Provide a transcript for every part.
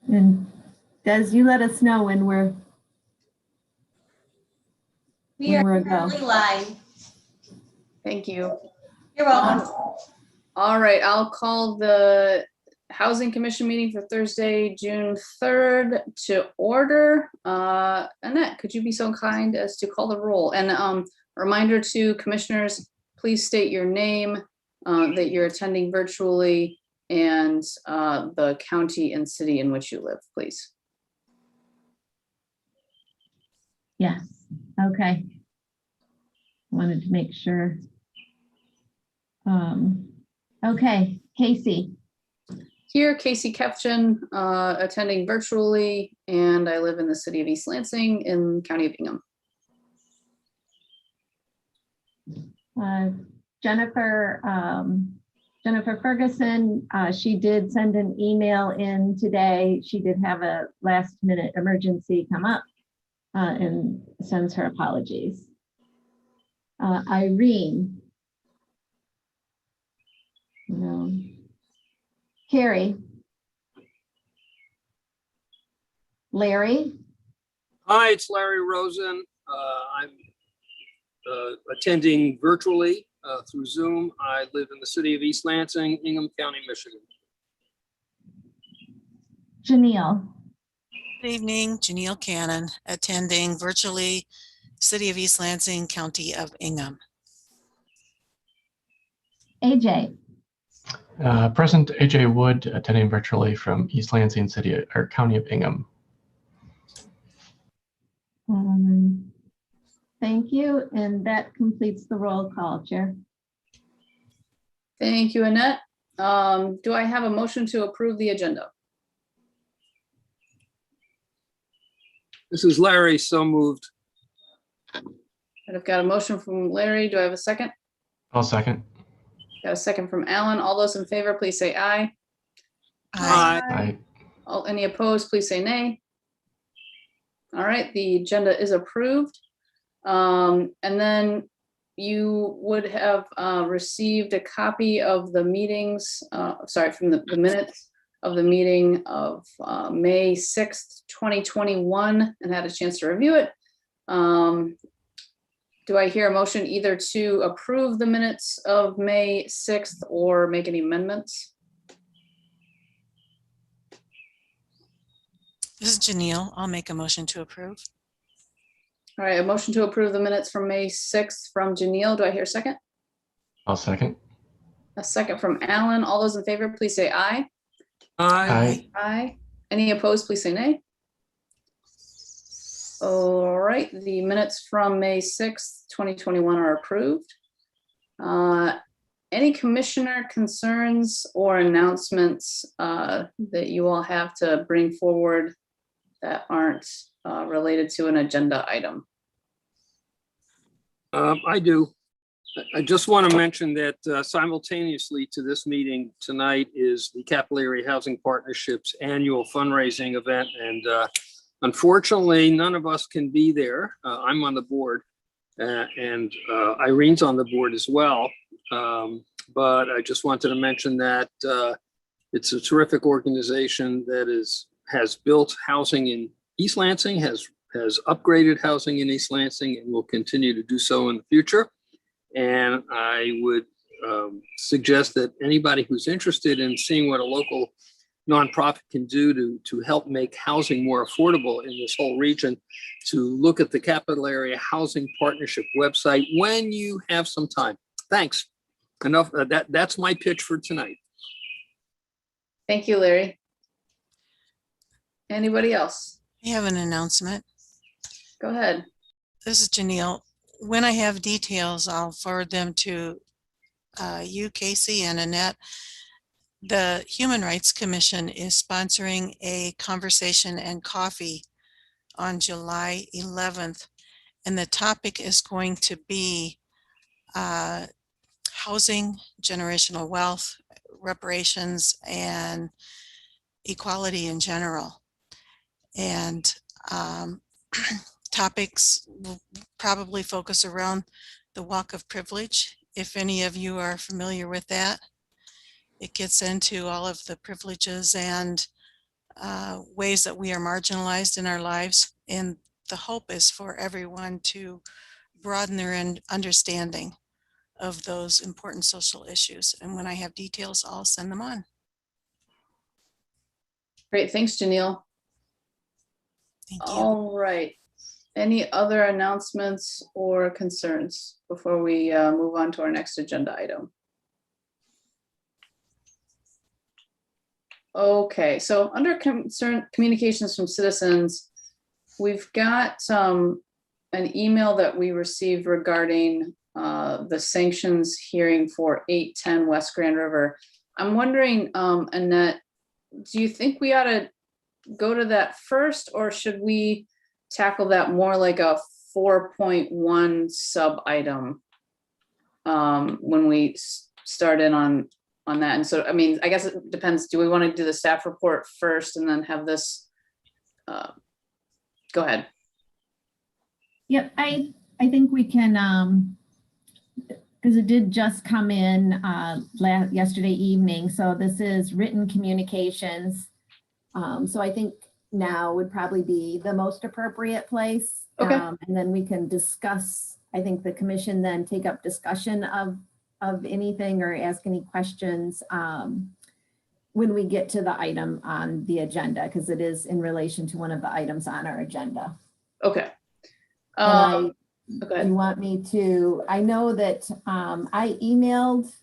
And Des, you let us know when we're We are a go. currently live. Thank you. You're welcome. All right, I'll call the Housing Commission meeting for Thursday, June 3rd to order. Annette, could you be so kind as to call the roll? And reminder to commissioners, please state your name, that you're attending virtually, and the county and city in which you live, please. Yes. Okay. Wanted to make sure. Okay, Casey. Here, Casey Kefchin, attending virtually, and I live in the city of East Lansing in County of Hingham. Jennifer Ferguson, she did send an email in today. She did have a last minute emergency come up and sends her apologies. Irene. No. Carrie. Larry. Hi, it's Larry Rosen. I'm attending virtually through Zoom. I live in the city of East Lansing, Hingham County, Michigan. Janelle. Good evening, Janelle Cannon, attending virtually, City of East Lansing, County of Hingham. AJ. Present AJ Wood, attending virtually from East Lansing City or County of Hingham. Thank you, and that completes the roll call, Chair. Thank you, Annette. Do I have a motion to approve the agenda? This is Larry, so moved. And I've got a motion from Larry. Do I have a second? I'll second. Got a second from Alan. All those in favor, please say aye. Aye. Aye. Any opposed, please say nay. All right, the agenda is approved. And then you would have received a copy of the meetings, from the minutes of the meeting of May 6th, 2021, and had a chance to review it. Do I hear a motion either to approve the minutes of May 6th or make any amendments? This is Janelle. I'll make a motion to approve. All right, a motion to approve the minutes from May 6th from Janelle. Do I hear a second? I'll second. A second from Alan. All those in favor, please say aye. Aye. Aye. Any opposed, please say nay. All right, the minutes from May 6th, 2021 are approved. Any commissioner concerns or announcements that you all have to bring forward that aren't related to an agenda item? I do. I just want to mention that simultaneously to this meeting tonight is the Capillary Housing Partnership's annual fundraising event. And unfortunately, none of us can be there. I'm on the board and Irene's on the board as well. But I just wanted to mention that it's a terrific organization that has built housing in East Lansing, has upgraded housing in East Lansing, and will continue to do so in the future. And I would suggest that anybody who's interested in seeing what a local nonprofit can do to help make housing more affordable in this whole region, to look at the Capillary Housing Partnership website when you have some time. Thanks. Enough. That's my pitch for tonight. Thank you, Larry. Anybody else? I have an announcement. Go ahead. This is Janelle. When I have details, I'll forward them to you, Casey, and Annette. The Human Rights Commission is sponsoring a conversation and coffee on July 11th, and the topic is going to be housing, generational wealth, reparations, and equality in general. And topics will probably focus around the walk of privilege. If any of you are familiar with that, it gets into all of the privileges and ways that we are marginalized in our lives. And the hope is for everyone to broaden their understanding of those important social issues. And when I have details, I'll send them on. Great, thanks, Janelle. Thank you. All right. Any other announcements or concerns before we move on to our next agenda item? Okay, so under communications from citizens, we've got an email that we received regarding the sanctions hearing for 810 West Grand River. I'm wondering, Annette, do you think we ought to go to that first, or should we tackle that more like a 4.1 sub item when we start in on that? And so, I mean, I guess it depends. Do we want to do the staff report first and then have this? Go ahead. Yep, I think we can, because it did just come in yesterday evening. So this is written communications. So I think now would probably be the most appropriate place. Okay. And then we can discuss, I think the commission then take up discussion of anything or ask any questions when we get to the item on the agenda, because it is in relation to one of the items on our agenda. Okay. And Okay. you want me to, I know that I emailed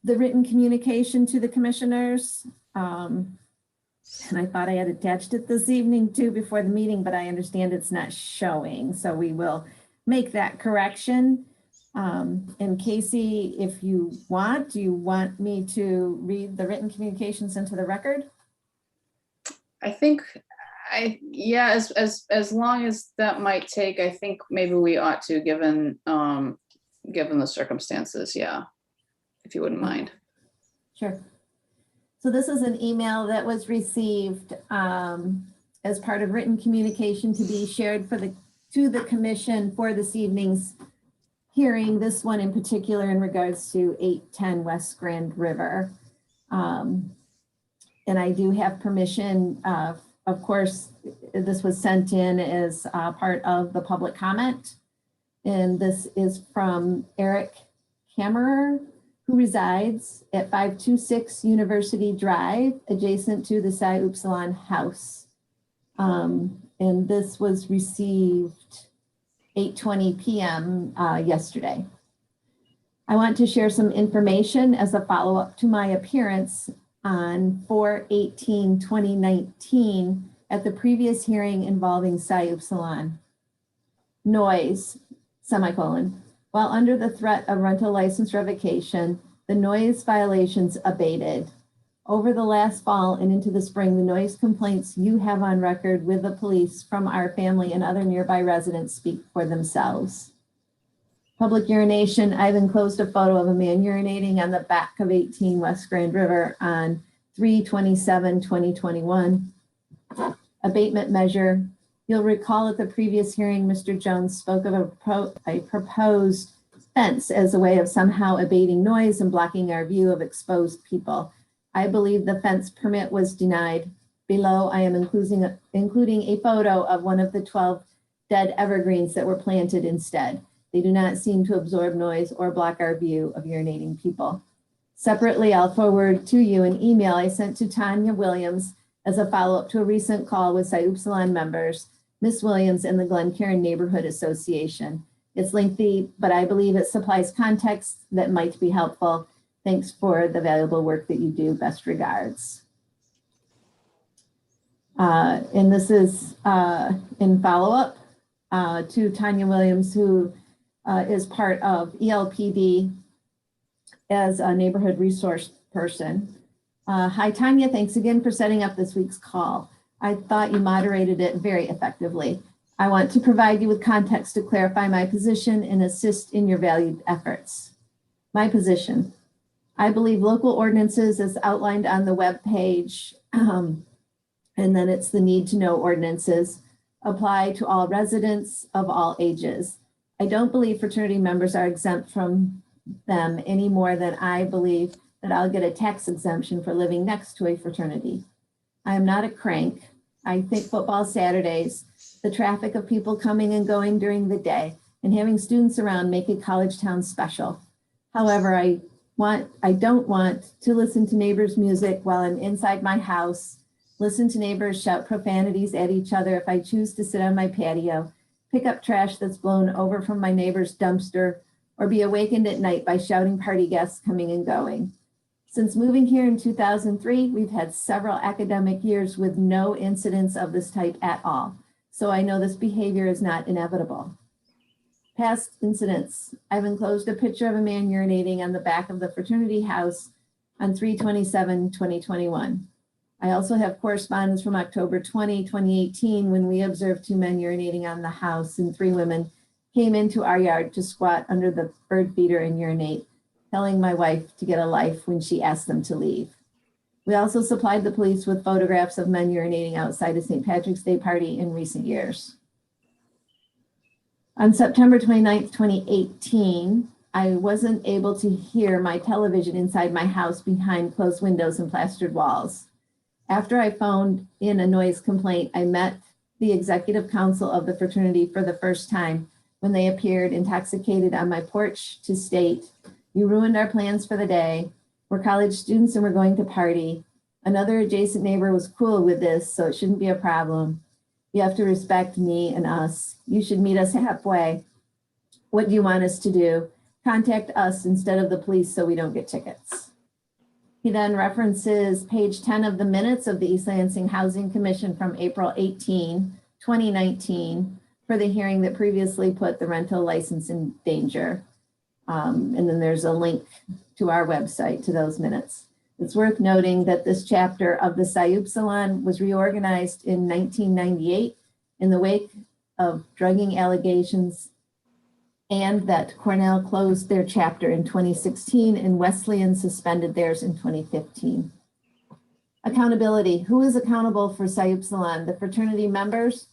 the written communication to the commissioners. And I thought I had attached it this evening too before the meeting, but I understand it's not showing. So we will make that correction. And Casey, if you want, do you want me to read the written communications into the record? I think yeah, as long as that might take, I think maybe we ought to, given the circumstances. Yeah, if you wouldn't mind. Sure. So this is an email that was received as part of written communication to be shared to the commission for this evening's hearing. This one in particular in regards to 810 West Grand River. And I do have permission. Of course, this was sent in as part of the public comment. And this is from Eric Kammerer, who resides at 526 University Drive, adjacent to the Psi Upsilon House. And this was received 8:20 p.m. Yesterday. I want to share some information as a follow-up to my appearance on 4/18/2019 at the previous hearing involving Psi Upsilon. Noise, semicolon. While under the threat of rental license revocation, the noise violations abated. Over the last fall and into the spring, the noise complaints you have on record with the police from our family and other nearby residents speak for themselves. Public urination, I've enclosed a photo of a man urinating on the back of 18 West Grand River on 3/27/2021. Abatement measure. You'll recall at the previous hearing, Mr. Jones spoke of a proposed fence as a way of somehow abating noise and blocking our view of exposed people. I believe the fence permit was denied. Below, I am including a photo of one of the 12 dead evergreens that were planted instead. They do not seem to absorb noise or block our view of urinating people. Separately, I'll forward to you an email I sent to Tanya Williams as a follow-up to a recent call with Psi Upsilon members, Ms. Williams and the Glen Cairn Neighborhood Association. It's lengthy, but I believe it supplies context that might be helpful. Thanks for the valuable work that you do. Best regards. And this is in follow-up to Tanya Williams, who is part of ELPD as a neighborhood resource person. Hi, Tanya. Thanks again for setting up this week's call. I thought you moderated it very effectively. I want to provide you with context to clarify my position and assist in your valued efforts. My position. I believe local ordinances as outlined on the web page, and then it's the need to know ordinances, apply to all residents of all ages. I don't believe fraternity members are exempt from them any more than I believe that I'll get a tax exemption for living next to a fraternity. I am not a crank. I think football Saturdays, the traffic of people coming and going during the day, and having students around make a college town special. However, I don't want to listen to neighbors' music while I'm inside my house, listen to neighbors shout profanities at each other if I choose to sit on my patio, pick up trash that's blown over from my neighbor's dumpster, or be awakened at night by shouting party guests coming and going. Since moving here in 2003, we've had several academic years with no incidents of this type at all. So I know this behavior is not inevitable. Past incidents. I've enclosed a picture of a man urinating on the back of the fraternity house on 3/27/2021. I also have correspondence from October 20, 2018, when we observed 2 men urinating on the house and 3 women came into our yard to squat under the bird feeder and urinate, telling my wife to get a life when she asked them to leave. We also supplied the police with photographs of men urinating outside a St. Patrick's Day party in recent years. On September 29th, 2018, I wasn't able to hear my television inside my house behind closed windows and plastered walls. After I phoned in a noise complaint, I met the executive council of the fraternity for the first time when they appeared intoxicated on my porch to state, "You ruined our plans for the day. We're college students and we're going to party. Another adjacent neighbor was cool with this, so it shouldn't be a problem. You have to respect me and us. You should meet us halfway. What do you want us to do? Contact us instead of the police so we don't get tickets." He then references page 10 of the minutes of the East Lansing Housing Commission from April 18, 2019, for the hearing that previously put the rental license in danger. And then there's a link to our website to those minutes. It's worth noting that this chapter of the Sayub Salon was reorganized in 1998 in the wake of drugging allegations, and that Cornell closed their chapter in 2016 and Wesleyan suspended theirs in 2015. Accountability. Who is accountable for Sayub Salon? The fraternity members?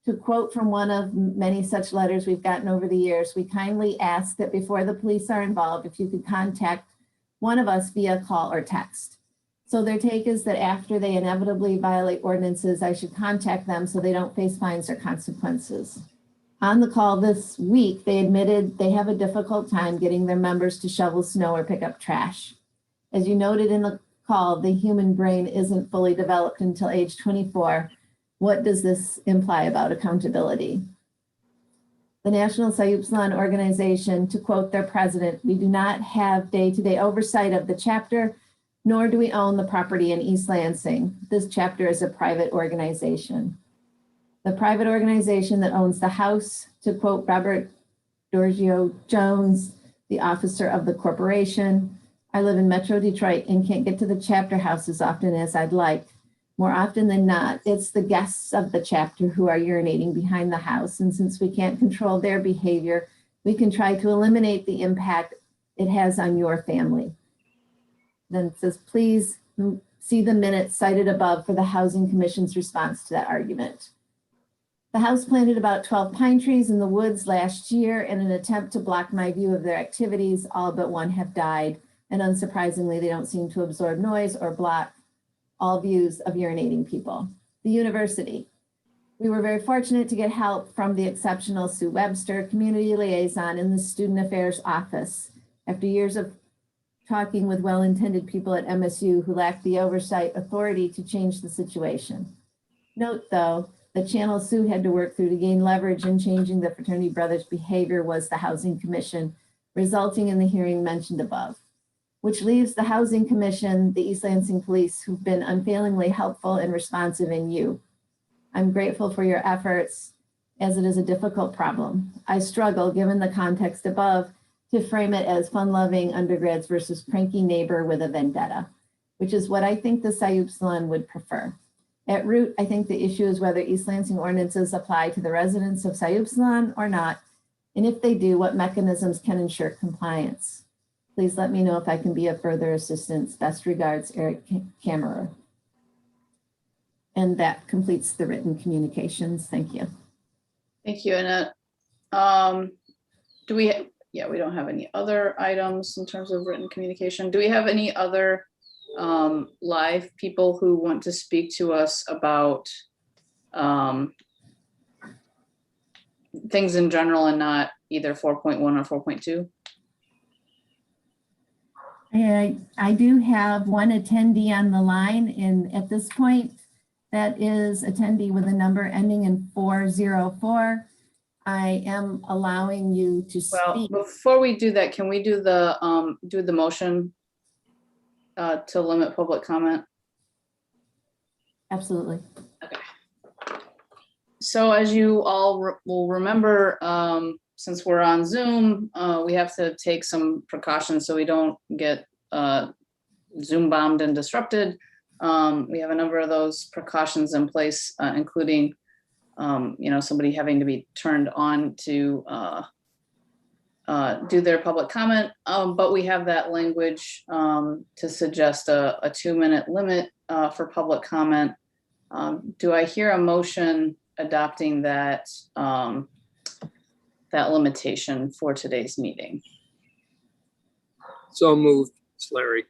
To quote from one of many such letters we've gotten over the years, we kindly ask that before the police are involved, if you could contact one of us via call or text. So their take is that after they inevitably violate ordinances, I should contact them so they don't face fines or consequences. On the call this week, they admitted they have a difficult time getting their members to shovel snow or pick up trash. As you noted in the call, the human brain isn't fully developed until age 24. What does this imply about accountability? The National Sayub Salon Organization, to quote their president, "We do not have day-to-day oversight of the chapter, nor do we own the property in East Lansing. This chapter is a private organization." The private organization that owns the house, to quote Robert Giorgio Jones, the officer of the corporation, "I live in Metro Detroit and can't get to the chapter house as often as I'd like. More often than not, it's the guests of the chapter who are urinating behind the house. And since we can't control their behavior, we can try to eliminate the impact it has on your family." Then it says, please see the minutes cited above for the Housing Commission's response to that argument. The house planted about 12 pine trees in the woods last year in an attempt to block my view of their activities. All but one have died. And unsurprisingly, they don't seem to absorb noise or block all views of urinating people. The university. We were very fortunate to get help from the exceptional Sue Webster, community liaison in the Student Affairs Office. After years of talking with well-intended people at MSU who lacked the oversight authority to change the situation. Note though, the channel Sue had to work through to gain leverage in changing the fraternity brothers' behavior was the Housing Commission, resulting in the hearing mentioned above, which leaves the Housing Commission, the East Lansing Police, who've been unfailingly helpful and responsive in you. I'm grateful for your efforts, as it is a difficult problem. I struggle, given the context above, to frame it as fun-loving undergrads versus cranky neighbor with a vendetta, which is what I think the Sayub Salon would prefer. At root, I think the issue is whether East Lansing ordinances apply to the residents of Sayub Salon or not, and if they do, what mechanisms can ensure compliance. Please let me know if I can be of further assistance. Best regards, Eric Kammerer. And that completes the written communications. Thank you. Thank you, Annette. Do we yeah, we don't have any other items in terms of written communication. Do we have any other live people who want to speak to us about things in general and not either 4.1 or 4.2? I do have one attendee on the line, and at this point, that is attendee with a number ending in 404. I am allowing you to Well, speak. before we do that, can we do the motion to limit public comment? Absolutely. So as you all will remember, since we're on Zoom, we have to take some precautions so we don't get Zoom bombed and disrupted. We have a number of those precautions in place, including somebody having to be turned on to do their public comment. But we have that language to suggest a 2-minute limit for public comment. Do I hear a motion adopting that that limitation for today's meeting? So moved. It's Larry.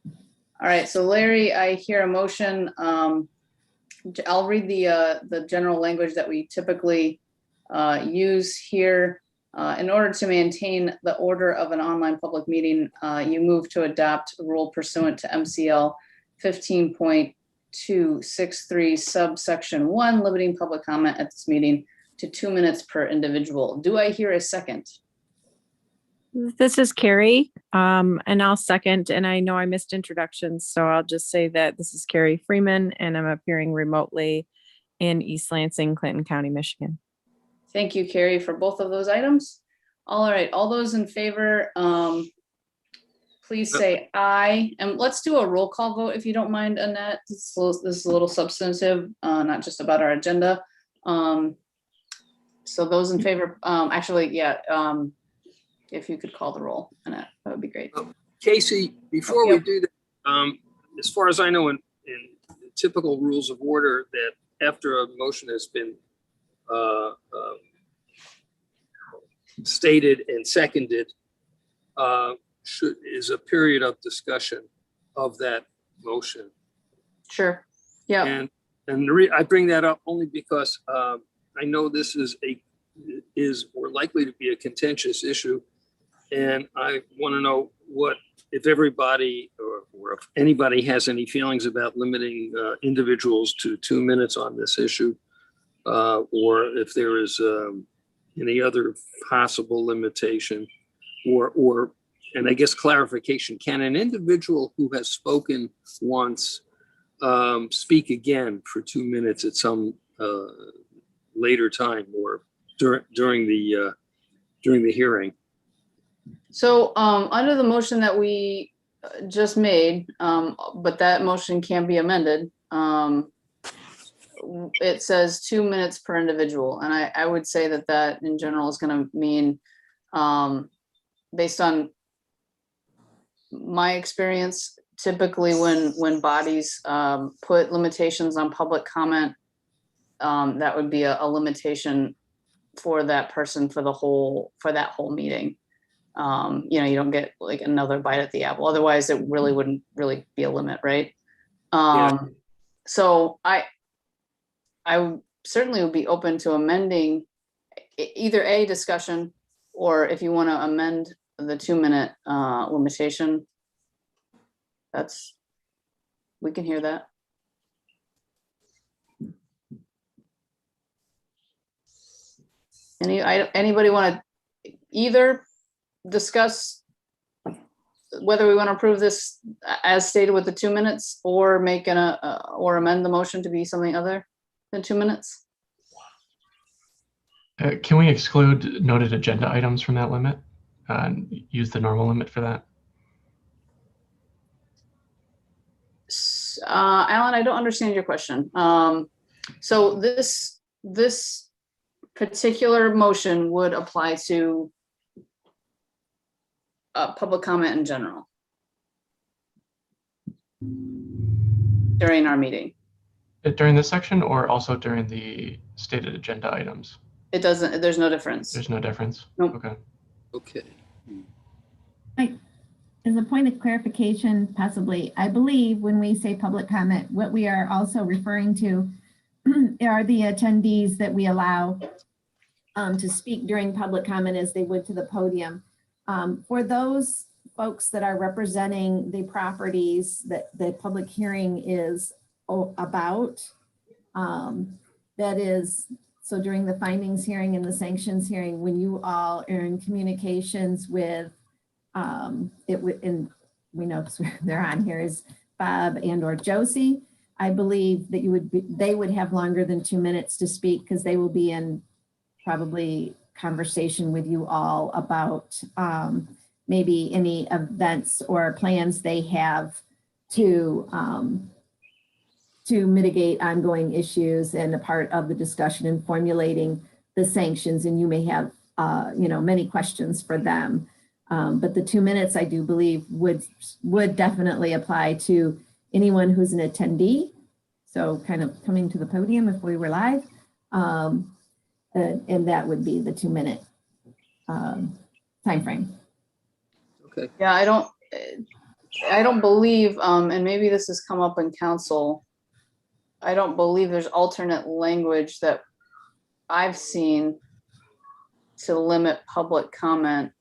All right, so Larry, I hear a motion. I'll read the general language that we typically use here. In order to maintain the order of an online public meeting, you move to adopt a rule pursuant to MCL 15.263 subsection 1, limiting public comment at this meeting to 2 minutes per individual. Do I hear a second? This is Carrie, and I'll second, and I know I missed introductions, so I'll just say that this is Carrie Freeman, and I'm appearing remotely in East Lansing, Clinton County, Michigan. Thank you, Carrie, for both of those items. All right, all those in favor, please say aye. And let's do a roll call vote if you don't mind, Annette. This is a little substantive, not just about our agenda. So those in favor, actually, yeah, if you could call the roll, Annette, that would be great. Casey, before we do that, as far as I know, in typical rules of order, that after a motion has been stated and seconded, is a period of discussion of that motion. Sure. Yeah. And I bring that up only because I know this is or likely to be a contentious issue. And I want to know if everybody or if anybody has any feelings about limiting individuals to 2 minutes on this issue, or if there is any other possible limitation, and I guess clarification. Can an individual who has spoken once speak again for 2 minutes at some later time or during the hearing? So under the motion that we just made, but that motion can be amended, it says 2 minutes per individual. And I would say that in general is going to mean, based on my experience, typically when bodies put limitations on public comment, that would be a limitation for that person for that whole meeting. You don't get like another bite at the apple. Otherwise, it really wouldn't really be a limit, right? So I certainly would be open to amending either a discussion, or if you want to amend the 2 minute limitation, we can hear that. Anybody want to either discuss whether we want to approve this as stated with the 2 minutes, or make or amend the motion to be something other than 2 minutes? Can we exclude noted agenda items from that limit and use the normal limit for that? Alan, I don't understand your question. So this particular motion would apply to public comment in general during our meeting. During this section, or also during the stated agenda items? It doesn't, there's no difference. There's no difference? Nope. Okay. Okay. As a point of clarification, possibly, I believe when we say public comment, what we are also referring to are the attendees that we allow to speak during public comment as they would to the podium. For those folks that are representing the properties that the public hearing is about, that is, so during the findings hearing and the sanctions hearing, when you all are in communications with and we know because they're on here is Bob and or Josie, I believe that they would have longer than 2 minutes to speak because they will be in probably conversation with you all about maybe any events or plans they have to mitigate ongoing issues and a part of the discussion in formulating the sanctions. And you may have, many questions for them. But the 2 minutes, I do believe, would definitely apply to anyone who's an attendee. So kind of coming to the podium if we were live. And that would be the 2 minute time frame. Okay. Yeah, I don't believe, and maybe this has come up in council, I don't believe there's alternate language that I've seen to limit public comment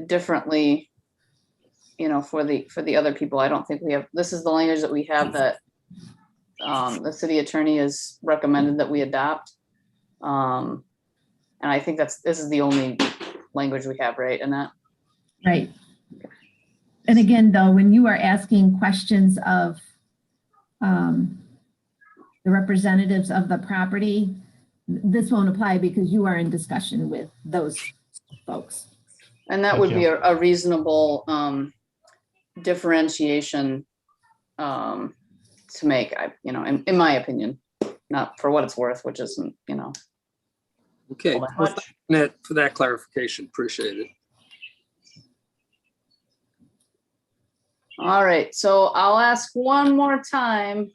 differently, for the other people. I don't think we have, this is the language that we have that the city attorney has recommended that we adopt. And I think this is the only language we have, right, Annette? Right. And again, though, when you are asking questions of the representatives of the property, this won't apply because you are in discussion with those folks. And that Thank would you. be a reasonable differentiation to make, in my opinion, not for what it's worth, which isn't, Okay. all that Well, much. Annette, for that clarification, appreciate it. All right, so I'll ask one more time.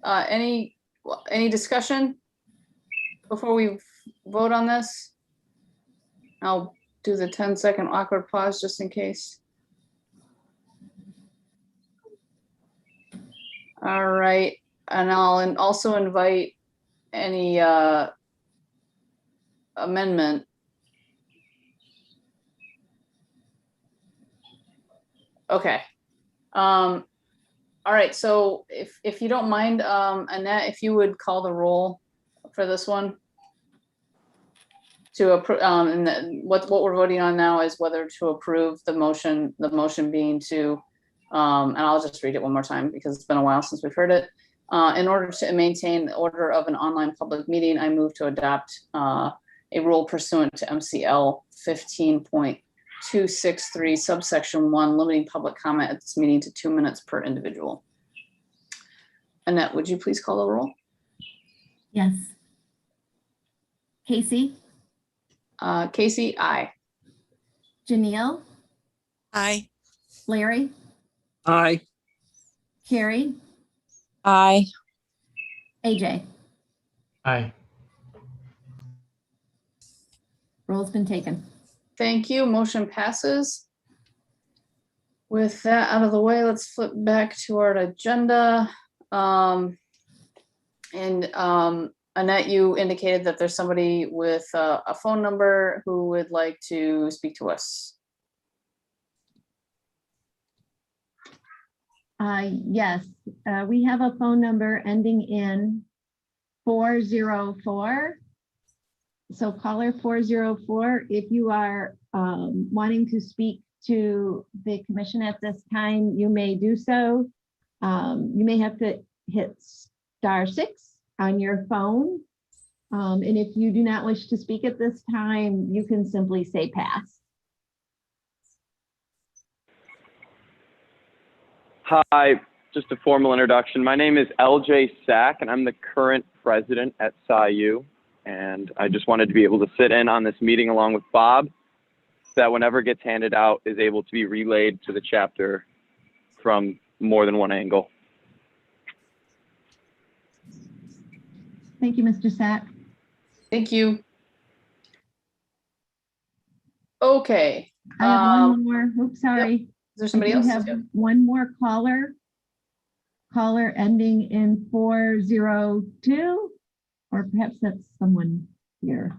Any discussion before we vote on this? I'll do the 10-second awkward pause just in case. All right, and I'll also invite any amendment. Okay. All right, so if you don't mind, Annette, if you would call the roll for this one. To approve, and what we're voting on now is whether to approve the motion being to, and I'll just read it one more time because it's been a while since we've heard it. In order to maintain the order of an online public meeting, I move to adopt a rule pursuant to MCL 15.263 subsection 1, limiting public comment at this meeting to 2 minutes per individual. Annette, would you please call the roll? Yes. Casey, Casey, aye. Janelle, Aye. Larry, Aye. Carrie, Aye. AJ. Aye. Roll's been taken. Thank you. Motion passes. With that out of the way, let's flip back to our agenda. Annette, you indicated that there's somebody with a phone number who would like to speak to us. Yes, we have a phone number ending in 404. So caller 404, if you are wanting to speak to the commission at this time, you may do so. You may have to hit *6 on your phone. And if you do not wish to speak at this time, you can simply say pass. Hi, just a formal introduction. My name is LJ Sack, and I'm the current president at SIU. And I just wanted to be able to sit in on this meeting along with Bob, so that whenever it gets handed out is able to be relayed to the chapter from more than one angle. Thank you, Mr. Sack. Thank you. Okay. I have one more, oops, sorry. Is there I somebody do else? have one more caller. Caller ending in 402, or perhaps that's someone here.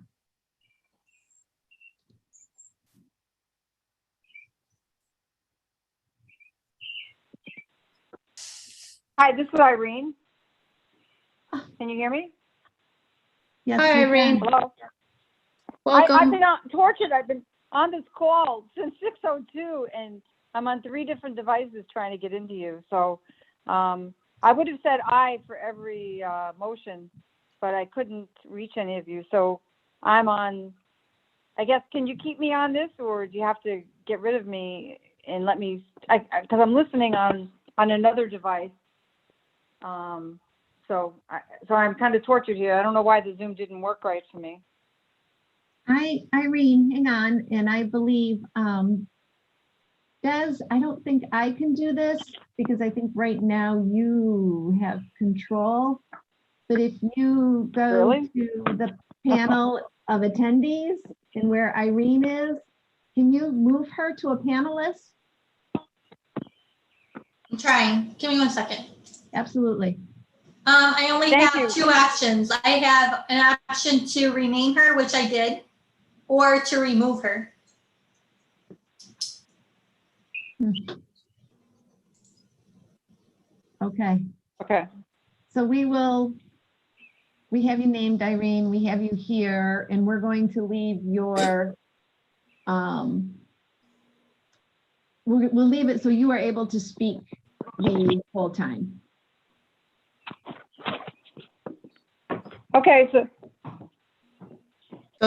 Hi, this is Irene. Can you hear me? Yes, Hi, we can. Irene. Hello. Welcome. I've been tortured. I've been on this call since 6:02, and I'm on 3 different devices trying to get into you. So I would have said aye for every motion, but I couldn't reach any of you. So I'm on, I guess, can you keep me on this, or do you have to get rid of me and let me, because I'm listening on another device. So I'm kind of tortured here. I don't know why the Zoom didn't work right for me. Irene, hang on, and I believe, Des, I don't think I can do this because I think right now you have control. But if you go Really? to the panel of attendees and where Irene is, can you move her to a panelist? I'm trying. Give me 1 second. Absolutely. I only Thank have you. 2 actions. I have an action to rename her, which I did, or to remove her. Okay. Okay. So we have you named, Irene, we have you here, and we're going to leave your, we'll leave it so you are able to speak the whole time. Okay. So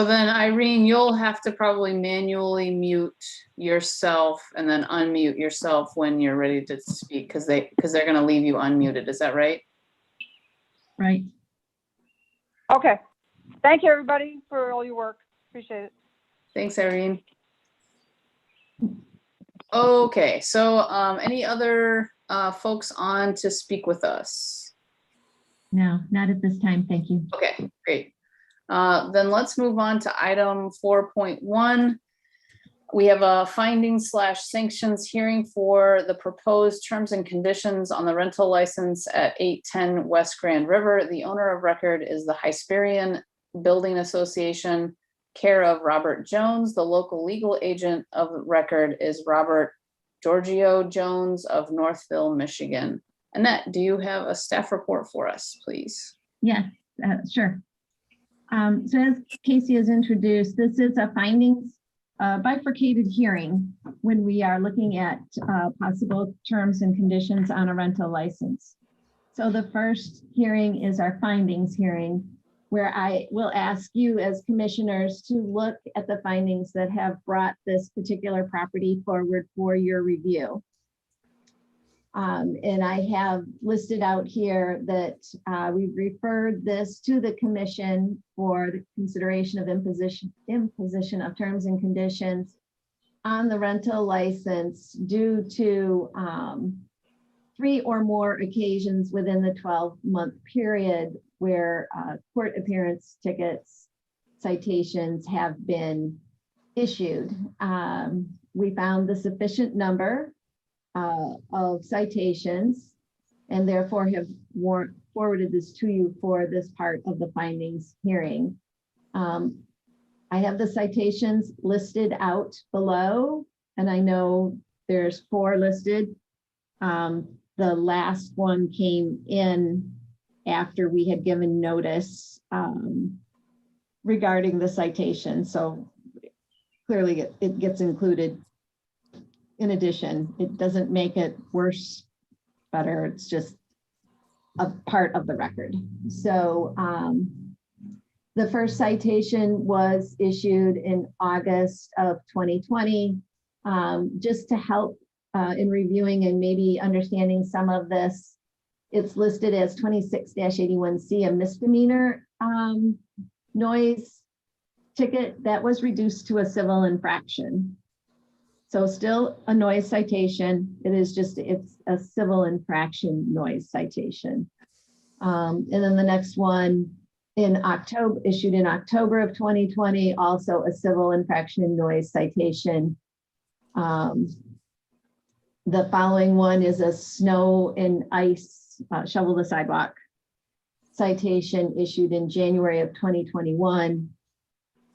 then Irene, you'll have to probably manually mute yourself and then unmute yourself when you're ready to speak, because they're going to leave you unmuted. Is that right? Right. Okay. Thank you, everybody, for all your work. Appreciate it. Thanks, Irene. Okay, so any other folks on to speak with us? No, not at this time. Thank you. Okay, great. Then let's move on to item 4.1. We have a findings/sanctions hearing for the proposed terms and conditions on the rental license at 810 West Grand River. The owner of record is the Hysperion Building Association, care of Robert Jones. The local legal agent of record is Robert Giorgio Jones of Northville, Michigan. Annette, do you have a staff report for us, please? Yes, sure. So as Casey has introduced, this is a findings bifurcated hearing when we are looking at possible terms and conditions on a rental license. So the first hearing is our findings hearing, where I will ask you as commissioners to look at the findings that have brought this particular property forward for your review. And I have listed out here that we've referred this to the commission for the consideration of imposition of terms and conditions on the rental license due to 3 or more occasions within the 12-month period where court appearance tickets, citations have been issued. We found the sufficient number of citations and therefore have forwarded this to you for this part of the findings hearing. I have the citations listed out below, and I know there's 4 listed. The last one came in after we had given notice regarding the citation. So clearly it gets included. In addition, it doesn't make it worse, better. It's just a part of the record. So the first citation was issued in August of 2020, just to help in reviewing and maybe understanding some of this. It's listed as 26-81C, a misdemeanor noise ticket that was reduced to a civil infraction. So still a noise citation. It is just, it's a civil infraction noise citation. And then the next one issued in October of 2020, also a civil infraction noise citation. The following one is a snow and ice shovel the sidewalk citation issued in January of 2021.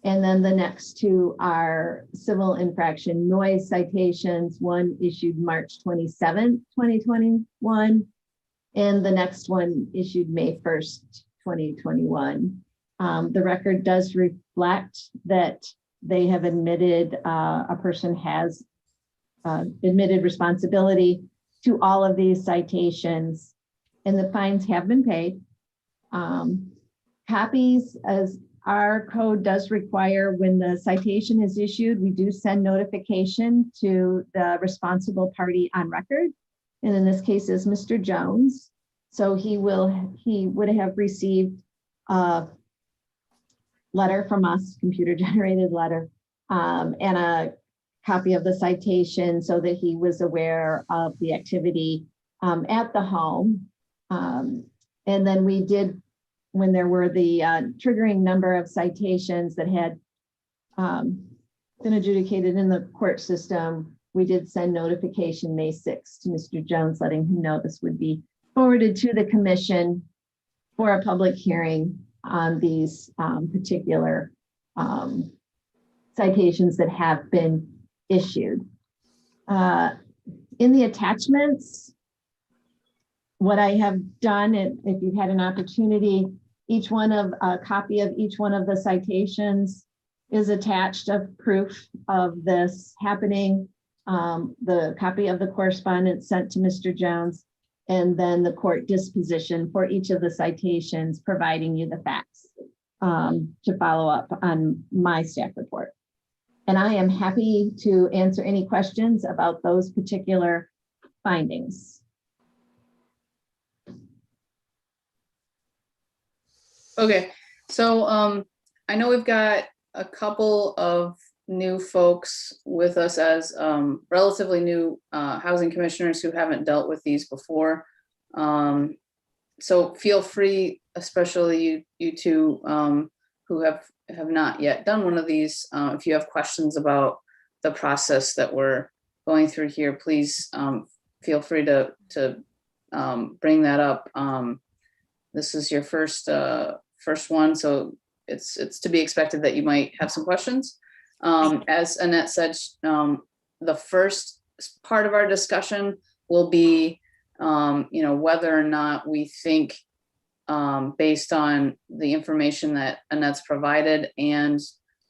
And then the next two are civil infraction noise citations, one issued March 27th, 2021, and the next one issued May 1st, 2021. The record does reflect that they have admitted a person has admitted responsibility to all of these citations, and the fines have been paid. Copies, as our code does require, when the citation is issued, we do send notification to the responsible party on record. And in this case is Mr. Jones. So he would have received a letter from us, computer generated letter, and a copy of the citation so that he was aware of the activity at the home. And then we did, when there were the triggering number of citations that had been adjudicated in the court system, we did send notification May 6th to Mr. Jones, letting him know this would be forwarded to the commission for a public hearing on these particular citations that have been issued. In the attachments, what I have done, and if you've had an opportunity, a copy of each one of the citations is attached of proof of this happening. The copy of the correspondence sent to Mr. Jones, and then the court disposition for each of the citations, providing you the facts to follow up on my staff report. And I am happy to answer any questions about those particular findings. Okay, so I know we've got a couple of new folks with us as relatively new housing commissioners who haven't dealt with these before. So feel free, especially you two who have not yet done one of these, if you have questions about the process that we're going through here, please feel free to bring that up. This is your first one, so it's to be expected that you might have some questions. As Annette said, the first part of our discussion will be, whether or not we think, based on the information that Annette's provided and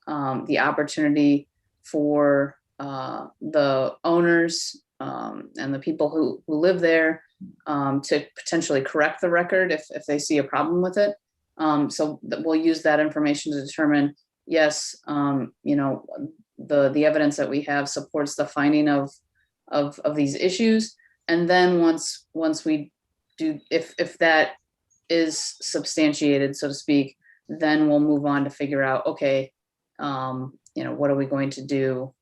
the opportunity for the owners and the people who live there to potentially correct the record if they see a problem with it. So we'll use that information to determine, yes, the evidence that we have supports the finding of these issues. And then once we do, if that is substantiated, so to speak, then we'll move on to figure out, okay, what are we going to do,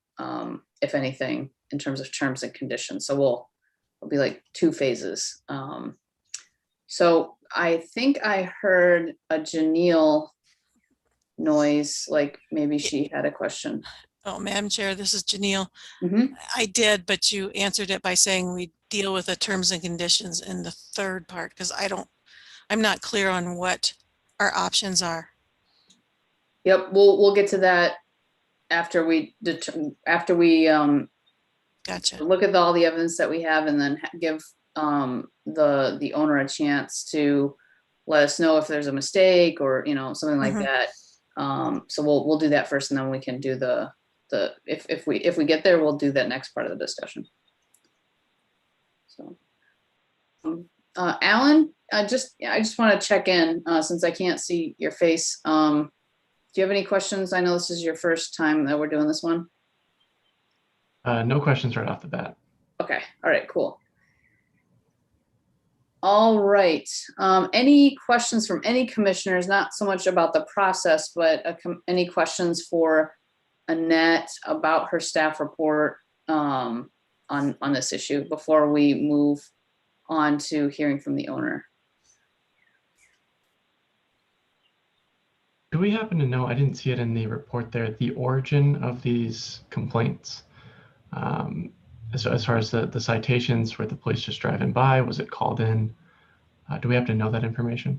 if anything, in terms of terms and conditions. So it'll be like two phases. So I think I heard a Janelle noise, like maybe she had a question. Oh, Madam Chair, this is Janelle. Mhm. I did, but you answered it by saying we deal with the terms and conditions in the third part, because I'm not clear on what our options are. Yep, we'll get to that after we Gotcha. look at all the evidence that we have, and then give the owner a chance to let us know if there's a mistake or something like that. So we'll do that first, and then we can do if we get there, we'll do that next part of the discussion. So Alan, I just want to check in since I can't see your face. Do you have any questions? I know this is your first time that we're doing this one. No questions right off the bat. Okay. All right, cool. All right. Any questions from any commissioners, not so much about the process, but any questions for Annette about her staff report on this issue before we move on to hearing from the owner? do we happen to know, I didn't see it in the report there, the origin of these complaints? As far as the citations, were the police just driving by? Was it called in? Do we happen to know that information?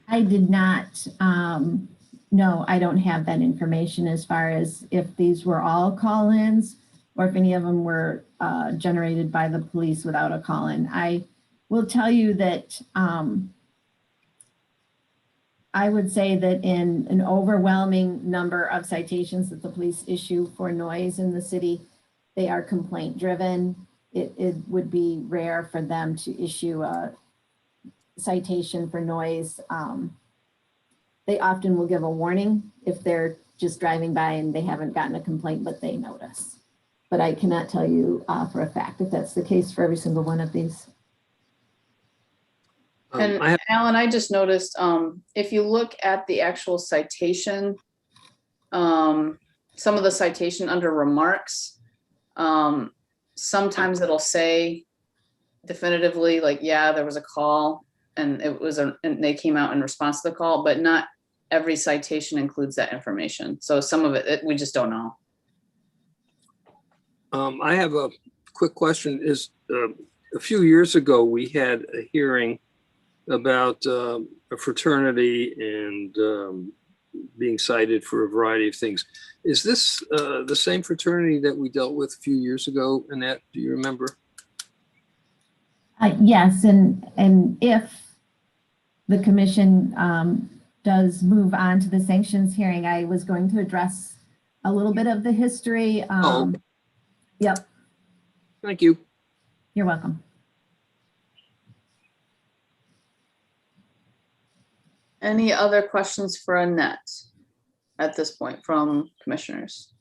I did not, no, I don't have that information as far as if these were all call-ins or if any of them were generated by the police without a call-in. I will tell you that I would say that in an overwhelming number of citations that the police issue for noise in the city, they are complaint driven. It would be rare for them to issue a citation for noise. They often will give a warning if they're just driving by and they haven't gotten a complaint, but they notice. But I cannot tell you for a fact if that's the case for every single one of these. And Alan, I just noticed, if you look at the actual citation, some of the citation under remarks, sometimes it'll say definitively, like, yeah, there was a call and and they came out in response to the call, but not every citation includes that information. So some of it we just don't know. I have a quick question. A few years ago, we had a hearing about a fraternity and being cited for a variety of things. Is this the same fraternity that we dealt with a few years ago, Annette? Do you remember? Yes, and if the commission does move on to the sanctions hearing, I was going to address a little bit of the history. Yep. Thank you. You're welcome. Any other questions for Annette at this point from commissioners?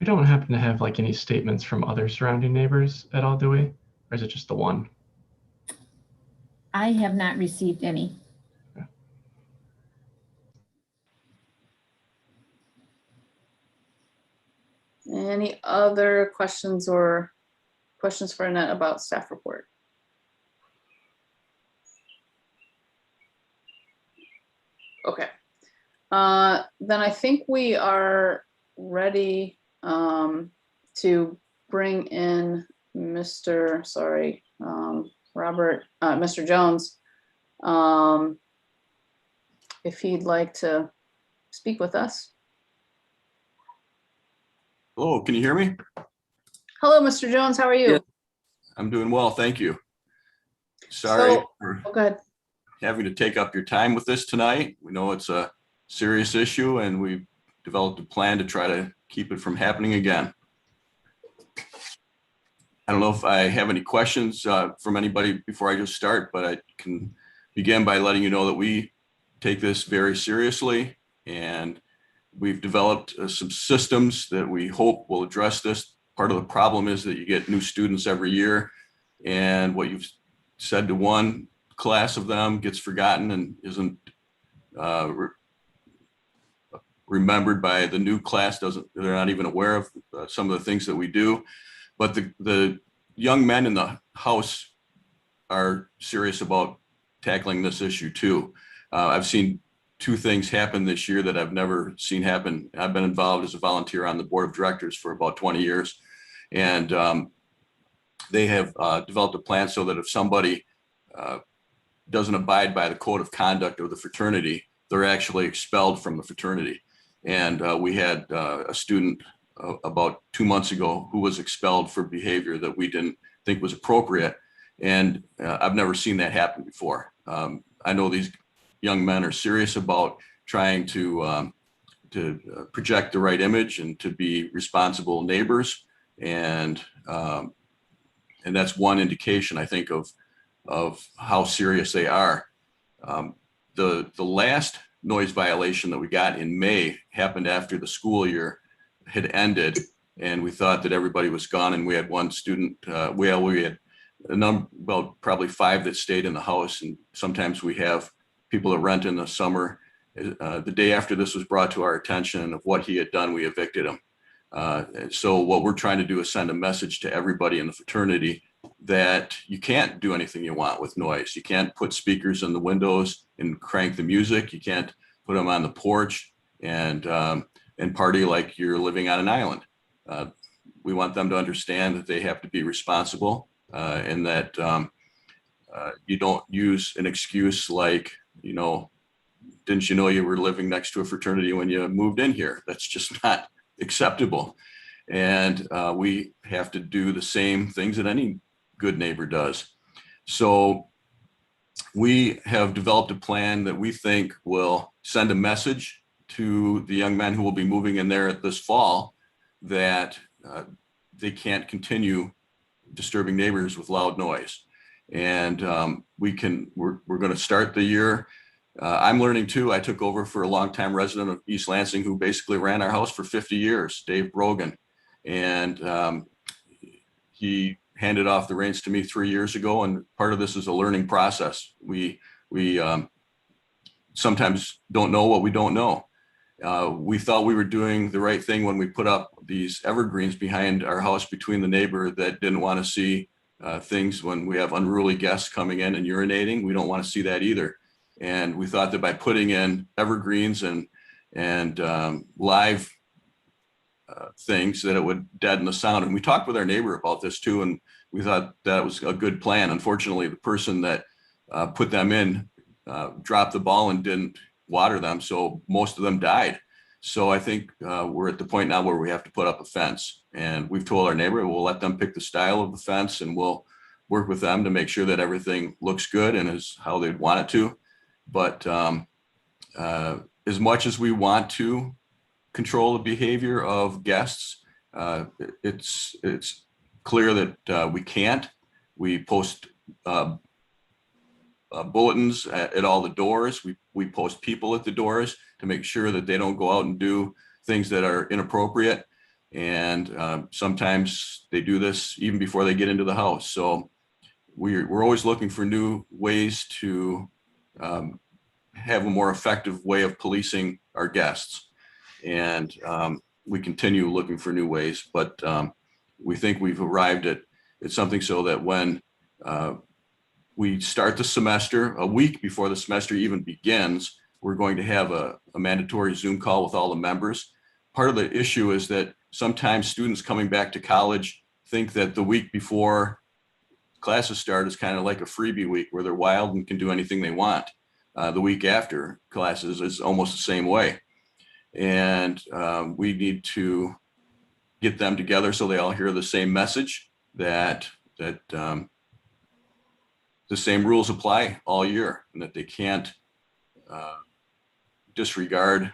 We don't happen to have like any statements from other surrounding neighbors at all, do we? Or is it just the one? I have not received any. Okay. Any other questions or questions for Annette about staff report? Okay, then I think we are ready to bring in Mr. Jones, if he'd like to speak with us. Hello, can you hear me? Hello, Mr. Jones, how are you? Yeah. I'm doing well, thank you. Sorry So, for oh, go ahead. having to take up your time with this tonight. We know it's a serious issue and we've developed a plan to try to keep it from happening again. I don't know if I have any questions from anybody before I just start, but I can begin by letting you know that we take this very seriously and we've developed some systems that we hope will address this. Part of the problem is that you get new students every year and what you've said to one class of them gets forgotten and isn't remembered by the new class. They're not even aware of some of the things that we do. But the young men in the house are serious about tackling this issue too. I've seen two things happen this year that I've never seen happen. I've been involved as a volunteer on the board of directors for about 20 years. And they have developed a plan so that if somebody doesn't abide by the code of conduct of the fraternity, they're actually expelled from the fraternity. And we had a student about 2 months ago who was expelled for behavior that we didn't think was appropriate. And I've never seen that happen before. I know these young men are serious about trying to project the right image and to be responsible neighbors. And that's one indication, I think, of how serious they are. The last noise violation that we got in May happened after the school year had ended, and we thought that everybody was gone. And we had one student. We had a number, well, probably 5 that stayed in the house, and sometimes we have people that rent in the summer. The day after this was brought to our attention of what he had done, we evicted him. So what we're trying to do is send a message to everybody in the fraternity that you can't do anything you want with noise. You can't put speakers in the windows and crank the music. You can't put them on the porch and party like you're living on an island. We want them to understand that they have to be responsible and that you don't use an excuse like, you know, didn't you know you were living next to a fraternity when you moved in here? That's just not acceptable. And we have to do the same things that any good neighbor does. So we have developed a plan that we think will send a message to the young men who will be moving in there this fall that they can't continue disturbing neighbors with loud noise. And we're going to start the year. I'm learning too. I took over for a longtime resident of East Lansing who basically ran our house for 50 years, Dave Brogan. And he handed off the reins to me 3 years ago. And part of this is a learning process. We sometimes don't know what we don't know. We thought we were doing the right thing when we put up these evergreens behind our house between the neighbor that didn't want to see things when we have unruly guests coming in and urinating. We don't want to see that either. And we thought that by putting in evergreens and live things that it would deaden the sound. And we talked with our neighbor about this too, and we thought that was a good plan. Unfortunately, the person that put them in dropped the ball and didn't water them, so most of them died. So I think we're at the point now where we have to put up a fence, and we've told our neighbor we'll let them pick the style of the fence, and we'll work with them to make sure that everything looks good and is how they'd want it to. But as much as we want to control the behavior of guests, it's clear that we can't. We post bulletins at all the doors. We post people at the doors to make sure that they don't go out and do things that are inappropriate. And sometimes they do this even before they get into the house. So we're always looking for new ways to have a more effective way of policing our guests. And we continue looking for new ways, but we think we've arrived at something so that when we start the semester, a week before the semester even begins, we're going to have a mandatory Zoom call with all the members. Part of the issue is that sometimes students coming back to college think that the week before classes start is kind of like a freebie week where they're wild and can do anything they want. The week after classes is almost the same way. And we need to get them together so they all hear the same message, that the same rules apply all year, and that they can't disregard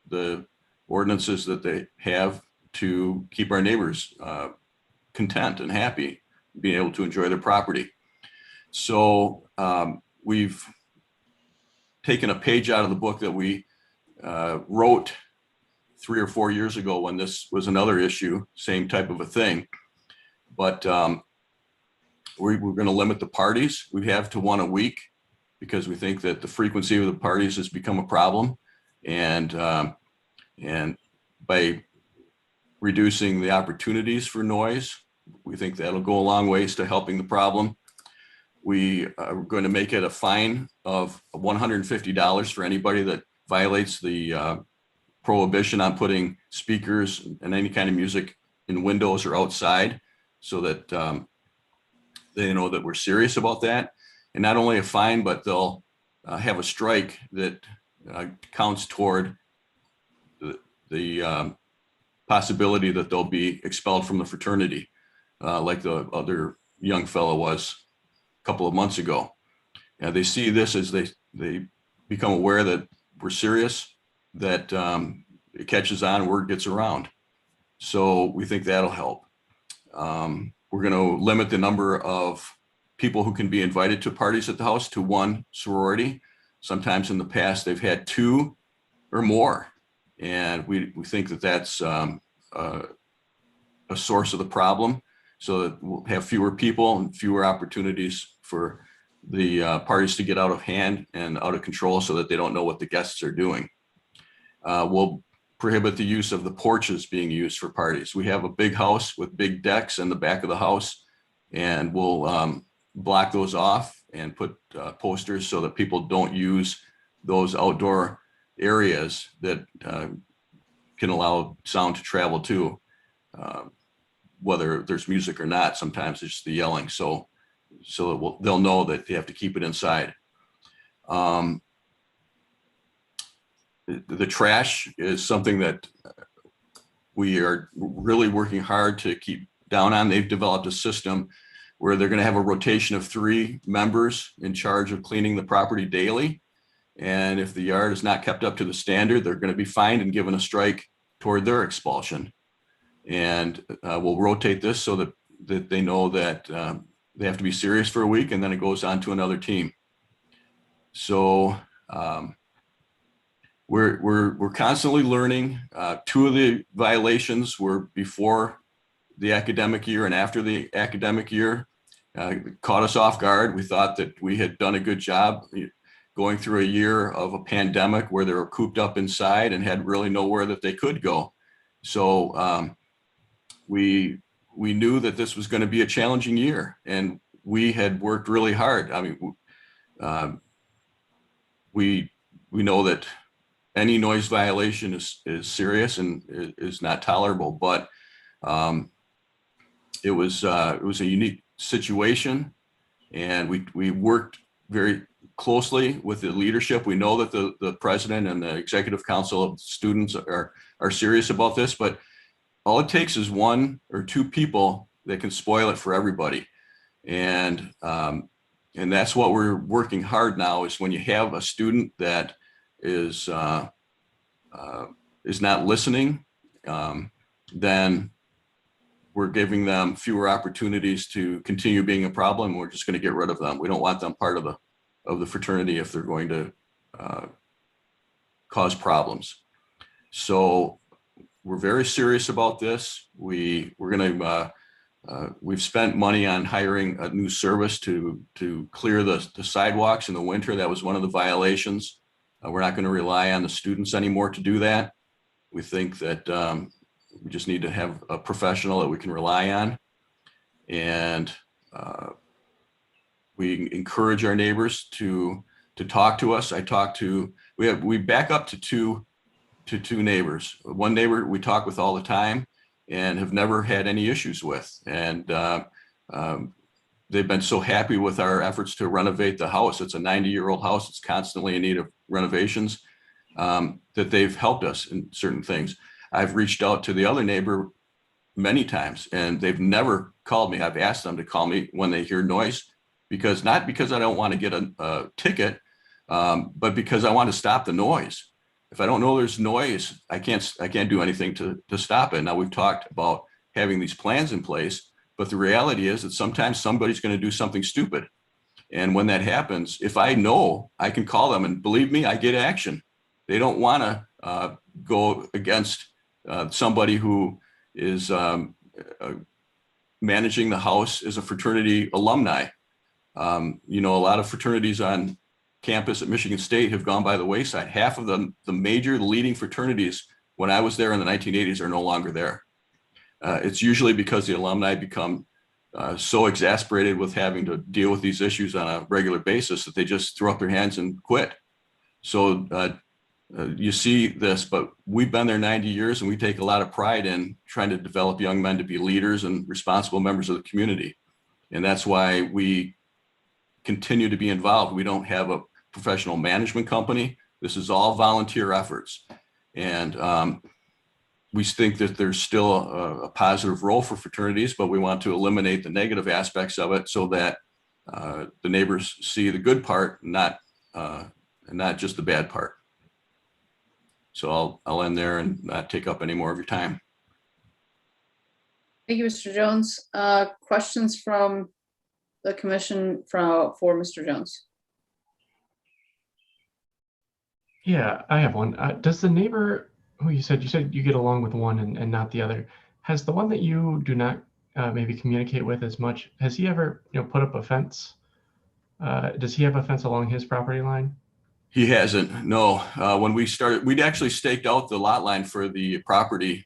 the ordinances that they have to keep our neighbors content and happy, being able to enjoy their property. So we've taken a page out of the book that we wrote 3 or 4 years ago when this was another issue, same type of a thing. But we're going to limit the parties we have to 1 a week, because we think that the frequency of the parties has become a problem. And by reducing the opportunities for noise, we think that'll go a long ways to helping the problem. We are going to make it a fine of $150 for anybody that violates the prohibition on putting speakers and any kind of music in windows or outside, so that they know that we're serious about that. And not only a fine, but they'll have a strike that counts toward the possibility that they'll be expelled from the fraternity, like the other young fellow was a couple of months ago. And they see this as they become aware that we're serious, that it catches on, word gets around. So we think that'll help. We're going to limit the number of people who can be invited to parties at the house to 1 sorority. Sometimes in the past, they've had 2 or more. And we think that that's a source of the problem, so that we'll have fewer people and fewer opportunities for the parties to get out of hand and out of control, so that they don't know what the guests are doing. We'll prohibit the use of the porches being used for parties. We have a big house with big decks in the back of the house. And we'll block those off and put posters so that people don't use those outdoor areas that can allow sound to travel to, whether there's music or not. Sometimes it's the yelling. So that they'll know that they have to keep it inside. The trash is something that we are really working hard to keep down on. They've developed a system where they're going to have a rotation of 3 members in charge of cleaning the property daily. And if the yard is not kept up to the standard, they're going to be fined and given a strike toward their expulsion. And we'll rotate this so that they know that they have to be serious for a week, and then it goes on to another team. So we're constantly learning. 2 of the violations were before the academic year and after the academic year. Caught us off guard. We thought that we had done a good job going through a year of a pandemic where they were cooped up inside and had really nowhere that they could go. So we knew that this was going to be a challenging year, and we had worked really hard. I mean, we know that any noise violation is serious and is not tolerable, but it was a unique situation, and we worked very closely with the leadership. We know that the president and the executive council of students are serious about this, but all it takes is 1 or 2 people that can spoil it for everybody. And that's what we're working hard now, is when you have a student that is not listening, then we're giving them fewer opportunities to continue being a problem. We're just going to get rid of them. We don't want them part of the fraternity if they're going to cause problems. So we're very serious about this. We've spent money on hiring a new service to clear the sidewalks in the winter. That was one of the violations. We're not going to rely on the students anymore to do that. We think that we just need to have a professional that we can rely on. And we encourage our neighbors to talk to us. We back up to two neighbors. One neighbor we talk with all the time and have never had any issues with. And they've been so happy with our efforts to renovate the house. It's a 90-year-old house. It's constantly in need of renovations, that they've helped us in certain things. I've reached out to the other neighbor many times, and they've never called me. I've asked them to call me when they hear noise, not because I don't want to get a ticket, but because I want to stop the noise. If I don't know there's noise, I can't do anything to stop it. Now, we've talked about having these plans in place, but the reality is that sometimes somebody's going to do something stupid. And when that happens, if I know, I can call them, and believe me, I get action. They don't want to go against somebody who is managing the house as a fraternity alumni. A lot of fraternities on campus at Michigan State have gone by the wayside. Half of the major leading fraternities when I was there in the 1980s are no longer there. It's usually because the alumni become so exasperated with having to deal with these issues on a regular basis that they just throw up their hands and quit. So you see this, but we've been there 90 years, and we take a lot of pride in trying to develop young men to be leaders and responsible members of the community. And that's why we continue to be involved. We don't have a professional management company. This is all volunteer efforts. And we think that there's still a positive role for fraternities, but we want to eliminate the negative aspects of it so that the neighbors see the good part, not just the bad part. So I'll end there and not take up any more of your time. Thank you, Mr. Jones. Questions from the commission for Mr. Jones? Yeah, I have one. Does the neighbor who you said you get along with one and not the other, has the one that you do not maybe communicate with as much, has he ever put up a fence? Does he have a fence along his property line? He hasn't, no. When we started, we'd actually staked out the lot line for the property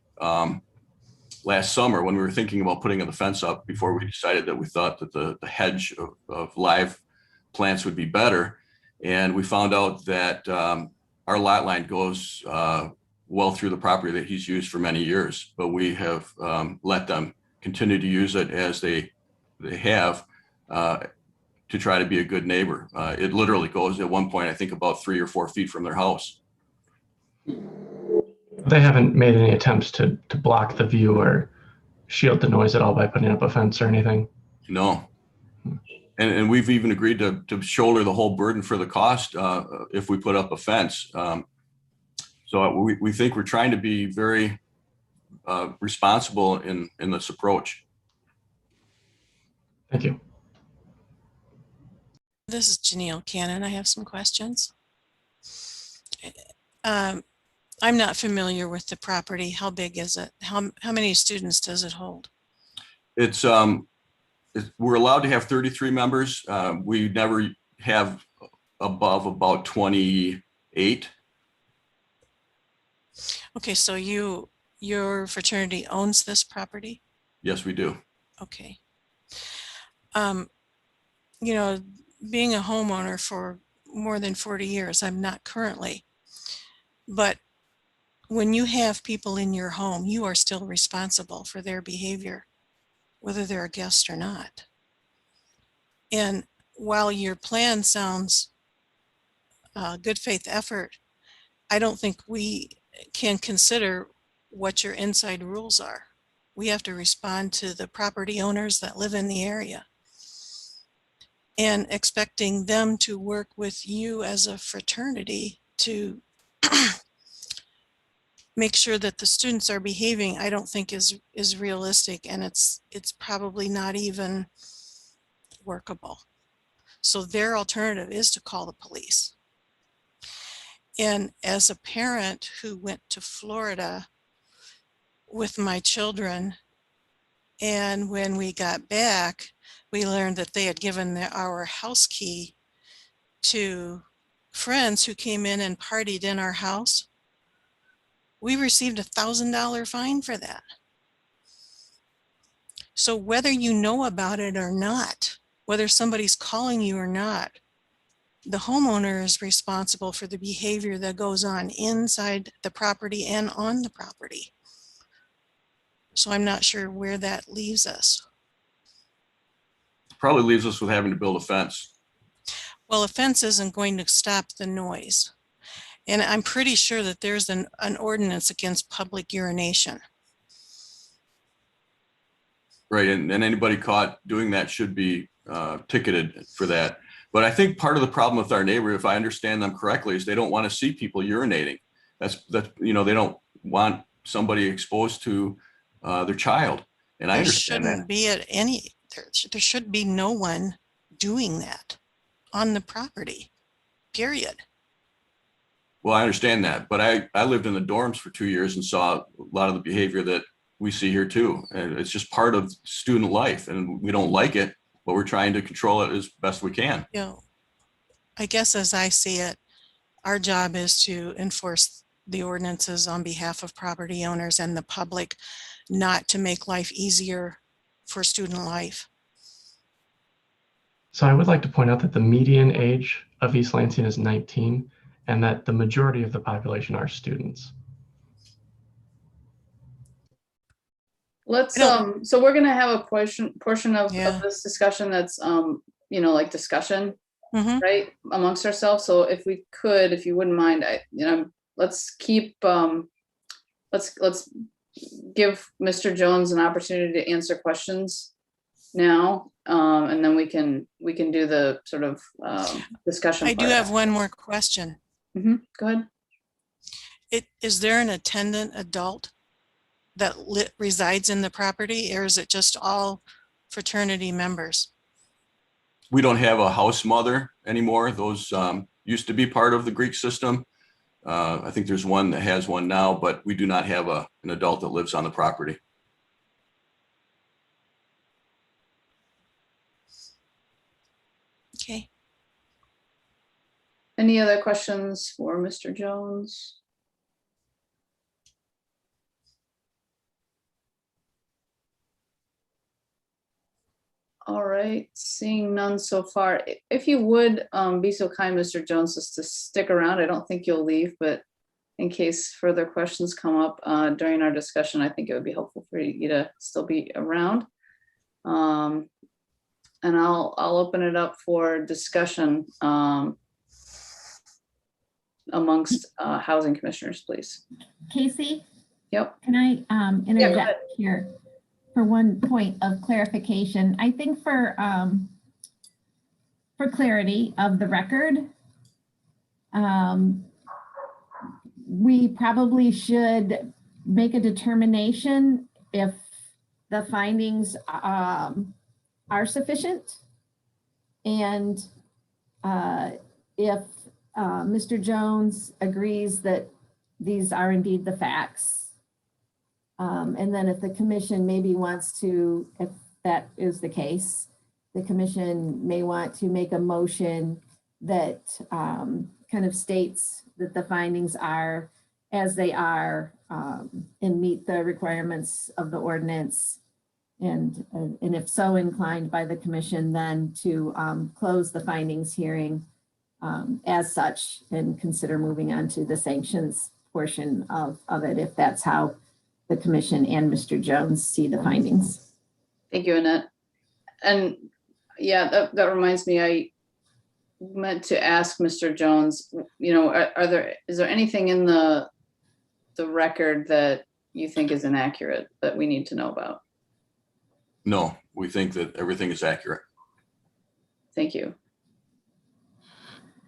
last summer when we were thinking about putting the fence up before we decided that we thought that the hedge of live plants would be better. And we found out that our lot line goes well through the property that he's used for many years, but we have let them continue to use it as they have to try to be a good neighbor. It literally goes at one point, I think about 3 or 4 feet from their house. They haven't made any attempts to block the view or shield the noise at all by putting up a fence or anything? No. And we've even agreed to shoulder the whole burden for the cost if we put up a fence. So we think we're trying to be very responsible in this approach. Thank you. This is Janelle Cannon. I have some questions. I'm not familiar with the property. How big is it? How many students does it hold? It's we're allowed to have 33 members. We never have above about 28. Okay, so your fraternity owns this property? Yes, we do. Okay. You know, being a homeowner for more than 40 years, I'm not currently, but when you have people in your home, you are still responsible for their behavior, whether they're a guest or not. And while your plan sounds good faith effort, I don't think we can consider what your inside rules are. We have to respond to the property owners that live in the area. And expecting them to work with you as a fraternity to make sure that the students are behaving, I don't think is realistic, and it's probably not even workable. So their alternative is to call the police. And as a parent who went to Florida with my children, and when we got back, we learned that they had given our house key to friends who came in and partied in our house. We received a $1,000 fine for that. So whether you know about it or not, whether somebody's calling you or not, the homeowner is responsible for the behavior that goes on inside the property and on the property. So I'm not sure where that leaves us. Probably leaves us with having to build a fence. Well, a fence isn't going to stop the noise. And I'm pretty sure that there's an ordinance against public urination. Right, and anybody caught doing that should be ticketed for that. But I think part of the problem with our neighbor, if I understand them correctly, is they don't want to see people urinating. That's you know, they don't want somebody exposed to their child, and I understand that. There shouldn't be there should be no one doing that on the property, period. Well, I understand that, but I lived in the dorms for 2 years and saw a lot of the behavior that we see here too. And it's just part of student life, and we don't like it, but we're trying to control it as best we can. You know, I guess as I see it, our job is to enforce the ordinances on behalf of property owners and the public, not to make life easier for student life. So I would like to point out that the median age of East Lansing is 19, and that the majority of the population are students. Let's, so we're gonna have a portion of this discussion that's, you know, like discussion, right, amongst ourselves. So if we could, if you wouldn't mind, let's keep, let's give Mr. Jones an opportunity to answer questions now, and then we can do the sort of discussion. I do have one more question. Go ahead. Is there an attendant adult that resides in the property, or is it just all fraternity members? We don't have a house mother anymore. Those used to be part of the Greek system. I think there's one that has one now, but we do not have an adult that lives on the property. Okay. Any other questions for Mr. Jones? All right, seeing none so far. If you would be so kind, Mr. Jones, just to stick around. I don't think you'll leave, but in case further questions come up during our discussion, I think it would be helpful for you to still be around. And I'll open it up for discussion amongst housing commissioners, please. Casey, Yep. can I Yeah, go interject ahead. here for one point of clarification? I think for clarity of the record, we probably should make a determination if the findings are sufficient, and if Mr. Jones agrees that these are indeed the facts. And then if the commission maybe wants to, if that is the case, the commission may want to make a motion that kind of states that the findings are as they are and meet the requirements of the ordinance. And if so inclined by the commission, then to close the findings hearing as such and consider moving on to the sanctions portion of it, if that's how the commission and Mr. Jones see the findings. Thank you, Annette. And yeah, that reminds me, I meant to ask Mr. Jones, you know, is there anything in the record that you think is inaccurate that we need to know about? No, we think that everything is accurate. Thank you.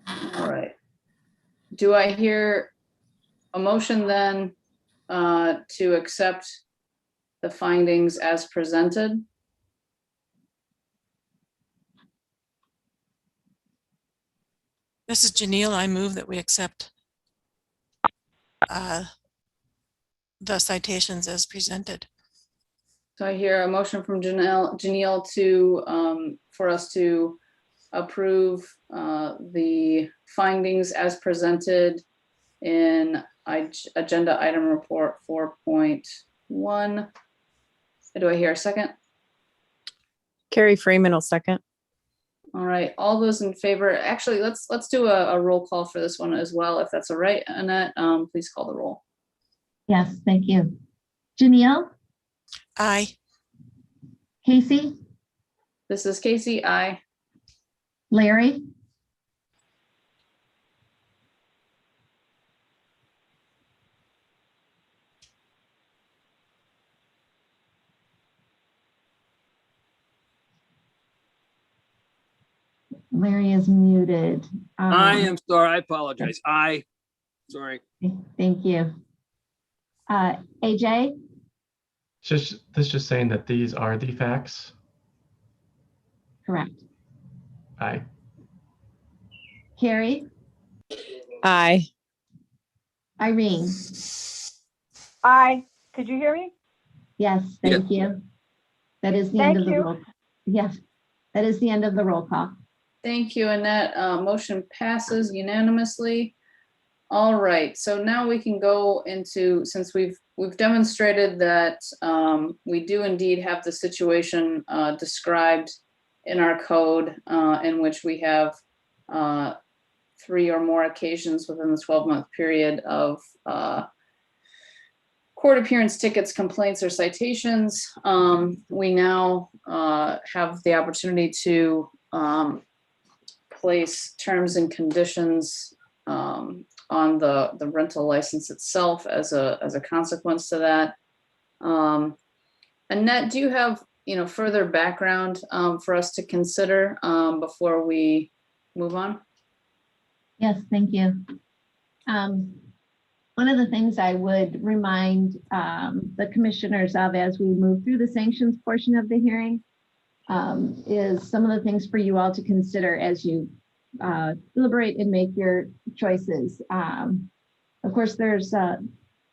All right. Do I hear a motion then to accept the findings as presented? This is Janelle. I move that we accept the citations as presented. So I hear a motion from Janelle to for us to approve the findings as presented in agenda item report 4.1. Do I hear a second? Carrie Freeman will second. All right, all those in favor, actually, let's do a roll call for this one as well, if that's all right. Annette, please call the roll. Yes, thank you. Janelle, Aye. Casey, This is Casey, aye. Larry, Larry is muted. I am sorry, I apologize. Sorry. Thank you. AJ, This just saying that these are the facts. correct. Aye. Carrie, Aye. Irene, Aye. Could you hear me? yes, thank you. That is the end of the roll. Yes, that is the end of the roll call. Thank you, Annette. Motion passes unanimously. All right, so now we can go into, since we've demonstrated that we do indeed have the situation described in our code in which we have 3 or more occasions within the 12-month period of court appearance, tickets, complaints, or citations. We now have the opportunity to place terms and conditions on the rental license itself as a consequence to that. Annette, do you have further background for us to consider before we move on? Yes, thank you. One of the things I would remind the commissioners of as we move through the sanctions portion of the hearing is some of the things for you all to consider as you deliberate and make your choices. Of course, there's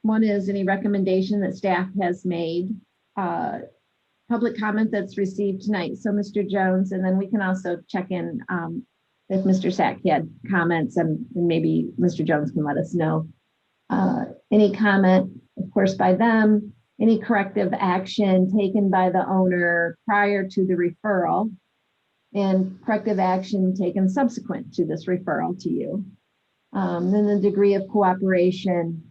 one is any recommendation that staff has made, public comment that's received tonight. So Mr. Jones, and then we can also check in if Mr. Sack had comments, and maybe Mr. Jones can let us know. Any comment, of course, by them, any corrective action taken by the owner prior to the referral, and corrective action taken subsequent to this referral to you. Then the degree of cooperation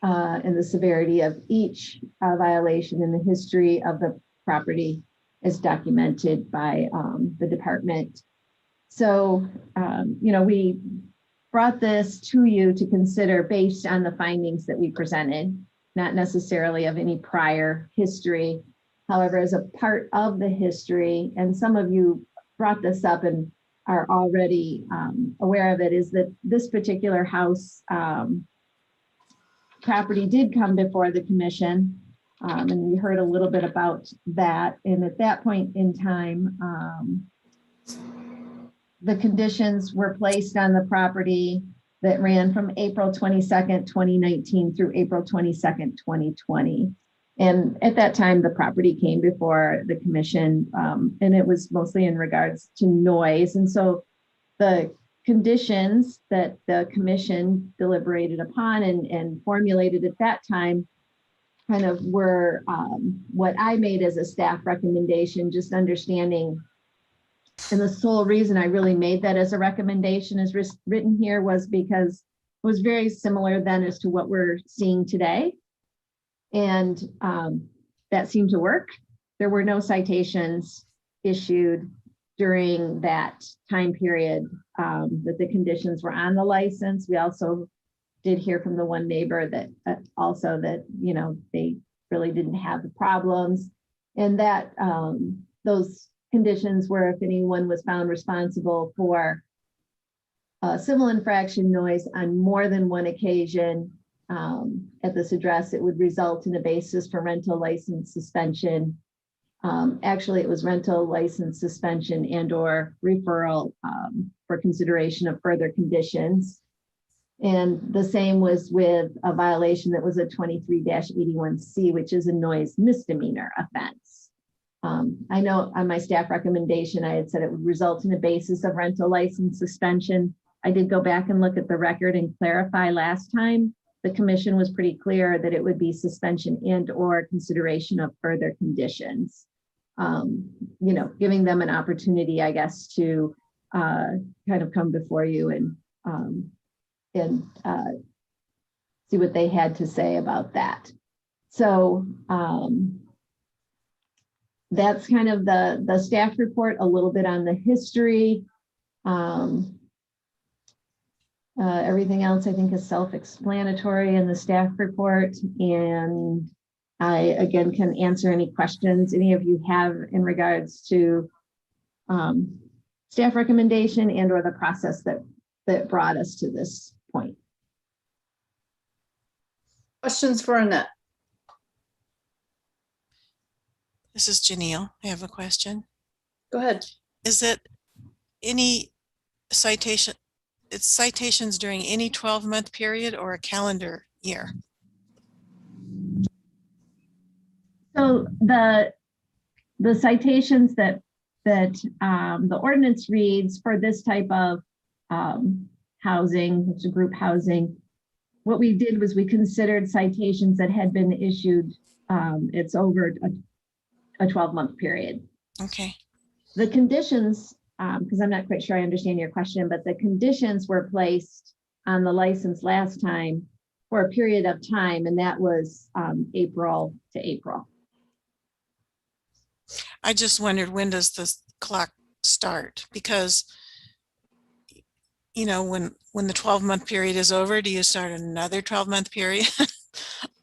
and the severity of each violation in the history of the property is documented by the department. So, we brought this to you to consider based on the findings that we presented, not necessarily of any prior history. However, as a part of the history, and some of you brought this up and are already aware of it, is that this particular house property did come before the commission, and we heard a little bit about that. And at that point in time, the conditions were placed on the property that ran from April 22nd, 2019 through April 22nd, 2020. And at that time, the property came before the commission, and it was mostly in regards to noise. And so the conditions that the commission deliberated upon and formulated at that time kind of were what I made as a staff recommendation, just understanding. And the sole reason I really made that as a recommendation is written here was because it was very similar then as to what we're seeing today. And that seemed to work. There were no citations issued during that time period that the conditions were on the license. We also did hear from the one neighbor that also that, they really didn't have the problems, and that those conditions were if anyone was found responsible for civil infraction noise on more than one occasion at this address, it would result in a basis for rental license suspension. Actually, it was rental license suspension and or referral for consideration of further conditions. And the same was with a violation that was a 23-81C, which is a noise misdemeanor offense. I know on my staff recommendation, I had said it would result in a basis of rental license suspension. I did go back and look at the record and clarify last time. The commission was pretty clear that it would be suspension and or consideration of further conditions. Giving them an opportunity, I guess, to kind of come before you and see what they had to say about that. So that's kind of the staff report, a little bit on the history. Everything else I think is self-explanatory in the staff report. And I, again, can answer any questions any of you have in regards to staff recommendation and or the process that brought us to this point. Questions for Annette? This is Janelle. I have a question. Go ahead. Is it any citation? It's citations during any 12-month period or a calendar year? So the citations that the ordinance reads for this type of housing, which is group housing, what we did was we considered citations that had been issued. It's over a 12-month period. Okay. The conditions, because I'm not quite sure I understand your question, but the conditions were placed on the license last time for a period of time, and that was April to April. I just wondered, when does the clock start? Because, when the 12-month period is over, do you start another 12-month period?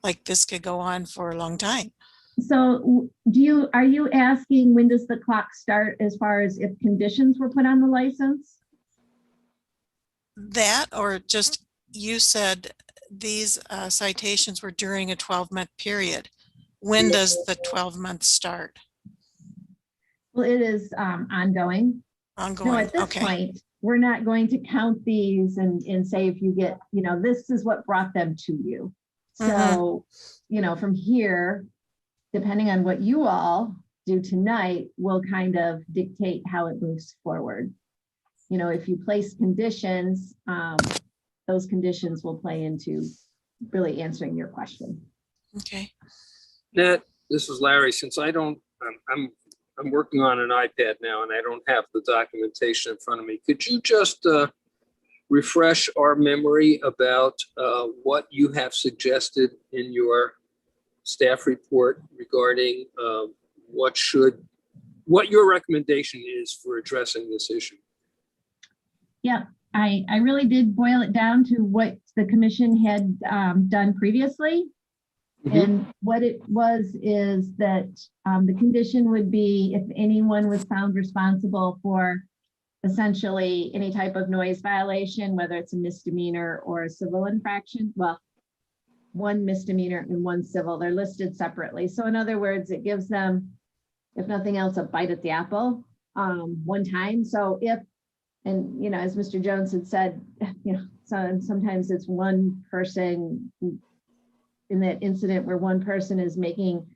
Like this could go on for a long time. So are you asking when does the clock start as far as if conditions were put on the license? That, or just, you said these citations were during a 12-month period. When does the 12-month start? Well, it is ongoing. Ongoing. No, at this point, we're not going to count these and say if you get, this is what brought them to you. So, from here, depending on what you all do tonight, will kind of dictate how it moves forward. If you place conditions, those conditions will play into really answering your question. Okay. Nat, this is Larry. Since I'm working on an iPad now and I don't have the documentation in front of me. Could you just refresh our memory about what you have suggested in your staff report regarding what your recommendation is for addressing this issue? Yeah, I really did boil it down to what the commission had done previously. And what it was is that the condition would be if anyone was found responsible for essentially any type of noise violation, whether it's a misdemeanor or a civil infraction, well, one misdemeanor and one civil, they're listed separately. So in other words, it gives them, if nothing else, a bite at the apple one time. So if, and you know, as Mr. Jones had said, you know, sometimes it's one person in that incident where one person is making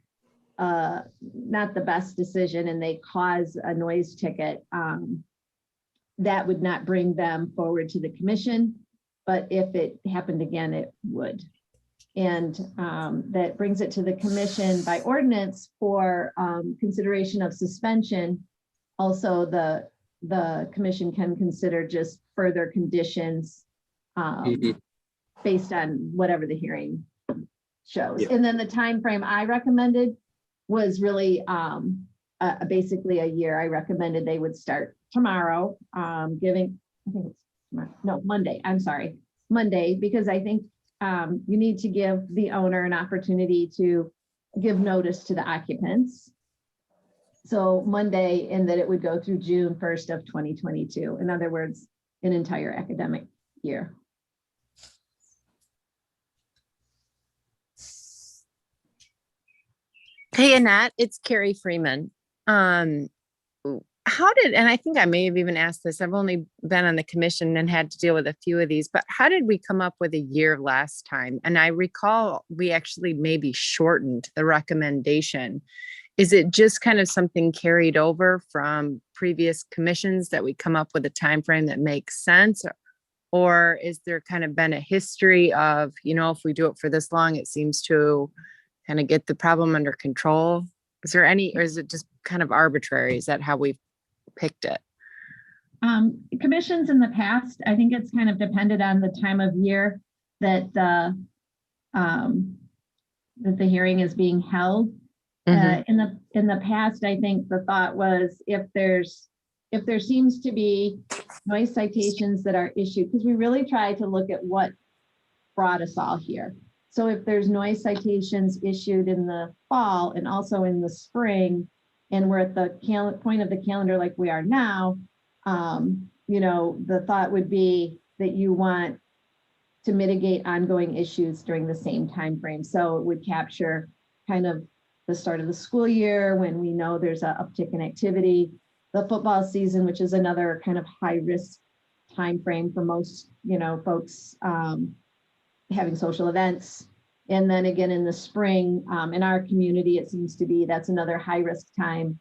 not the best decision and they cause a noise ticket, that would not bring them forward to the commission. But if it happened again, it would. And that brings it to the commission by ordinance for consideration of suspension. Also, the commission can consider just further conditions based on whatever the hearing shows. Yeah. And then the time frame I recommended was really basically a year. I recommended they would start tomorrow, giving, I think it's tomorrow, no, Monday, I'm sorry, Monday, because I think you need to give the owner an opportunity to give notice to the occupants. So Monday, and that it would go through June 1st of 2022. In other words, an entire academic year. Hey, Annette, it's Carrie Freeman. How did, and I think I may have even asked this, I've only been on the commission and had to deal with a few of these, but how did we come up with a year last time? And I recall we actually maybe shortened the recommendation. Is it just kind of something carried over from previous commissions that we come up with a time frame that makes sense? Or is there kind of been a history of, you know, if we do it for this long, it seems to kind of get the problem under control? Is there any, or is it just kind of arbitrary? Is that how we picked it? Commissions in the past, I think it's kind of depended on the time of year that the hearing is being held. In the past, I think the thought was if there seems to be noise citations that are issued, because we really try to look at what brought us all here. So if there's noise citations issued in the fall and also in the spring, and we're at the point of the calendar like we are now, you know, the thought would be that you want to mitigate ongoing issues during the same time frame. So it would capture kind of the start of the school year when we know there's an uptick in activity, the football season, which is another kind of high risk time frame for most, you know, folks having social events. And then again in the spring, in our community, it seems to be that's another high risk time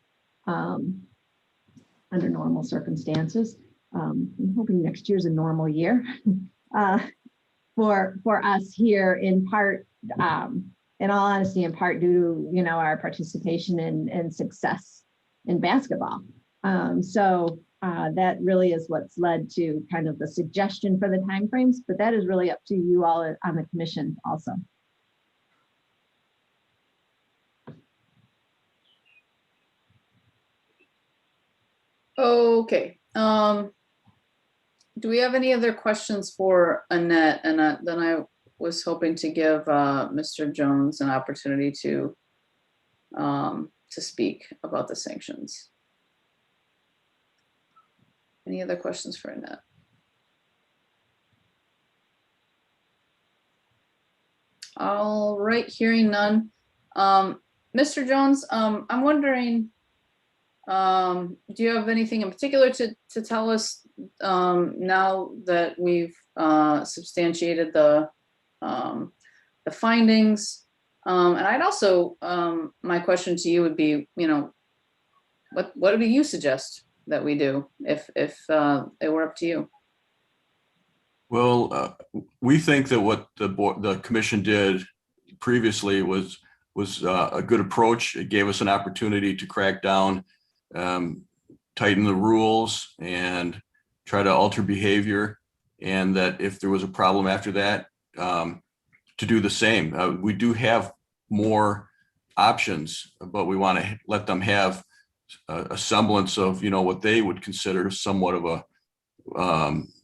under normal circumstances. I'm hoping next year's a normal year for us here, in part, in all honesty, in part due to, you know, our participation and success in basketball. So that really is what's led to kind of the suggestion for the timeframes, but that is really up to you all on the commission also. Okay. Do we have any other questions for Annette? And then I was hoping to give Mr. Jones an opportunity to speak about the sanctions. Any other questions for Annette? All right, hearing none. Mr. Jones, I'm wondering, do you have anything in particular to tell us now that we've substantiated the findings? And I'd also, my question to you would be, you know, what do you suggest that we do if it were up to you? Well, we think that what the commission did previously was was a good approach. It gave us an opportunity to crack down, tighten the rules, and try to alter behavior. And that if there was a problem after that, to do the same. We do have more options, but we want to let them have a semblance of, what they would consider somewhat of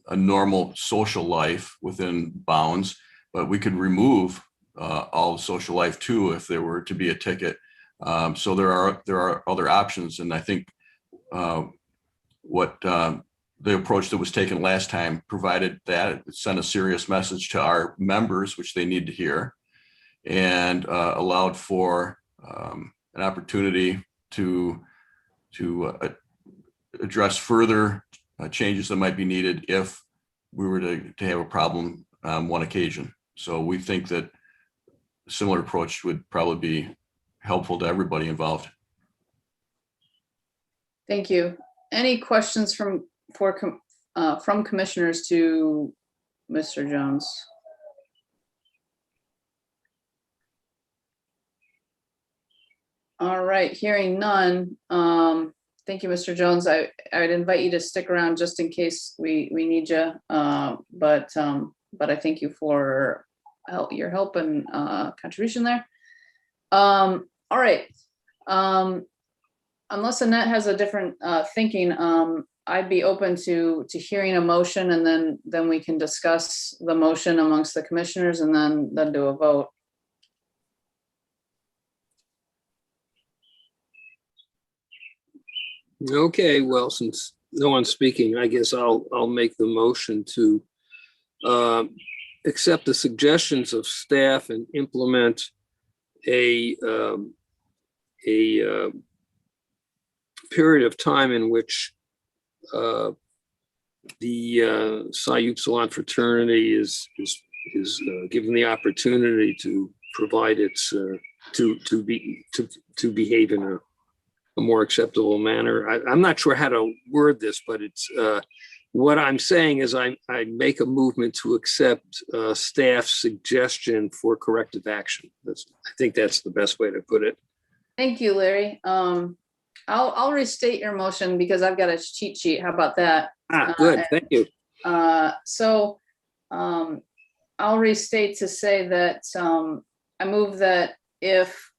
a normal social life within bounds. But we could remove all social life too if there were to be a ticket. So there are other options, and I think what the approach that was taken last time provided that. It sent a serious message to our members, which they need to hear, and allowed for an opportunity to address further changes that might be needed if we were to have a problem on one occasion. So we think that a similar approach would probably be helpful to everybody involved. Thank you. Any questions from commissioners to Mr. Jones? All right, hearing none. Thank you, Mr. Jones. I would invite you to stick around just in case we need you. But I thank you for your help and contribution there. All right. Unless Annette has a different thinking, I'd be open to hearing a motion, and then we can discuss the motion amongst the commissioners and then do a vote. Okay, well, since no one's speaking, I guess I'll make the motion to accept the suggestions of staff and implement a period of time in which the Psi Upsilon fraternity is given the opportunity to provide its to behave in a more acceptable manner. I'm not sure how to word this, but it's what I'm saying is I make a movement to accept staff's suggestion for corrective action. I think that's the best way to put it. Thank you, Larry. I'll restate your motion because I've got a cheat sheet. How about that? Good. Thank you. So I'll restate to say that I move that if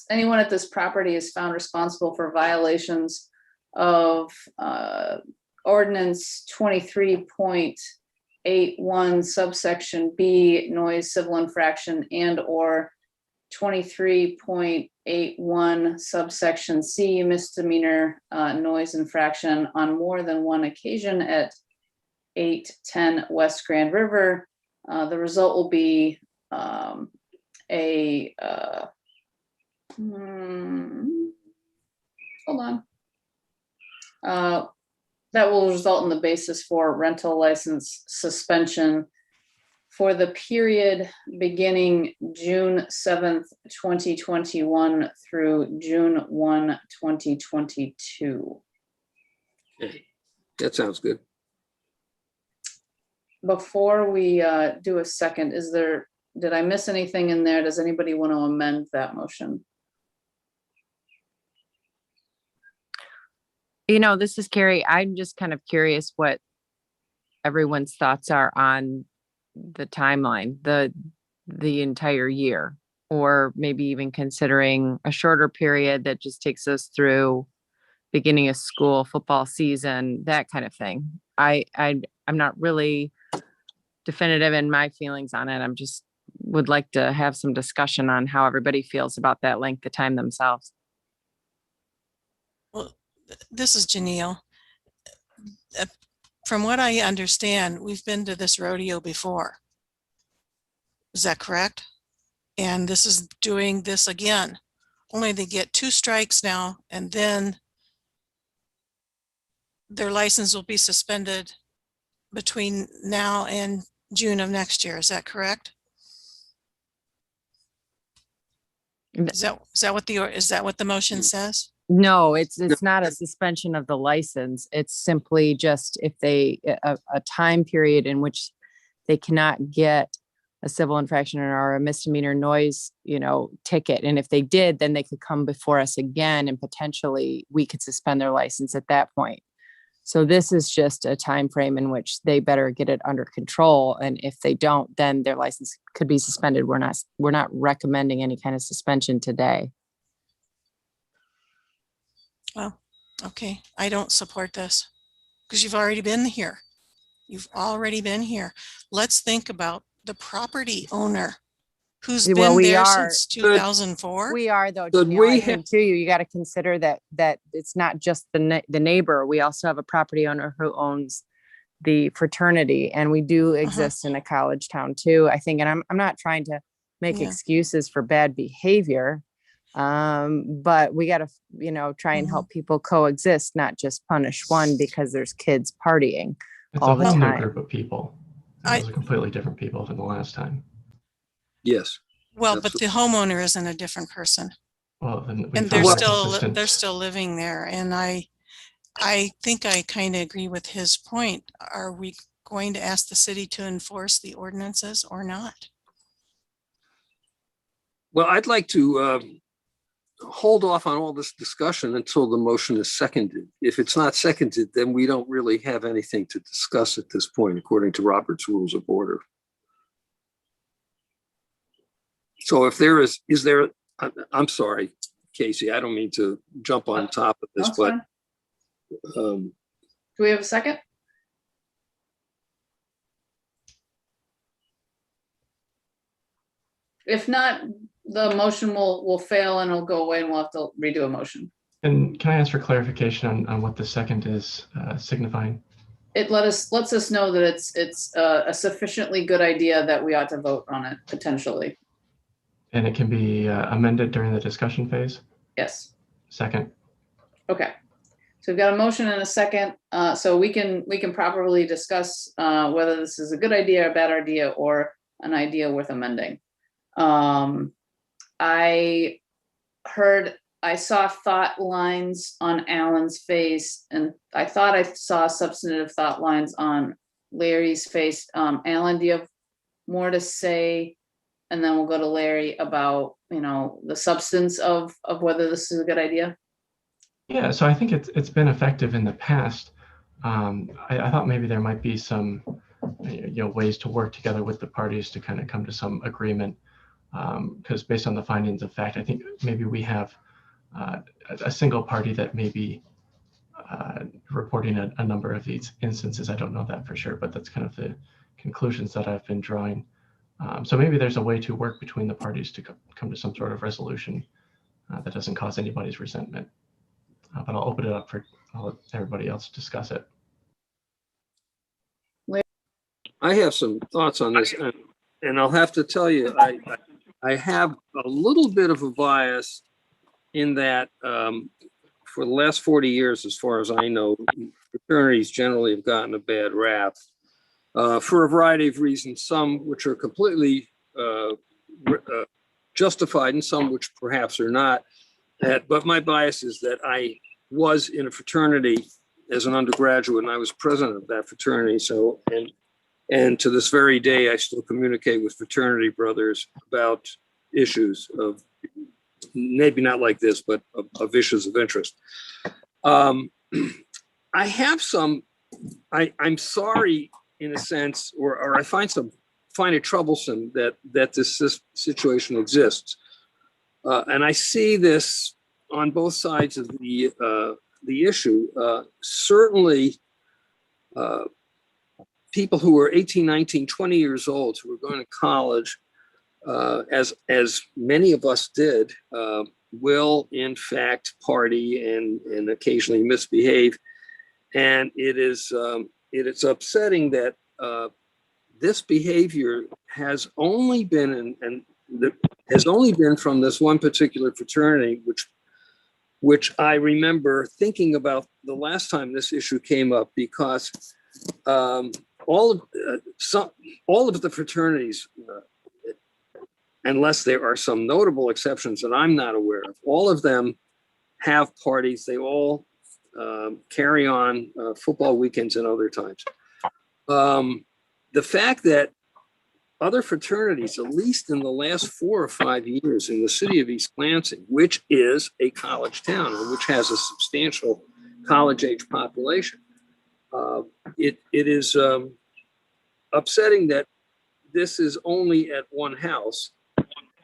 anyone at this property is found responsible for violations of ordinance 23.81 subsection B, noise civil infraction, and or 23.81 subsection C, misdemeanor noise infraction on more than one occasion at 810 West Grand River, the result will be hold on. That will result in the basis for rental license suspension for the period beginning June 7th, 2021 through June 1, 2022. Okay. That sounds good. Before we do a second, did I miss anything in there? Does anybody want to amend that motion? This is Carrie. I'm just kind of curious what everyone's thoughts are on the timeline, the entire year, or maybe even considering a shorter period that just takes us through beginning of school, football season, that kind of thing. I'm not really definitive in my feelings on it. I'm just would like to have some discussion on how everybody feels about that length of time themselves. Well, this is Janelle. From what I understand, we've been to this rodeo before. Is that correct? And this is doing this again. Only they get 2 strikes now, and then their license will be suspended between now and June of next year. Is that correct? Is that what the motion says? No, it's not a suspension of the license. It's simply just if they a time period in which they cannot get a civil infraction or a misdemeanor noise, ticket. And if they did, then they could come before us again and potentially we could suspend their license at that point. So this is just a time frame in which they better get it under control. And if they don't, then their license could be suspended. We're not recommending any kind of suspension today. Well, okay. I don't support this because you've already been here. You've already been here. Let's think about the property owner who's Well, been we there are. since 2004. We are, though. Could Janelle, we I think too, you got to consider that it's not just the neighbor. We also have a property owner who owns the fraternity, and we do exist in a college town too, I think. And I'm not trying to make Yeah. excuses for bad behavior, but we got to, try and help people coexist, not just punish one because there's kids partying It's all a the whole new time. group of people. I- Those are completely different people than the last time. Yes. Well, That's but the homeowner isn't a different person. Well, then we And found a consistent- they're still living there. And I think I kind of agree with his point. Are we going to ask the city to enforce the ordinances or not? Well, I'd like to hold off on all this discussion until the motion is seconded. If it's not seconded, then we don't really have anything to discuss at this point, according to Robert's Rules of Order. So if there is there, I'm sorry, Casey, I don't mean to jump on top of this, That's but fine. Do we have a second? If not, the motion will fail and it'll go away and we'll have to redo a motion. And can I ask for clarification on what the second is signifying? It lets us know that it's a sufficiently good idea that we ought to vote on it potentially. And it can be amended during the discussion phase? Yes. Second. Okay. So we've got a motion and a second, so we can properly discuss whether this is a good idea, a bad idea, or an idea worth amending. I saw thought lines on Alan's face, and I thought I saw substantive thought lines on Larry's face. Alan, do you have more to say? And then we'll go to Larry about, the substance of whether this is a good idea. Yeah, so I think it's been effective in the past. I thought maybe there might be some ways to work together with the parties to kind of come to some agreement. Because based on the findings of fact, I think maybe we have a single party that may be reporting a number of these instances. I don't know that for sure, but that's kind of the conclusions that I've been drawing. So maybe there's a way to work between the parties to come to some sort of resolution that doesn't cause anybody's resentment. But I'll open it up I'll let everybody else discuss it. I have some thoughts on this, and I'll have to tell you, I have a little bit of a bias in that for the last 40 years, as far as I know, fraternities generally have gotten a bad rap for a variety of reasons, some which are completely justified and some which perhaps are not. But my bias is that I was in a fraternity as an undergraduate, and I was president of that fraternity. So, and to this very day, I still communicate with fraternity brothers about issues of, maybe not like this, but of issues of interest. I have some, I'm sorry in a sense, or I find it troublesome that this situation exists. And I see this on both sides of the issue. Certainly, people who are 18, 19, 20 years old who are going to college, as many of us did, will in fact party and occasionally misbehave. And it is upsetting that this behavior has only been has only been from this one particular fraternity, which I remember thinking about the last time this issue came up, because all of the fraternities, unless there are some notable exceptions that I'm not aware of, all of them have parties. They all carry on football weekends and other times. The fact that other fraternities, at least in the last 4 or 5 years in the city of East Lansing, which is a college town and which has a substantial college-age population. It is upsetting that this is only at one house.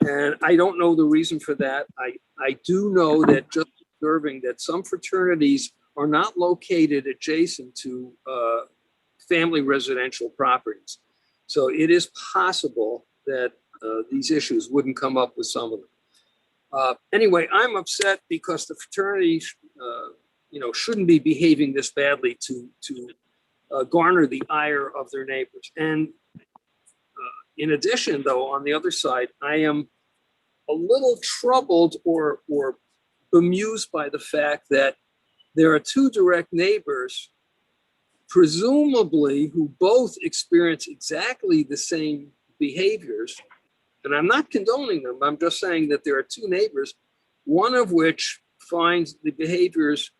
And I don't know the reason for that. I do know that, just observing that some fraternities are not located adjacent to family residential properties. So it is possible that these issues wouldn't come up with some of them. Anyway, I'm upset because the fraternities, shouldn't be behaving this badly to garner the ire of their neighbors. And in addition, though, on the other side, I am a little troubled or bemused by the fact that there are 2 direct neighbors, presumably, who both experience exactly the same behaviors. And I'm not condoning them. I'm just saying that there are 2 neighbors, one of which finds the behaviors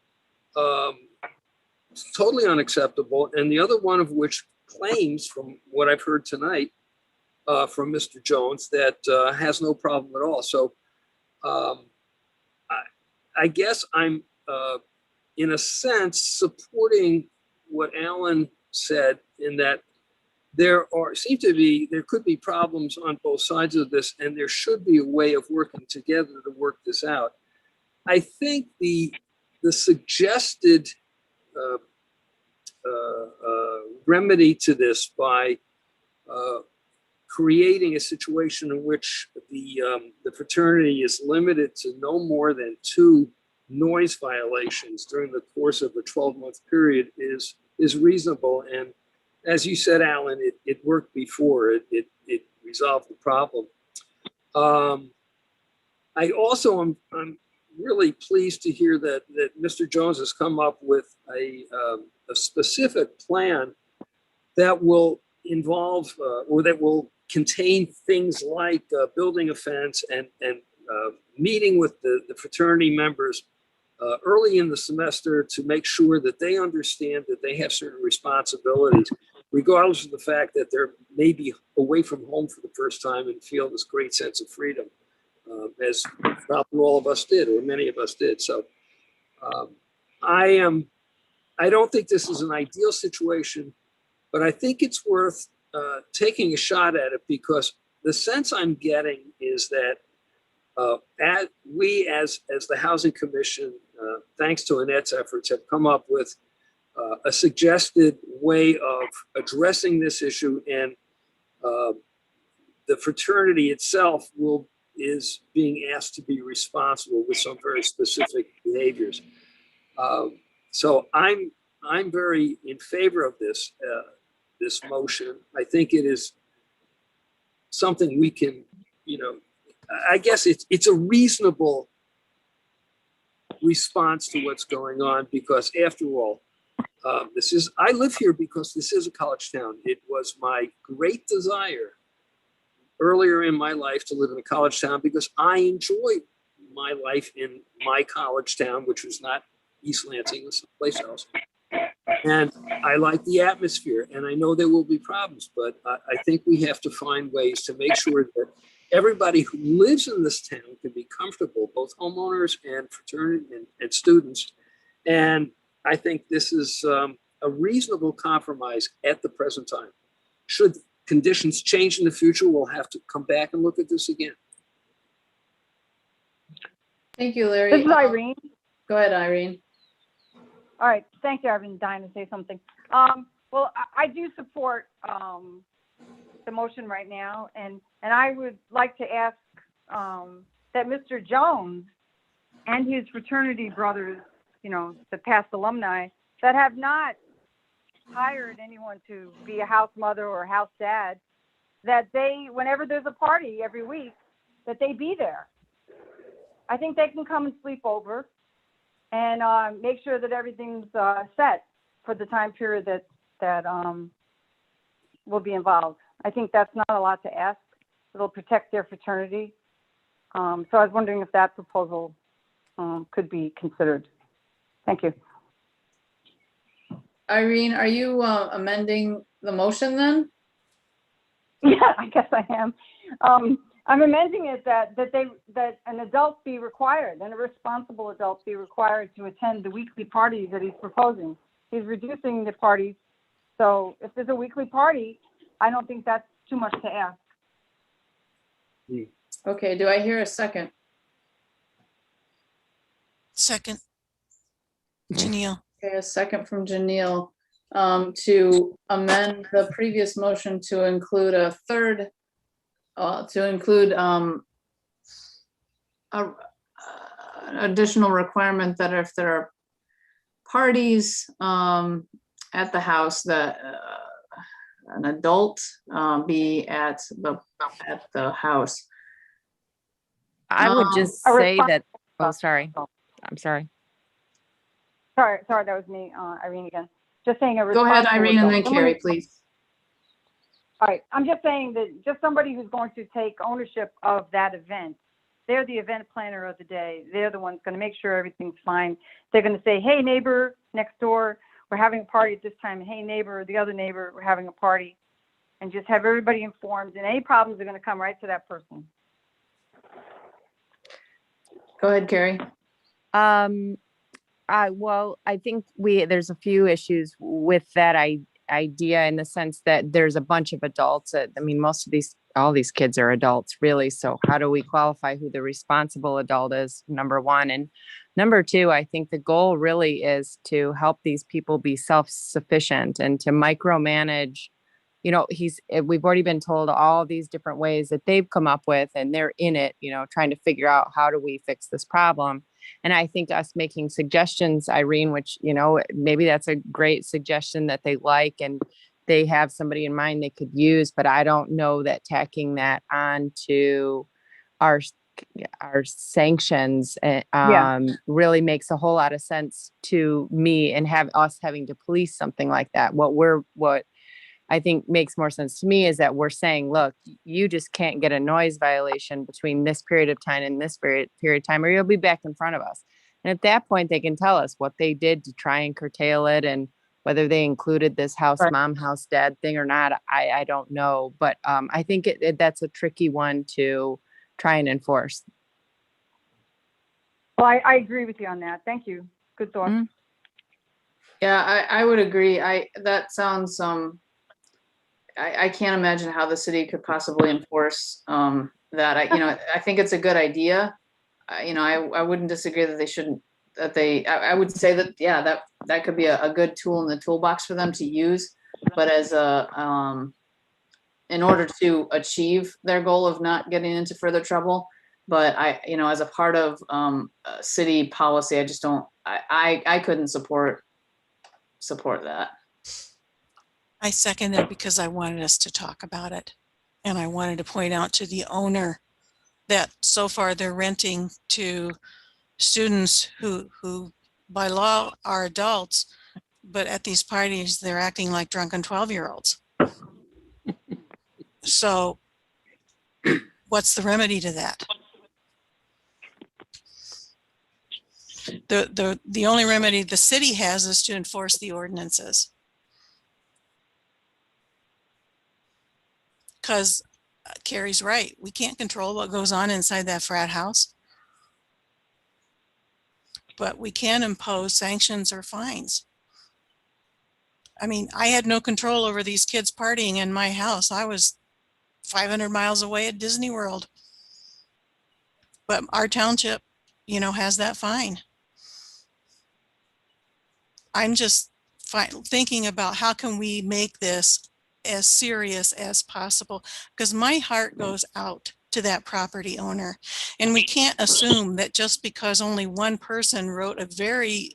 totally unacceptable, and the other one of which claims, from what I've heard tonight from Mr. Jones, that has no problem at all. So I guess I'm, in a sense, supporting what Alan said, in that there could be problems on both sides of this, and there should be a way of working together to work this out. I think the suggested remedy to this, by creating a situation in which the fraternity is limited to no more than 2 noise violations during the course of a 12-month period, is reasonable. And as you said, Alan, it worked before. It resolved the problem. I also I'm really pleased to hear that Mr. Jones has come up with a specific plan that will involve or that will contain things like building a fence and meeting with the fraternity members early in the semester to make sure that they understand that they have certain responsibilities, regardless of the fact that they're maybe away from home for the first time and feel this great sense of freedom, as probably all of us did, or many of us did. So I don't think this is an ideal situation, but I think it's worth taking a shot at it, because the sense I'm getting is that we as the Housing Commission, thanks to Annette's efforts, have come up with a suggested way of addressing this issue, and the fraternity itself is being asked to be responsible with some very specific behaviors. So I'm very in favor of this motion. I think it is something we can, I guess it's a reasonable response to what's going on, because after all, I live here because this is a college town. It was my great desire earlier in my life to live in a college town, because I enjoyed my life in my college town, which was not East Lansing, it was someplace else. And I like the atmosphere, and I know there will be problems, but I think we have to find ways to make sure that everybody who lives in this town can be comfortable, both homeowners and fraternity and students. And I think this is a reasonable compromise at the present time. Should conditions change in the future, we'll have to come back and look at this again. Thank you, Larry. This is Irene. Go ahead, Irene. All right, thank you. I've been dying to say something. Well, I do support the motion right now, and I would like to ask that Mr. Jones and his fraternity brothers, the past alumni that have not hired anyone to be a house mother or a house dad, that they, whenever there's a party every week, that they be there. I think they can come and sleep over and make sure that everything's set for the time period that will be involved. I think that's not a lot to ask. It'll protect their fraternity. So I was wondering if that proposal could be considered. Thank you. Irene, are you amending the motion then? Yeah, I guess I am. I'm amending it that an adult be required, and a responsible adult be required to attend the weekly parties that he's proposing. He's reducing the parties. So if there's a weekly party, I don't think that's too much to ask. Okay, do I hear a second? Second. Janelle. Okay, a second from Janelle, to amend the previous motion to include a third, an additional requirement that if there are parties at the house, that an adult be at the house. I would just A say response- that, oh, sorry. I'm sorry. Sorry, that was me, Irene again. Just saying a Go ahead, responsible Irene, and adult. then Carrie, please. All right, I'm just saying that just somebody who's going to take ownership of that event. They're the event planner of the day. They're the ones going to make sure everything's fine. They're going to say, hey, neighbor next door, we're having a party at this time. Hey, neighbor, the other neighbor, we're having a party. And just have everybody informed, and any problems are going to come right to that person. Go ahead, Carrie. Well, I think there's a few issues with that idea in the sense that there's a bunch of adults. I mean, all these kids are adults, really. So how do we qualify who the responsible adult is? Number one. And number two, I think the goal really is to help these people be self-sufficient and to micromanage. You know, we've already been told all these different ways that they've come up with, and they're in it, trying to figure out how do we fix this problem. And I think us making suggestions, Irene, which, maybe that's a great suggestion that they like and they have somebody in mind they could use, but I don't know that tacking that onto our sanctions really makes a whole lot of sense to me, and have us having to police something like that. What I think makes more sense to me is that we're saying, look, you just can't get a noise violation between this period of time and this period of time, or you'll be back in front of us. And at that point, they can tell us what they did to try and curtail it, and whether they included this house mom, house dad thing or not. I don't know, but I think that's a tricky one to try and enforce. Well, I agree with you on that. Thank you. Good thought. Mm-hmm. Yeah, I would agree. That sounds, I can't imagine how the city could possibly enforce that. I think it's a good idea. I wouldn't disagree that they shouldn't, I would say that, yeah, that could be a good tool in the toolbox for them to use, but as in order to achieve their goal of not getting into further trouble. But as a part of city policy, I just don't, I couldn't support that. I second it because I wanted us to talk about it. And I wanted to point out to the owner that so far they're renting to students who by law are adults, but at these parties, they're acting like drunken 12-year-olds. So what's the remedy to that? The only remedy the city has is to enforce the ordinances. Because Carrie's right. We can't control what goes on inside that frat house. But we can impose sanctions or fines. I mean, I had no control over these kids partying in my house. I was 500 miles away at Disney World. But our township, has that fine. I'm just thinking about how can we make this as serious as possible, because my heart goes out to that property owner, and we can't assume that just because only one person wrote a very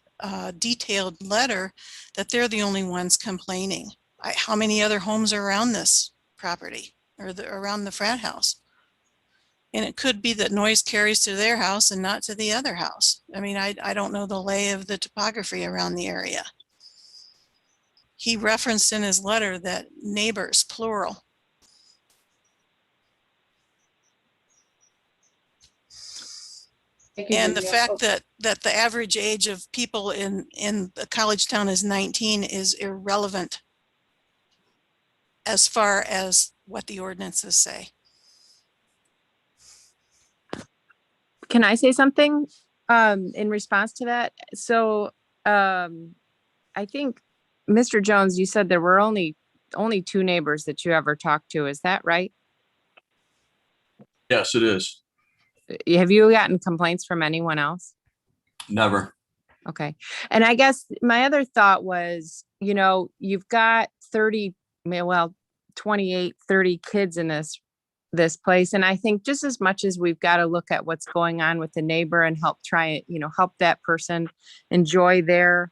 detailed letter that they're the only ones complaining. How many other homes are around this property or around the frat house? And it could be that noise carries to their house and not to the other house. I mean, I don't know the lay of the topography around the area. He referenced in his letter that neighbors, plural. And the fact that the average age of people in the college town is 19 is irrelevant as far as what the ordinances say. Can I say something in response to that? So I think, Mr. Jones, you said there were only 2 neighbors that you ever talked to. Is that right? Yes, it is. Have you gotten complaints from anyone else? Never. Okay. And I guess my other thought was, you know, you've got 28, 30 kids in this place. And I think just as much as we've got to look at what's going on with the neighbor and help help that person enjoy their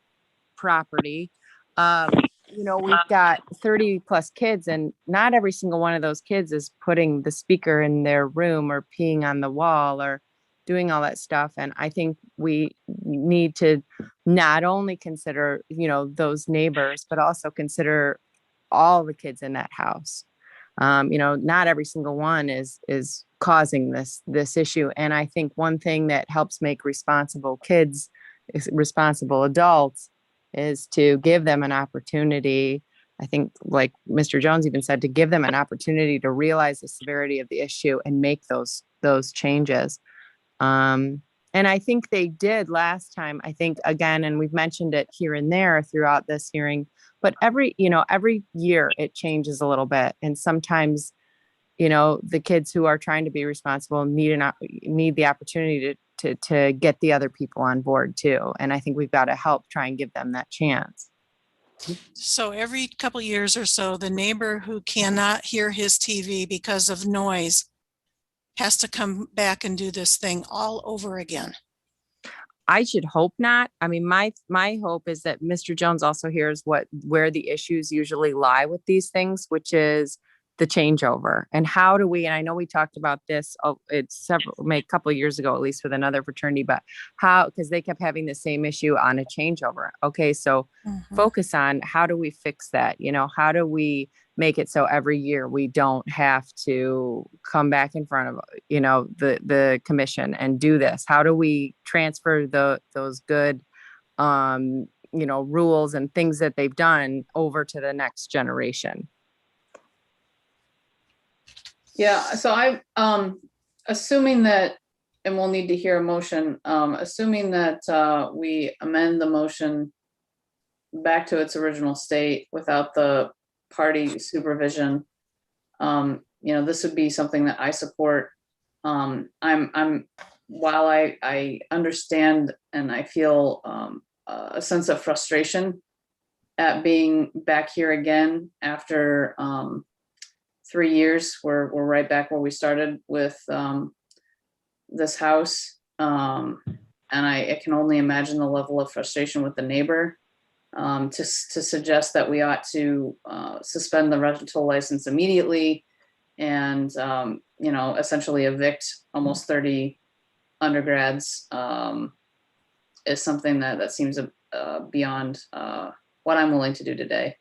property. We've got 30 plus kids, and not every single one of those kids is putting the speaker in their room or peeing on the wall or doing all that stuff. And I think we need to not only consider, those neighbors, but also consider all the kids in that house. Not every single one is causing this issue. And I think one thing that helps make responsible adults is to give them an opportunity. I think, like Mr. Jones even said, to give them an opportunity to realize the severity of the issue and make those changes. And I think they did last time, I think, again, and we've mentioned it here and there throughout this hearing, but every year it changes a little bit. And sometimes, the kids who are trying to be responsible need the opportunity to get the other people on board too. And I think we've got to help try and give them that chance. So every couple years or so, the neighbor who cannot hear his TV because of noise has to come back and do this thing all over again. I should hope not. I mean, my hope is that Mr. Jones also hears where the issues usually lie with these things, which is the changeover. And how do we, and I know we talked about this, a couple of years ago, at least with another fraternity, but because they kept having the same issue on a changeover. Okay. So focus on how do we fix that? How do we make it so every year we don't have to come back in front of, the commission and do this? How do we transfer those good, rules and things that they've done over to the next generation? Yeah, so I, assuming that, and we'll need to hear a motion, assuming that we amend the motion back to its original state without the party supervision, this would be something that I support. While I understand and I feel a sense of frustration at being back here again after 3 years, we're right back where we started with this house. And I can only imagine the level of frustration with the neighbor to suggest that we ought to suspend the rental license immediately and, essentially evict almost 30 undergrads is something that seems beyond what I'm willing to do today.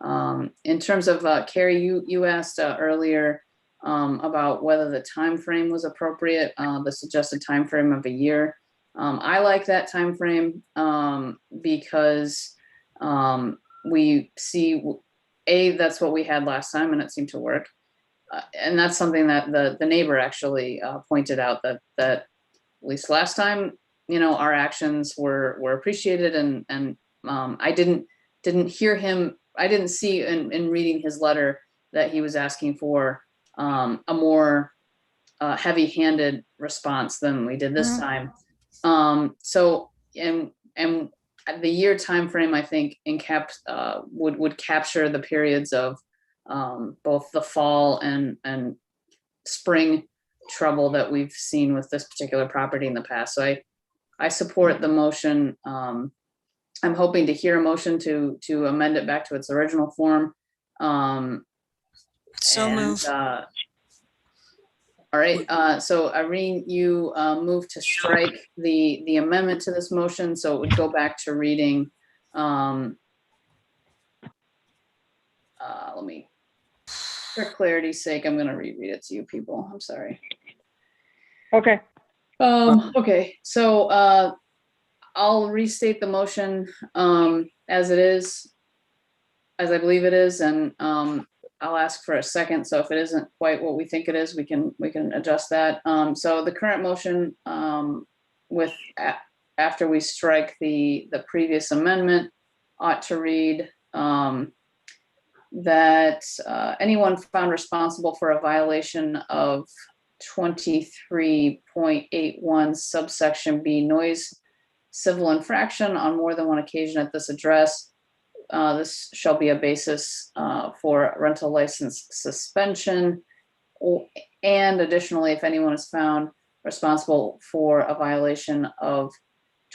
In terms of Carrie, you asked earlier about whether the time frame was appropriate, the suggested time frame of a year. I like that time frame because we see that's what we had last time and it seemed to work. And that's something that the neighbor actually pointed out that at least last time, our actions were appreciated and I didn't hear him. I didn't see in reading his letter that he was asking for a more heavy-handed response than we did this time. So and the year time frame, I think, would capture the periods of both the fall and spring trouble that we've seen with this particular property in the past. So I support the motion. I'm hoping to hear a motion to amend it back to its original form. Move. All right. So Irene, you moved to strike the amendment to this motion, so it would go back to reading. Let me, for clarity's sake, I'm going to reread it to you people. I'm sorry. Okay. Okay. So I'll restate the motion as it is, as I believe it is, and I'll ask for a second. So if it isn't quite what we think it is, we can adjust that. So the current motion, after we strike the previous amendment, ought to read that anyone found responsible for a violation of 23.81 subsection B, noise civil infraction on more than one occasion at this address. This shall be a basis for rental license suspension. And additionally, if anyone is found responsible for a violation of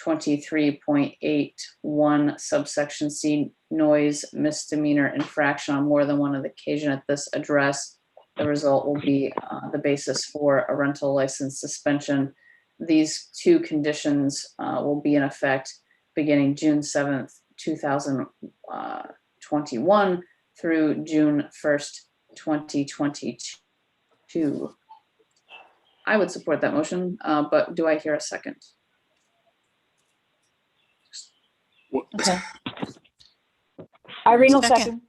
23.81 subsection C, noise misdemeanor infraction on more than one occasion at this address, the result will be the basis for a rental license suspension. These two conditions will be in effect beginning June 7th, 2021 through June 1st, 2022. I would support that motion, but do I hear a second? Okay. Irene will Second. second.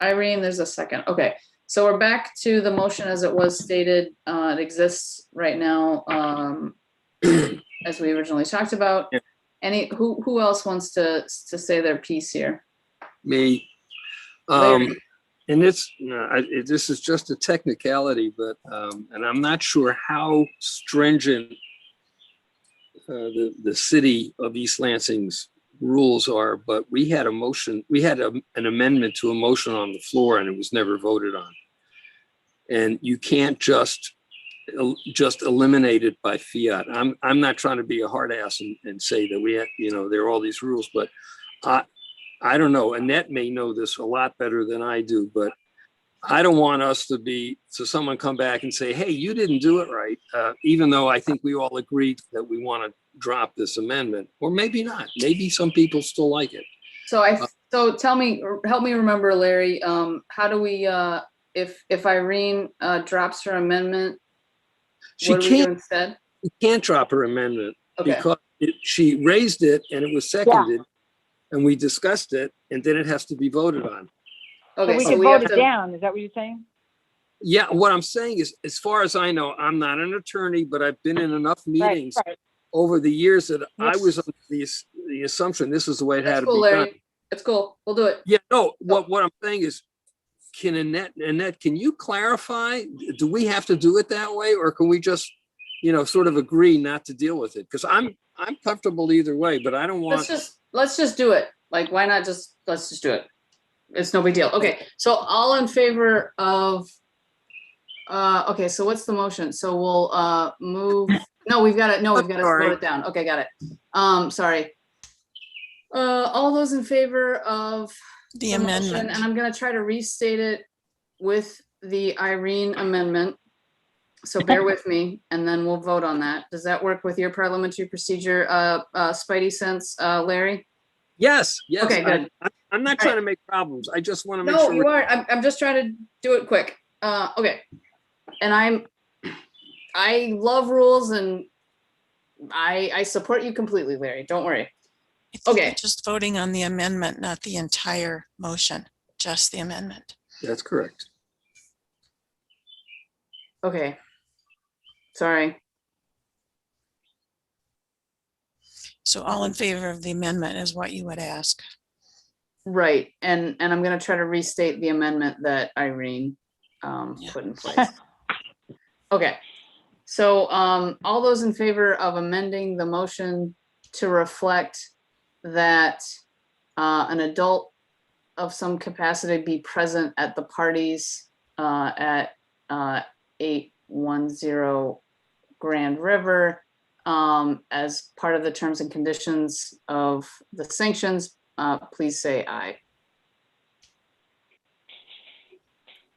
Irene, there's a second. Okay, so we're back to the motion as it was stated. It exists right now, as we originally talked about. Yeah. Who else wants to say their piece here? Me. Larry. And this is just a technicality, but, and I'm not sure how stringent the city of East Lansing's rules are, but we had a motion, we had an amendment to a motion on the floor and it was never voted on. And you can't just eliminate it by fiat. I'm not trying to be a hard ass and say that we have, there are all these rules, but I don't know. Annette may know this a lot better than I do, but I don't want us to someone come back and say, hey, you didn't do it right. Even though I think we all agreed that we want to drop this amendment, or maybe not. Maybe some people still like it. So help me remember, Larry, how do we, if Irene drops her amendment, what do we do instead? She can't drop her amendment Okay. because she raised it and it was seconded and we discussed it and then it has to be voted on. Okay, So so we we can vote have it to, down. Is that what you're saying? Yeah, what I'm saying is, as far as I know, I'm not an attorney, but I've been in enough meetings Right. over the years that I Yes. was under the assumption this is the way it had that's to cool, be done. Larry. It's cool. We'll do it. Yeah, no, what I'm saying is, can Annette, can you clarify? Do we have to do it that way, or can we just, sort of agree not to deal with it? Because I'm comfortable either way, but I don't want. Let's just do it. Like, why not let's just do it. It's no big deal. Okay, so all in favor of, okay, so what's the motion? So we'll move, we've got to Sorry. vote it down. Okay, got it. Sorry. All those in favor of The motion, amendment. and I'm gonna try to restate it with the Irene amendment. So bear with me, and then we'll vote on that. Does that work with your parliamentary procedure, Spidey sense, Larry? Yes. Okay, good. I'm not trying to make problems. I just want to make No, sure. you are. I'm just trying to do it quick. Okay. And I love rules and I support you completely, Larry. Don't worry. I think Okay. we're just voting on the amendment, not the entire motion, just the amendment. That's correct. Okay. Sorry. So all in favor of the amendment is what you would ask. Right. And I'm going to try to restate the amendment that Irene put in place. Okay. So all those in favor of amending the motion to reflect that an adult of some capacity be present at the parties at 810 Grand River as part of the terms and conditions of the sanctions, please say aye.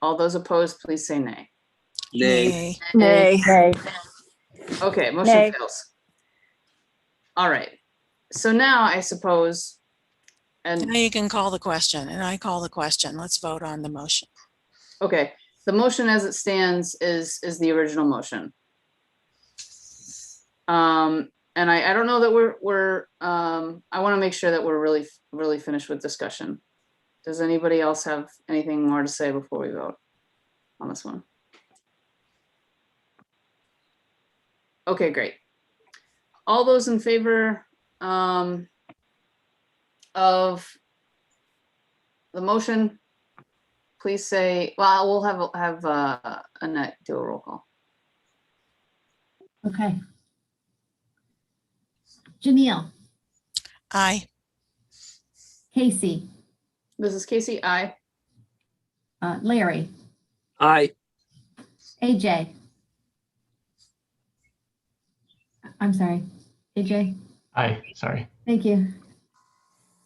All those opposed, please say nay. Nay. Nay. Okay, motion Nay. fails. All right. So now I suppose, and Now you can call the question, and I call the question. Let's vote on the motion. okay, the motion as it stands is the original motion. And I don't know that we're I want to make sure that we're really finished with discussion. Does anybody else have anything more to say before we vote on this one? Okay, great. All those in favor of the motion, please say, well, we'll have Annette do a roll call. Okay. Janelle, Aye. Casey, This is Casey, aye. Larry, Aye. AJ. I'm sorry, AJ. Aye, sorry. Thank you.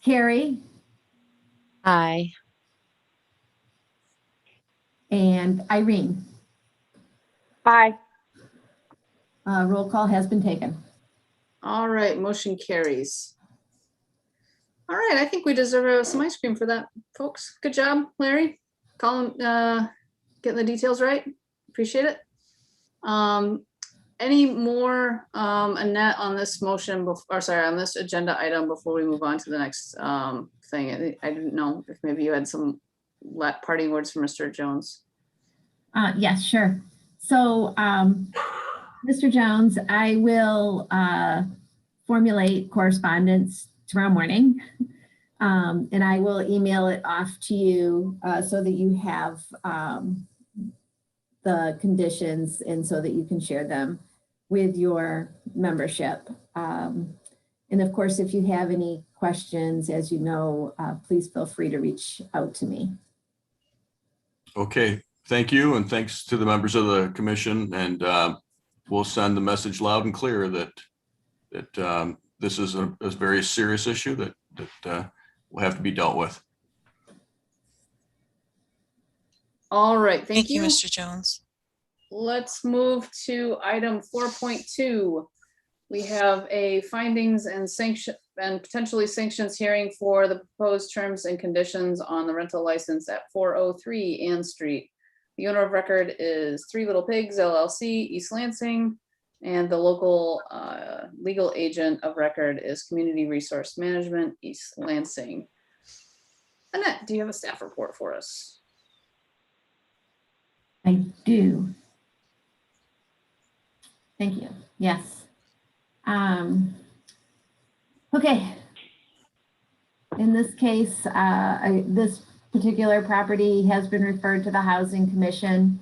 Carrie Aye. and Irene. Aye. Roll call has been taken. All right, motion carries. All right, I think we deserve some ice cream for that, folks. Good job, Larry. Getting the details right. Appreciate it. Any more, Annette, on this motion, on this agenda item before we move on to the next thing? I didn't know if maybe you had some parting words for Mr. Jones. Yes, sure. So, Mr. Jones, I will formulate correspondence tomorrow morning, and I will email it off to you so that you have the conditions and so that you can share them with your membership. And of course, if you have any questions, as you know, please feel free to reach out to me. Okay, thank you. And thanks to the members of the commission. And we'll send the message loud and clear that this is a very serious issue that will have to be dealt with. All right, Thank you, Mr. Jones. Let's move to item 4.2. We have a findings and sanction and potentially sanctions hearing for the proposed terms and conditions on the rental license at 403 Ann Street. The owner of record is Three Little Pigs LLC, East Lansing, and the local legal agent of record is Community Resource Management, East Lansing. Annette, do you have a staff report for us? I do. Thank you. Yes. Okay. In this case, this particular property has been referred to the Housing Commission.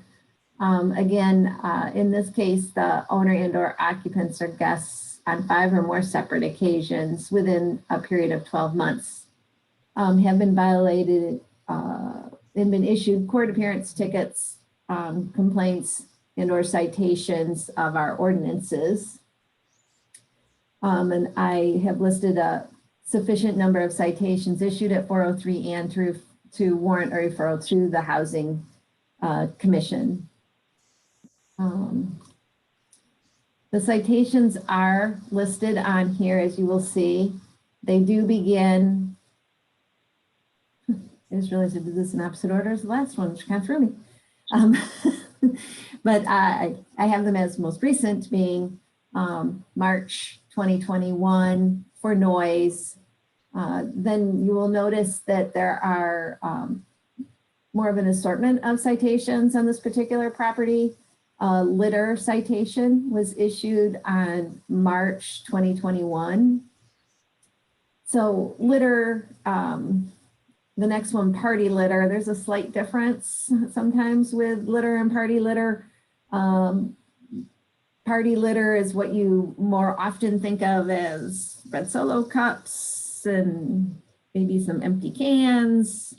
Again, in this case, the owner and/or occupants or guests on 5 or more separate occasions within a period of 12 months have been violated and been issued court appearance tickets, complaints, and/or citations of our ordinances. And I have listed a sufficient number of citations issued at 403 and to warrant a referral to the Housing Commission. The citations are listed on here, as you will see. They do begin, I just realized I did this in opposite order as the last one, which kind of threw me. But I have them as most recent being March 2021 for noise. Then you will notice that there are more of an assortment of citations on this particular property. Litter citation was issued on March 2021. So litter, the next one, party litter, there's a slight difference sometimes with litter and party litter. Party litter is what you more often think of as red Solo cups and maybe some empty cans,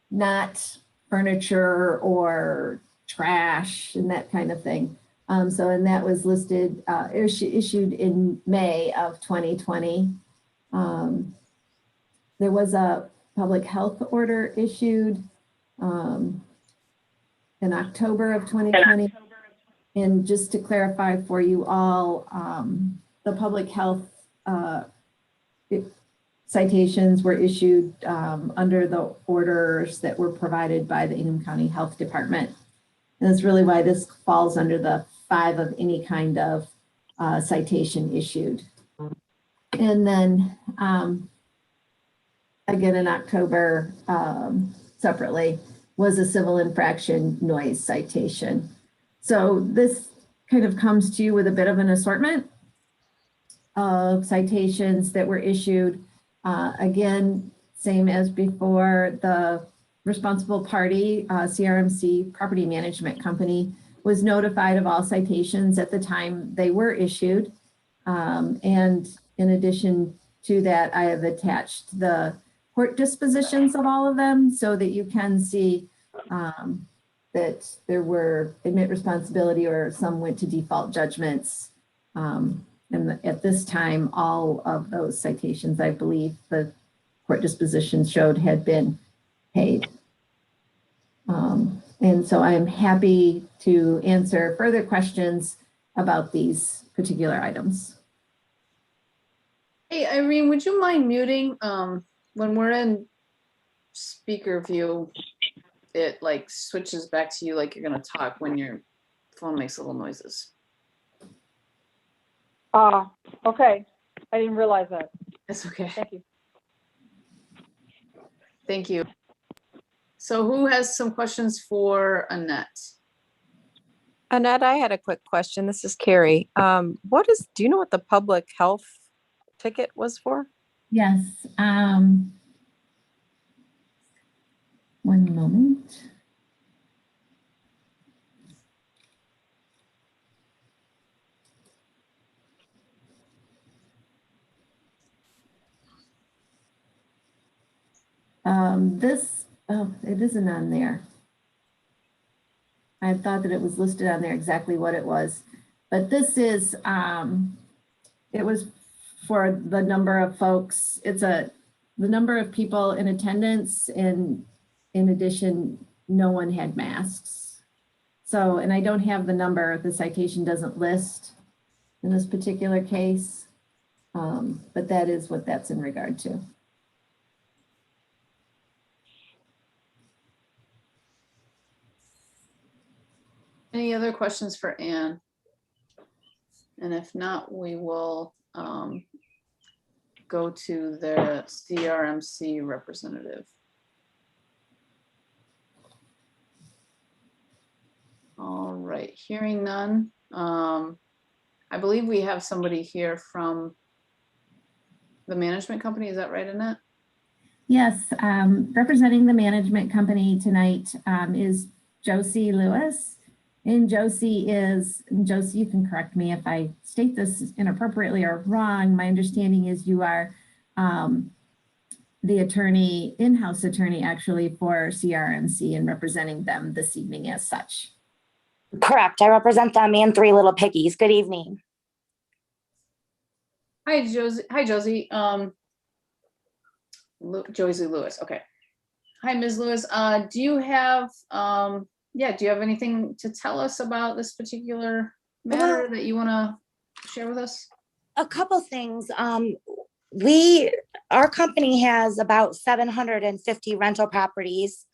not furniture or trash and that kind of thing. And that was listed, issued in May of 2020. There was a public health order issued in October of 2020. And just to clarify for you all, the public health citations were issued under the orders that were provided by the Ingham County Health Department. And that's really why this falls under the 5 of any kind of citation issued. And then I again in October, separately, was a civil infraction noise citation. So this kind of comes to you with a bit of an assortment of citations that were issued. Again, same as before, the responsible party, CRMC Property Management Company, was notified of all citations at the time they were issued. And in addition to that, I have attached the court dispositions of all of them so that you can see that there were admit responsibility or some went to default judgments. And at this time, all of those citations, I believe the court dispositions showed had been paid. And so I'm happy to answer further questions about these particular items. Hey, Irene, would you mind muting when we're in speaker view? It like switches back to you like you're gonna talk when your phone makes little noises. Okay. I didn't realize that. That's okay. Thank you. Thank you. So who has some questions for Annette? Annette, I had a quick question. This is Carrie. Do you know what the public health ticket was for? Yes. One moment. It isn't on there. I thought that it was listed on there exactly what it was, but this is, it was for the number of folks. It's the number of people in attendance, and in addition, no one had masks. So, and I don't have the number, the citation doesn't list in this particular case, but that is what that's in regard to. Any other questions for Anne? And if not, we will go to the CRMC representative. All right, hearing none. I believe we have somebody here from the management company. Is that right, Annette? Yes, representing the management company tonight is Josie Lewis. And Josie, you can correct me if I state this inappropriately or wrong. My understanding is you are the attorney, in-house attorney actually for CRMC and representing them this evening as such. Correct. I represent them and Three Little Piggies. Good evening. Hi, Josie. Hi, Josie. Josie Lewis. Okay. Hi, Ms. Lewis. Do you have anything to tell us about this particular matter that you want to share with us? A couple things. Our company has about 750 rental properties.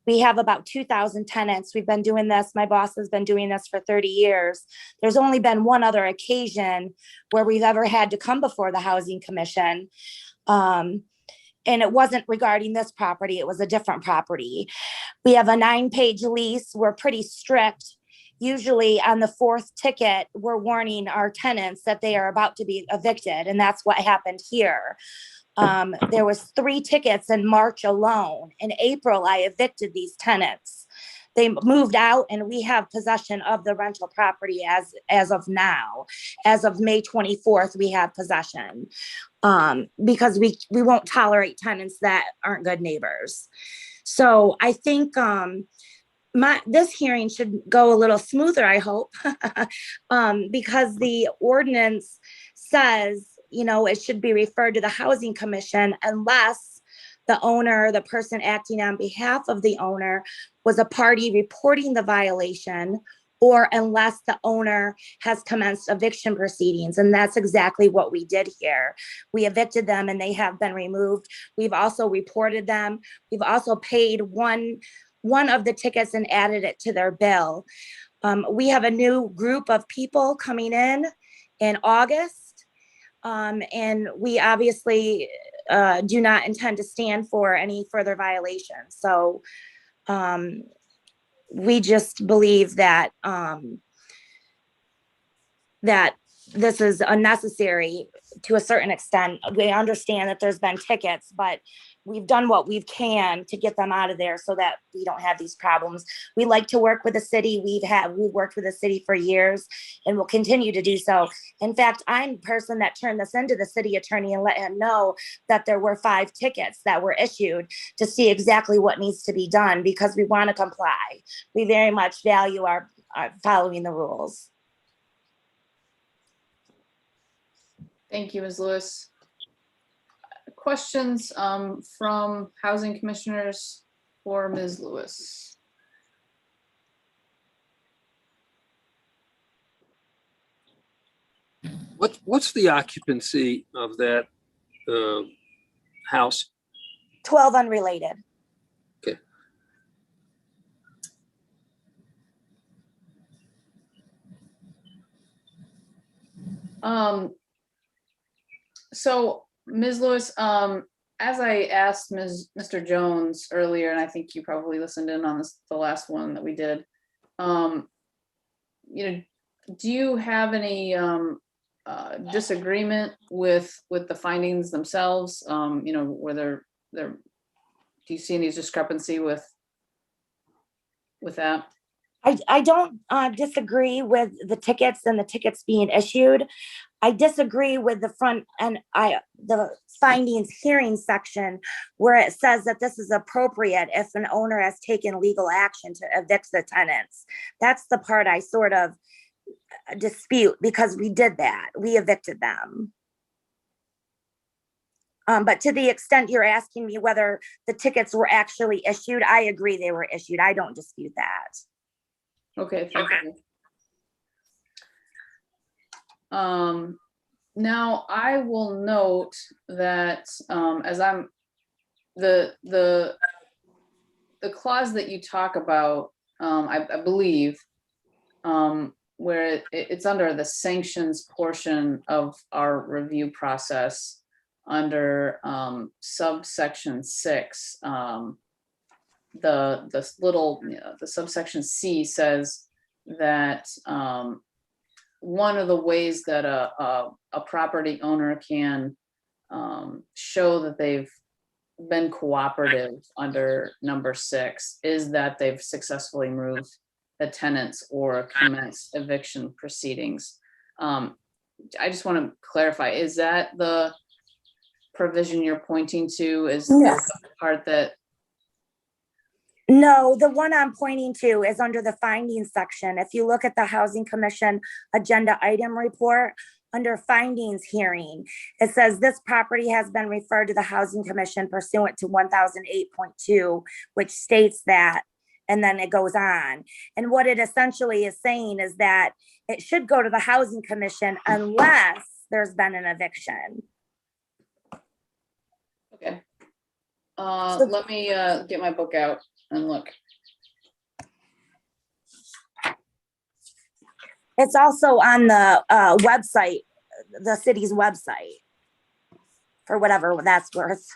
We have about 2,000 tenants. We've been doing this. My boss has been doing this for 30 years. There's only been one other occasion where we've ever had to come before the Housing Commission. And it wasn't regarding this property. It was a different property. We have a 9-page lease. We're pretty strict. Usually on the 4th ticket, we're warning our tenants that they are about to be evicted. And that's what happened here. There was 3 tickets in March alone. In April, I evicted these tenants. They moved out and we have possession of the rental property as of now. As of May 24th, we have possession because we won't tolerate tenants that aren't good neighbors. So I think this hearing should go a little smoother, I hope, because the ordinance says, it should be referred to the Housing Commission unless the owner, the person acting on behalf of the owner, was a party reporting the violation, or unless the owner has commenced eviction proceedings. And that's exactly what we did here. We evicted them and they have been removed. We've also reported them. We've also paid one of the tickets and added it to their bill. We have a new group of people coming in August. And we obviously do not intend to stand for any further violations. So we just believe that that this is unnecessary to a certain extent. We understand that there's been tickets, but we've done what we can to get them out of there so that we don't have these problems. We like to work with the city. We've worked with the city for years and will continue to do so. In fact, I'm the person that turned this into the city attorney and let him know that there were 5 tickets that were issued to see exactly what needs to be done, because we want to comply. We very much value our following the rules. Thank you, Ms. Lewis. Questions from housing commissioners for Ms. Lewis? What's the occupancy of that house? 12 unrelated. Okay. So Ms. Lewis, as I asked Mr. Jones earlier, and I think you probably listened in on this, the last one that we did, you know, do you have any disagreement with the findings themselves? You know, whether do you see any discrepancy with that? I don't disagree with the tickets and the tickets being issued. I disagree with the the findings hearing section where it says that this is appropriate if an owner has taken legal action to evict the tenants. That's the part I sort of dispute, because we did that. We evicted them. But to the extent you're asking me whether the tickets were actually issued, I agree they were issued. I don't dispute that. Okay, thank you. Now I will note that as I'm the clause that you talk about, I believe, where it's under the sanctions portion of our review process under subsection 6. The subsection C says that one of the ways that a property owner can show that they've been cooperative under number 6 is that they've successfully moved the tenants or commenced eviction proceedings. I just want to clarify, is that the provision you're pointing to? Is the part that? No, the one I'm pointing to is under the findings section. If you look at the Housing Commission agenda item report, under findings hearing, it says this property has been referred to the Housing Commission pursuant to 1008.2, which states that, and then it goes on. And what it essentially is saying is that it should go to the Housing Commission unless there's been an eviction. Okay. Let me get my book out and look. It's also on the website, the city's website, for whatever that's worth.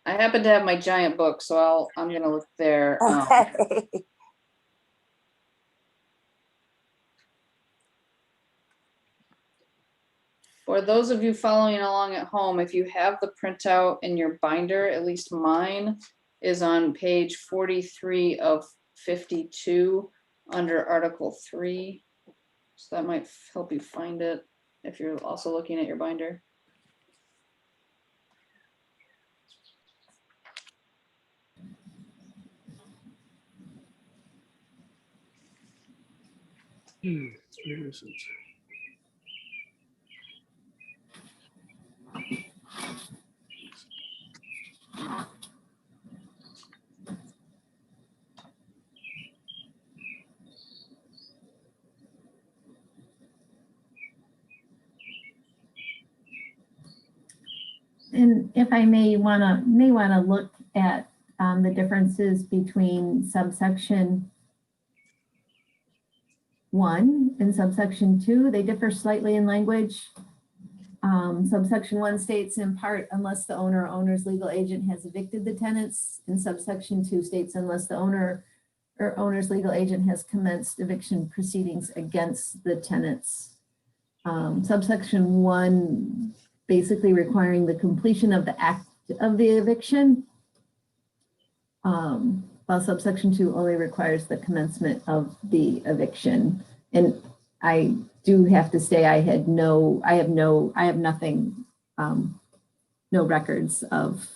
I happen to have my giant book, so I'm gonna look there. Okay. For those of you following along at home, if you have the printout in your binder, at least mine is on page 43 of 52 under Article 3. So that might help you find it if you're also looking at your binder. Where is it? And if I may want to look at the differences between subsection 1 and subsection 2, they differ slightly in language. Subsection 1 states in part, unless the owner or owner's legal agent has evicted the tenants. And subsection 2 states unless the owner or owner's legal agent has commenced eviction proceedings against the tenants. Subsection 1 basically requiring the completion of the act of the eviction, while subsection 2 only requires the commencement of the eviction. And I do have to say I have nothing, no records of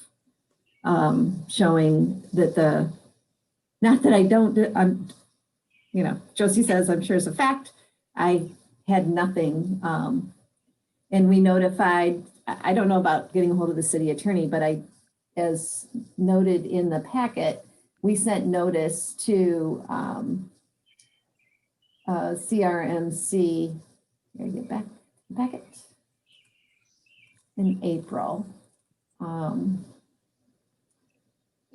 showing that not that I don't, Josie says, I'm sure it's a fact. I had nothing. And we notified, I don't know about getting a hold of the city attorney, but as noted in the packet, we sent notice to CRMC, I get back the packet, in April.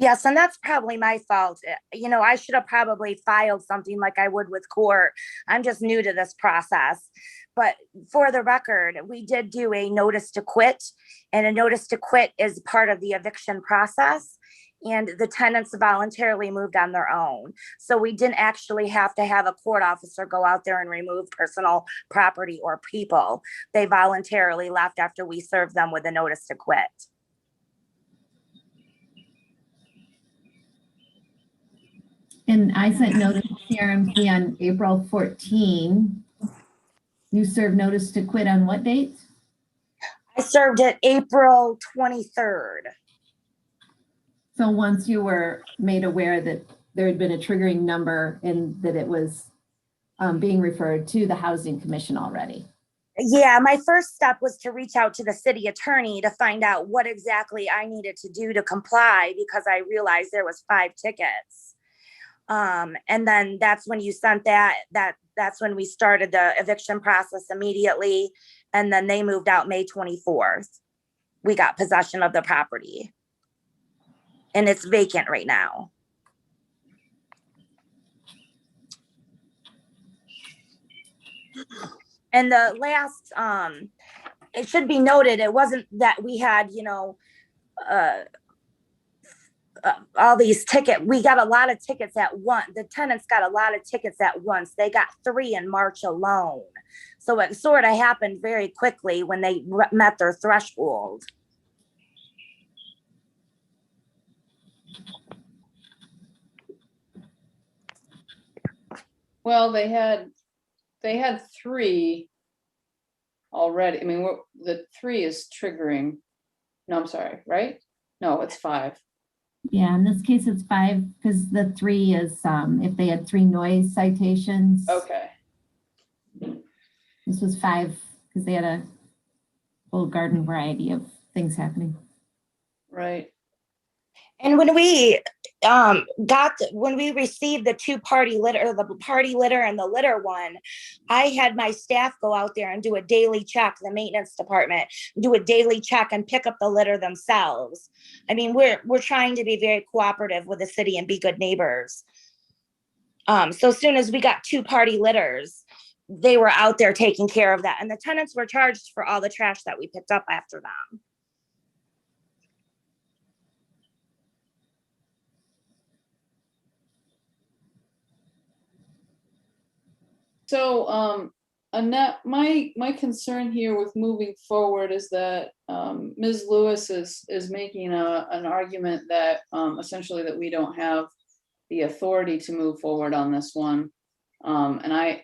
Yes, and that's probably my fault. I should have probably filed something like I would with court. I'm just new to this process. But for the record, we did do a notice to quit, and a notice to quit is part of the eviction process. And the tenants voluntarily moved on their own. So we didn't actually have to have a court officer go out there and remove personal property or people. They voluntarily left after we served them with a notice to quit. And I sent notice to CRMC on April 14. You served notice to quit on what date? I served it April 23rd. So once you were made aware that there had been a triggering number and that it was being referred to the Housing Commission already. Yeah, my first step was to reach out to the city attorney to find out what exactly I needed to do to comply, because I realized there was 5 tickets. And then that's when you sent that's when we started the eviction process immediately. And then they moved out May 24th. We got possession of the property. And it's vacant right now. And the last, it should be noted, it wasn't that we had, all these tickets. We got a lot of tickets at once. The tenants got a lot of tickets at once. They got 3 in March alone. So it sort of happened very quickly when they met their threshold. Well, they had 3 already. I mean, the 3 is triggering. No, I'm sorry, right? No, it's 5. Yeah, in this case, it's 5 because the 3 is if they had 3 noise citations. Okay. This was 5 because they had a whole garden variety of things happening. Right. And when we received the 2-party litter, the party litter and the litter one, I had my staff go out there and do a daily check, the maintenance department, do a daily check and pick up the litter themselves. I mean, we're trying to be very cooperative with the city and be good neighbors. So as soon as we got 2-party litters, they were out there taking care of that. And the tenants were charged for all the trash that we picked up after them. So, Annette, my concern here with moving forward is that Ms. Lewis is making an argument that essentially that we don't have the authority to move forward on this one, and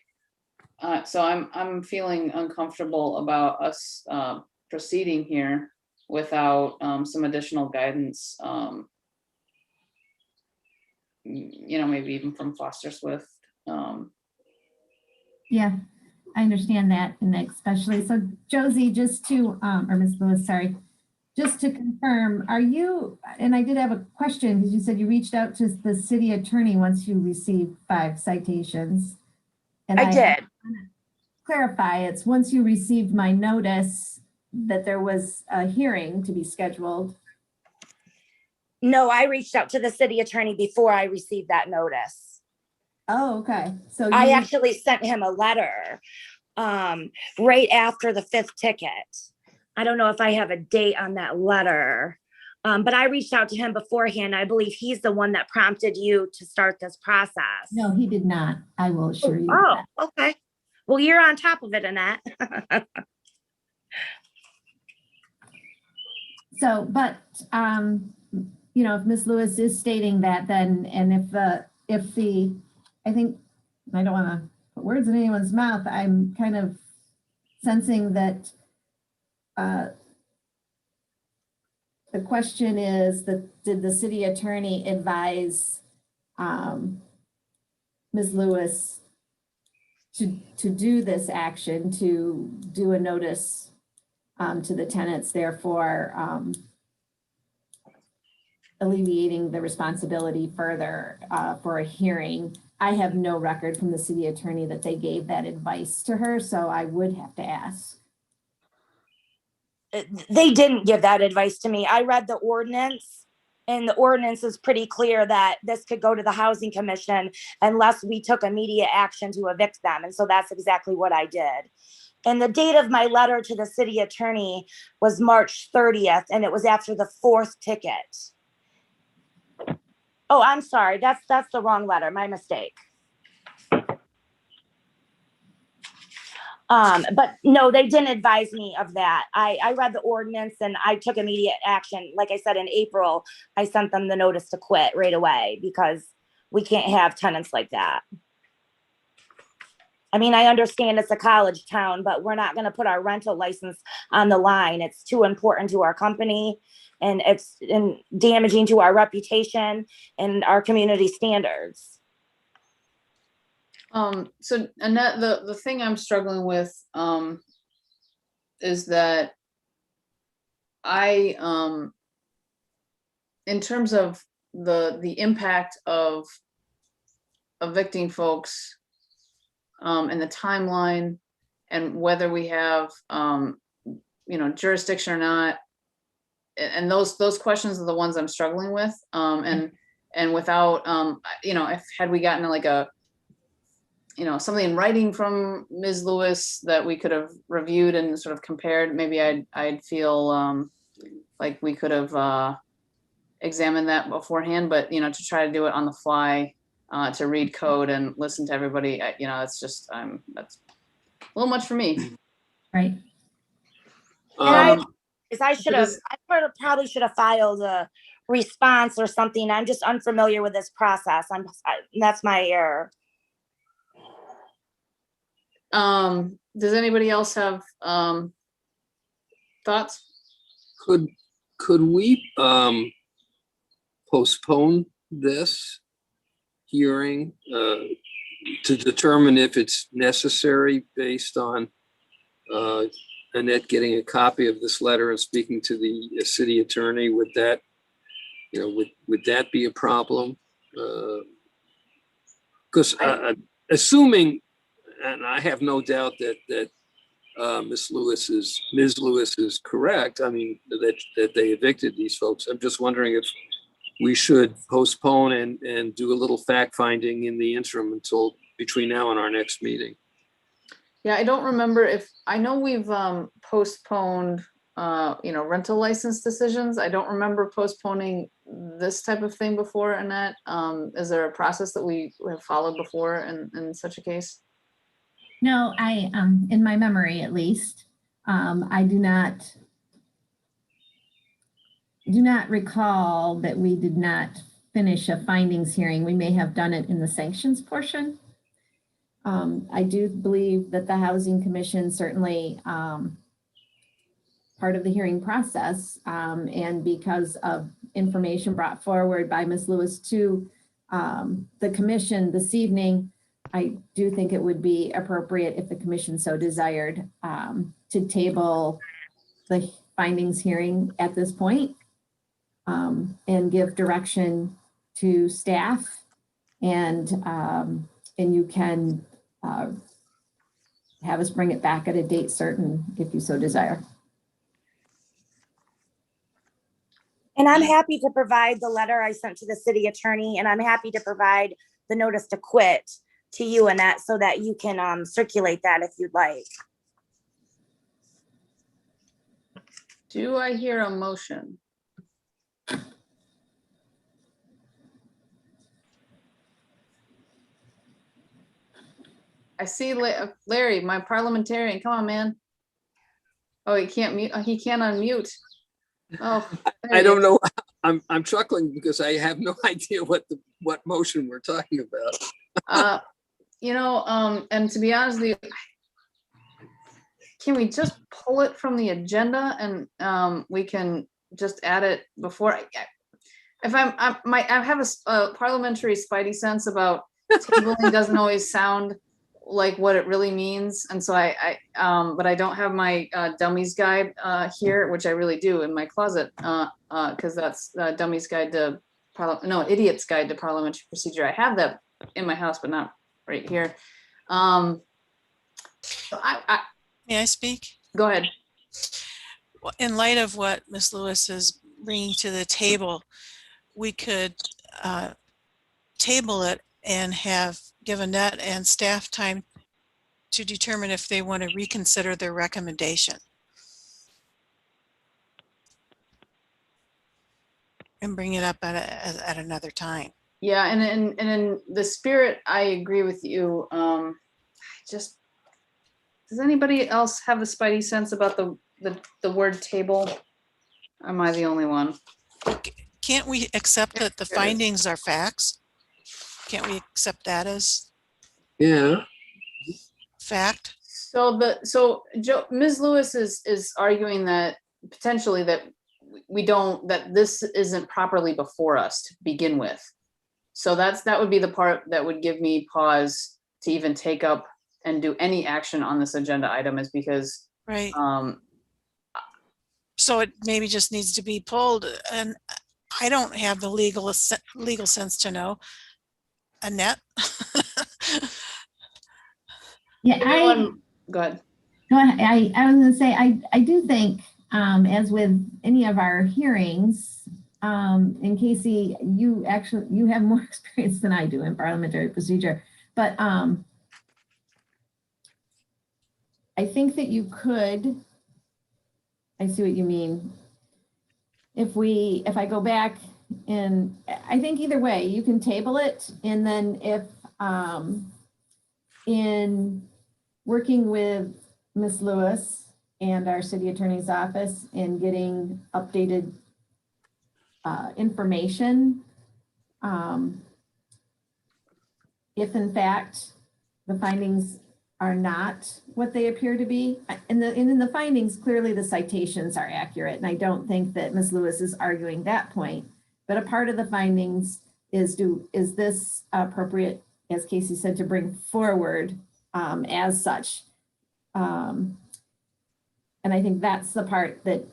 so I'm feeling uncomfortable about us proceeding here without some additional guidance. Maybe even from Foster Swift. Yeah, I understand that, and especially, so Josie, just to, or Ms. Lewis, sorry, just to confirm, are you, and I did have a question, because you said you reached out to the city attorney once you received 5 citations. And I did. Clarify, it's once you received my notice that there was a hearing to be scheduled. No, I reached out to the city attorney before I received that notice. Oh, okay. So I you, actually sent him a letter right after the 5th ticket. I don't know if I have a date on that letter, but I reached out to him beforehand. I believe he's the one that prompted you to start this process. no, he did not. I will assure you. Oh, that. okay. Well, you're on top of it, Annette. So, but, if Ms. Lewis is stating that, then, and I think, I don't want to put words in anyone's mouth, I'm kind of sensing that the question is that, did the city attorney advise Ms. Lewis to do this action, to do a notice to the tenants, therefore alleviating the responsibility further for a hearing? I have no record from the city attorney that they gave that advice to her, so I would have to ask. They didn't give that advice to me. I read the ordinance, and the ordinance is pretty clear that this could go to the housing commission unless we took immediate action to evict them. And so that's exactly what I did. And the date of my letter to the city attorney was March 30th, and it was after the 4th ticket. Oh, I'm sorry. That's the wrong letter. My mistake. But no, they didn't advise me of that. I read the ordinance and I took immediate action. Like I said, in April, I sent them the notice to quit right away because we can't have tenants like that. I mean, I understand it's a college town, but we're not going to put our rental license on the line. It's too important to our company, and it's damaging to our reputation and our community standards. So Annette, the thing I'm struggling with is that I in terms of the impact of evicting folks and the timeline and whether we have jurisdiction or not, and those questions are the ones I'm struggling with, and without had we gotten like a something in writing from Ms. Lewis that we could have reviewed and sort of compared, maybe I'd feel like we could have examined that beforehand, but to try to do it on the fly, to read code and listen to everybody, it's just that's a little much for me. Right. And I probably should have filed a response or something. I'm just unfamiliar with this process. That's my error. Does anybody else have thoughts? Could we postpone this hearing to determine if it's necessary based on Annette getting a copy of this letter and speaking to the city attorney? Would that, would that be a problem? Because assuming, and I have no doubt that Ms. Lewis is correct. I mean, that they evicted these folks. I'm just wondering if we should postpone and do a little fact finding in the interim until between now and our next meeting. Yeah, I don't remember I know we've postponed, rental license decisions. I don't remember postponing this type of thing before, Annette. Is there a process that we have followed before in such a case? No, I, in my memory at least, I do not recall that we did not finish a findings hearing. We may have done it in the sanctions portion. I do believe that the Housing Commission certainly part of the hearing process, and because of information brought forward by Ms. Lewis to the commission this evening, I do think it would be appropriate, if the commission so desired, to table the findings hearing at this point, and give direction to staff, and you can have us bring it back at a date certain if you so desire. And I'm happy to provide the letter I sent to the city attorney, and I'm happy to provide the notice to quit to you, Annette, so that you can circulate that if you'd like. Do I hear a motion? I see Larry, my parliamentarian. Come on, man. Oh, he can't mute. He can't unmute. Oh, I don't know. I'm chuckling because I have no idea what motion we're talking about. And to be honest with you, can we just pull it from the agenda and we can just add it before? If I have a parliamentary spidey sense about tabling doesn't always sound like what it really means, and so but I don't have my dummies guide here, which I really do in my closet, because that's dummies guide to idiot's guide to parliamentary procedure. I have that in my house, but not right here. So May I speak? Go ahead. Well, in light of what Ms. Lewis is bringing to the table, we could table it and give Annette and staff time to determine if they want to reconsider their recommendation. And bring it up at another time. Yeah, and in the spirit, I agree with you. Does anybody else have the spidey sense about the word table? Or am I the only one? Can't we accept that the findings are facts? Can't we accept that as fact? So Ms. Lewis is arguing that potentially that this isn't properly before us to begin with. So that would be the part that would give me pause to even take up and do any action on this agenda item, is because right. So it maybe just needs to be pulled, and I don't have the legal sense to know. Annette? Yeah, go ahead. Go ahead. I was going to say, I do think, as with any of our hearings, and Casey, you have more experience than I do in parliamentary procedure, but I think that you could, I see what you mean. If I go back, and I think either way, you can table it, and then if in working with Ms. Lewis and our city attorney's office in getting updated information, if in fact the findings are not what they appear to be, and in the findings, clearly the citations are accurate, and I don't think that Ms. Lewis is arguing that point, but a part of the findings is this appropriate, as Casey said, to bring forward as such. And I think that's the part that,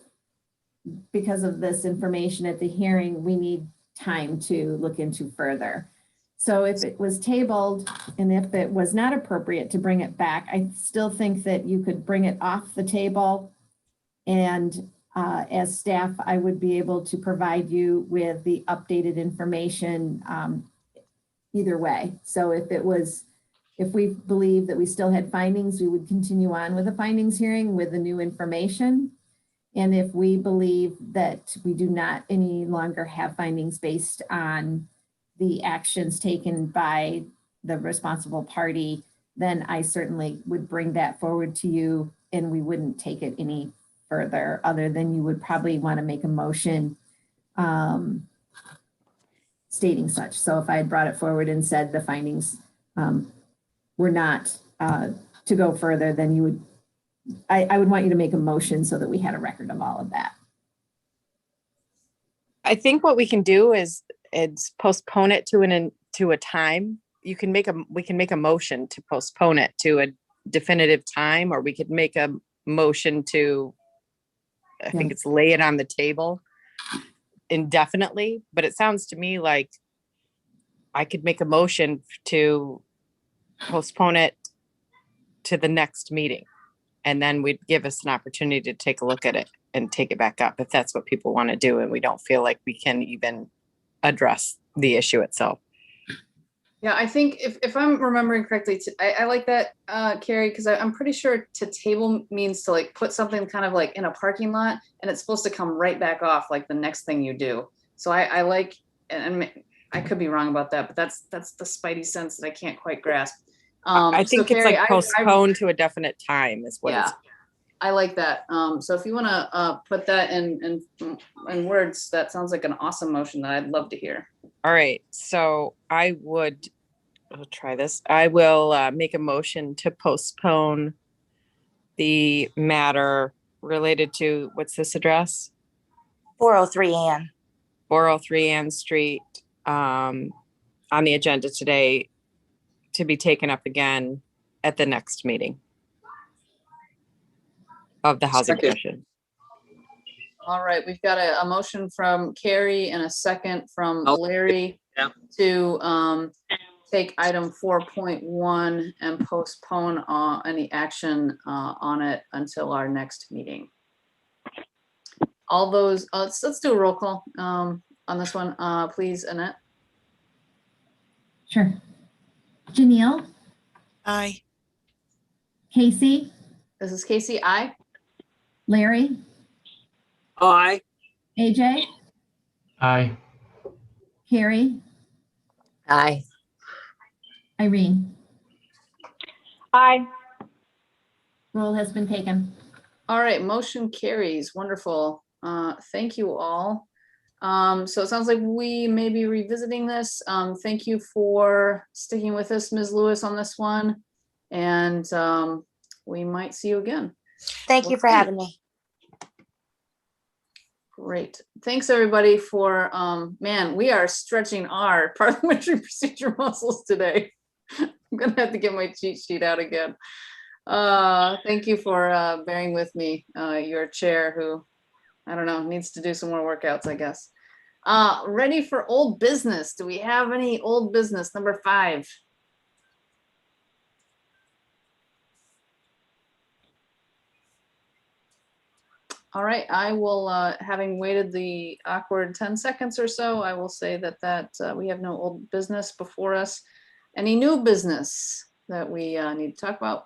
because of this information at the hearing, we need time to look into further. So if it was tabled and if it was not appropriate to bring it back, I still think that you could bring it off the table. And as staff, I would be able to provide you with the updated information either way. So if we believe that we still had findings, we would continue on with the findings hearing with the new information. And if we believe that we do not any longer have findings based on the actions taken by the responsible party, then I certainly would bring that forward to you, and we wouldn't take it any further, other than you would probably want to make a motion stating such. So if I had brought it forward and said the findings were not to go further, then I would want you to make a motion so that we had a record of all of that. I think what we can do is postpone it to a time. We can make a motion to postpone it to a definitive time, or we could make a motion to, I think it's lay it on the table indefinitely. But it sounds to me like I could make a motion to postpone it to the next meeting, and then we'd give us an opportunity to take a look at it and take it back up if that's what people want to do, and we don't feel like we can even address the issue itself. Yeah, I think if I'm remembering correctly, I like that, Carrie, because I'm pretty sure to table means to like put something kind of like in a parking lot, and it's supposed to come right back off like the next thing you do. So I like, and I could be wrong about that, but that's the spidey sense that I can't quite grasp. I So think it's Carrie, like postponed to a definite time is what yeah, it's. I like that. So if you want to put that in words, that sounds like an awesome motion that I'd love to hear. All right, so I'll try this. I will make a motion to postpone the matter related to, what's this address? 403 Ann. 403 Ann Street, on the agenda today to be taken up again at the next meeting of the Housing Second. Commission. All right, we've got a motion from Carrie and a second from Larry Yeah. to take item 4.1 and postpone any action on it until our next meeting. All those, let's do a roll call on this one, please, Annette. Sure. Janelle, Aye. Casey, This is Casey, aye. Larry, Aye. AJ, Aye. Carrie, Aye. Irene. Aye. Roll has been taken. All right, motion carries. Wonderful. Thank you all. So it sounds like we may be revisiting this. Thank you for sticking with us, Ms. Lewis, on this one. And we might see you again. Thank you for Okay. having me. Great. Thanks, everybody, for, man, we are stretching our parliamentary procedure muscles today. I'm gonna have to get my cheat sheet out again. Thank you for bearing with me, your chair, who, I don't know, needs to do some more workouts, I guess. Ready for old business. Do we have any old business? Number 5. All right, I will, having waited the awkward 10 seconds or so, I will say that we have no old business before us. Any new business that we need to talk about?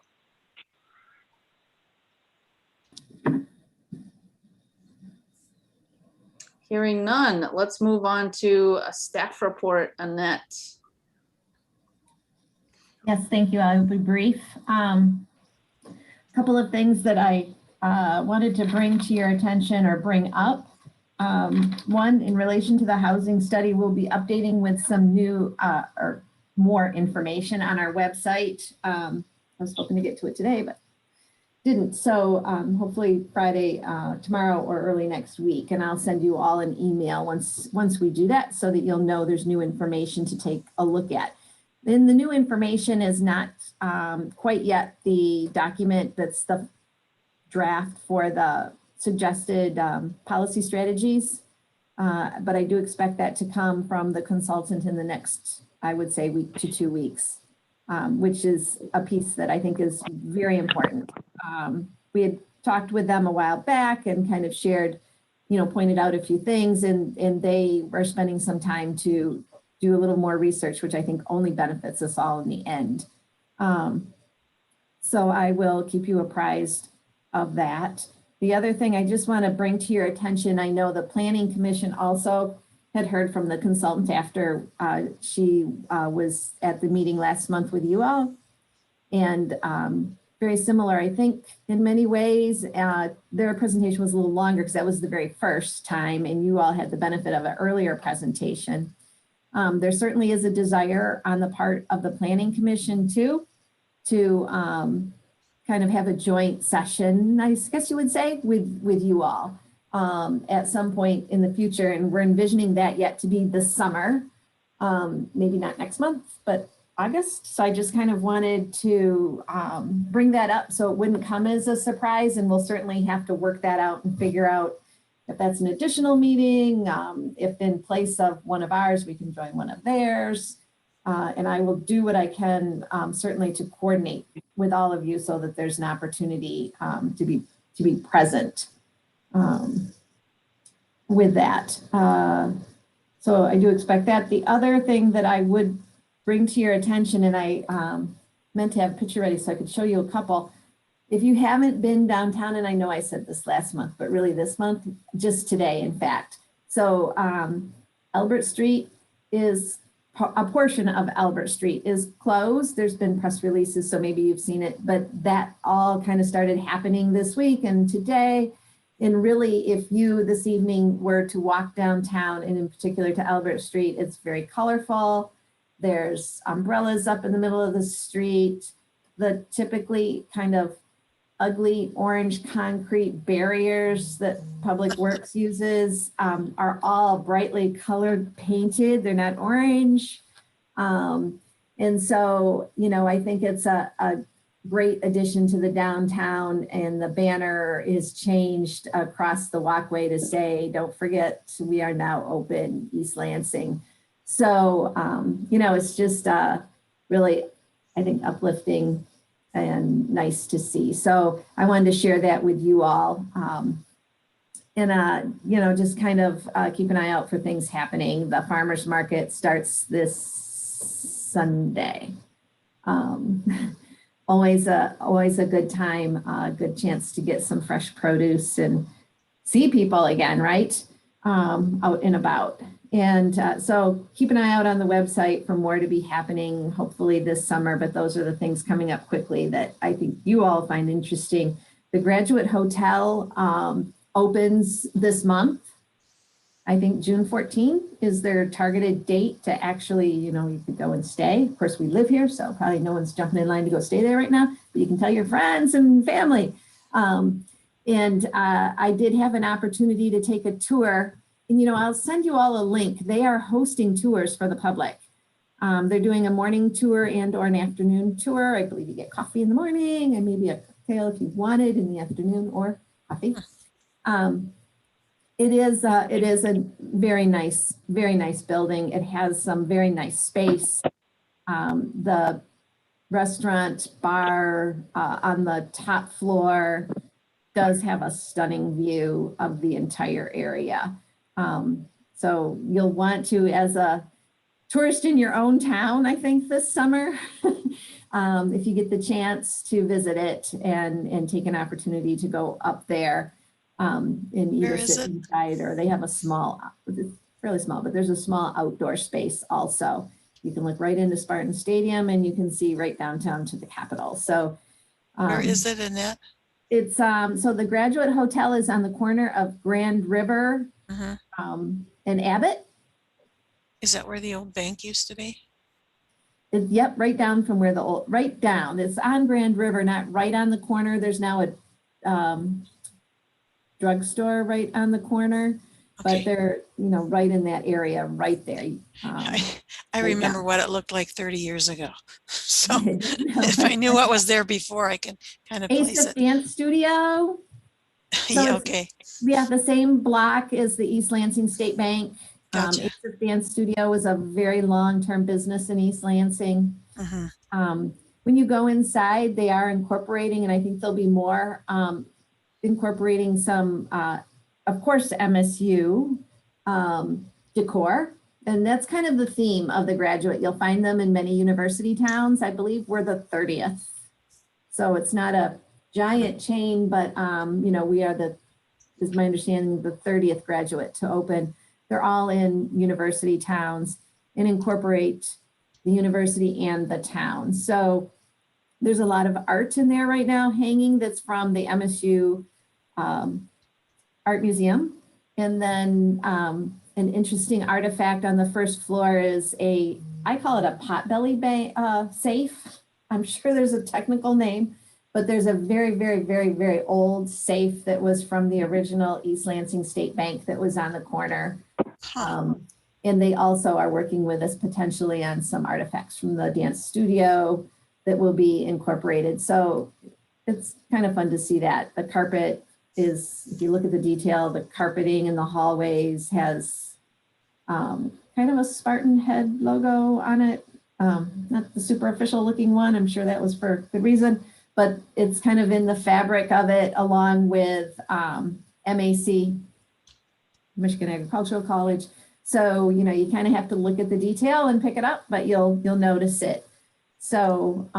Hearing none, let's move on to a staff report, Annette. Yes, thank you. I will be brief. Couple of things that I wanted to bring to your attention or bring up. One, in relation to the housing study, we'll be updating with some new or more information on our website. I was hoping to get to it today, but didn't. So hopefully Friday, tomorrow or early next week, and I'll send you all an email once we do that so that you'll know there's new information to take a look at. Then the new information is not quite yet the document that's the draft for the suggested policy strategies, but I do expect that to come from the consultant in the next, I would say, week to 2 weeks, which is a piece that I think is very important. We had talked with them a while back and kind of shared, pointed out a few things, and they are spending some time to do a little more research, which I think only benefits us all in the end. So I will keep you apprised of that. The other thing I just want to bring to your attention, I know the Planning Commission also had heard from the consultant after she was at the meeting last month with you all. And very similar, I think, in many ways. Their presentation was a little longer because that was the very first time, and you all had the benefit of an earlier presentation. There certainly is a desire on the part of the Planning Commission too, to kind of have a joint session, I guess you would say, with you all at some point in the future. And we're envisioning that yet to be this summer, maybe not next month, but August. So I just kind of wanted to bring that up so it wouldn't come as a surprise, and we'll certainly have to work that out and figure out if that's an additional meeting, if in place of one of ours, we can join one of theirs. And I will do what I can, certainly to coordinate with all of you so that there's an opportunity to be present with that. So I do expect that. The other thing that I would bring to your attention, and I meant to have a picture ready so I could show you a couple. If you haven't been downtown, and I know I said this last month, but really this month, just today, in fact. So Albert Street is, a portion of Albert Street is closed. There's been press releases, so maybe you've seen it, but that all kind of started happening this week and today. And really, if you this evening were to walk downtown, and in particular to Albert Street, it's very colorful. There's umbrellas up in the middle of the street. The typically kind of ugly orange concrete barriers that Public Works uses are all brightly colored painted. They're not orange. And so, you know, I think it's a great addition to the downtown, and the banner is changed across the walkway to say, don't forget, we are now open, East Lansing. So, you know, it's just really, I think, uplifting and nice to see. So I wanted to share that with you all. And, you know, just kind of keep an eye out for things happening. The farmer's market starts this Sunday. Always a good time, a good chance to get some fresh produce and see people again, right? Out and about. And so keep an eye out on the website for more to be happening, hopefully this summer, but those are the things coming up quickly that I think you all find interesting. The Graduate Hotel opens this month. I think June 14th is their targeted date to actually, you know, you could go and stay. Of course, we live here, so probably no one's jumping in line to go stay there right now, but you can tell your friends and family. And I did have an opportunity to take a tour, and, you know, I'll send you all a link. They are hosting tours for the public. They're doing a morning tour and or an afternoon tour. I believe you get coffee in the morning and maybe a cocktail if you wanted in the afternoon, or coffee. It is a very nice building. It has some very nice space. The restaurant bar on the top floor does have a stunning view of the entire area. So you'll want to, as a tourist in your own town, I think this summer, if you get the chance to visit it and take an opportunity to go up there. And either sit inside, or they have a small, it's fairly small, but there's a small outdoor space also. You can look right into Spartan Stadium and you can see right downtown to the Capitol. So Where is it, Annette? it's so the Graduate Hotel is on the corner of Grand River and Abbott. Is that where the old bank used to be? Yep, right down from where the old, right down. It's on Grand River, not right on the corner. There's now a drugstore right on the corner, but they're, you know, right in that area, right there. I remember what it looked like 30 years ago. So if I knew what was there before, I can kind of place it. Dance Studio. Yeah, okay. Yeah, the same block as the East Lansing State Bank. Gotcha. Ace of Dance Studio is a very long-term business in East Lansing. When you go inside, they are incorporating, and I think there'll be more, incorporating some, of course, MSU decor. And that's kind of the theme of the Graduate. You'll find them in many university towns. I believe we're the 30th. So it's not a giant chain, but, you know, we are is my understanding, the 30th Graduate to open. They're all in university towns and incorporate the university and the town. So there's a lot of art in there right now hanging that's from the MSU Art Museum. And then an interesting artifact on the first floor is I call it a potbelly safe. I'm sure there's a technical name, but there's a very, very, very, very old safe that was from the original East Lansing State Bank that was on the corner. And they also are working with us potentially on some artifacts from the dance studio that will be incorporated. So it's kind of fun to see that. The carpet is, if you look at the detail, the carpeting in the hallways has kind of a Spartan head logo on it. Not the super official looking one. I'm sure that was for good reason, but it's kind of in the fabric of it, along with MAC, Michigan Agricultural College. So, you know, you kind of have to look at the detail and pick it up, but you'll notice it. So,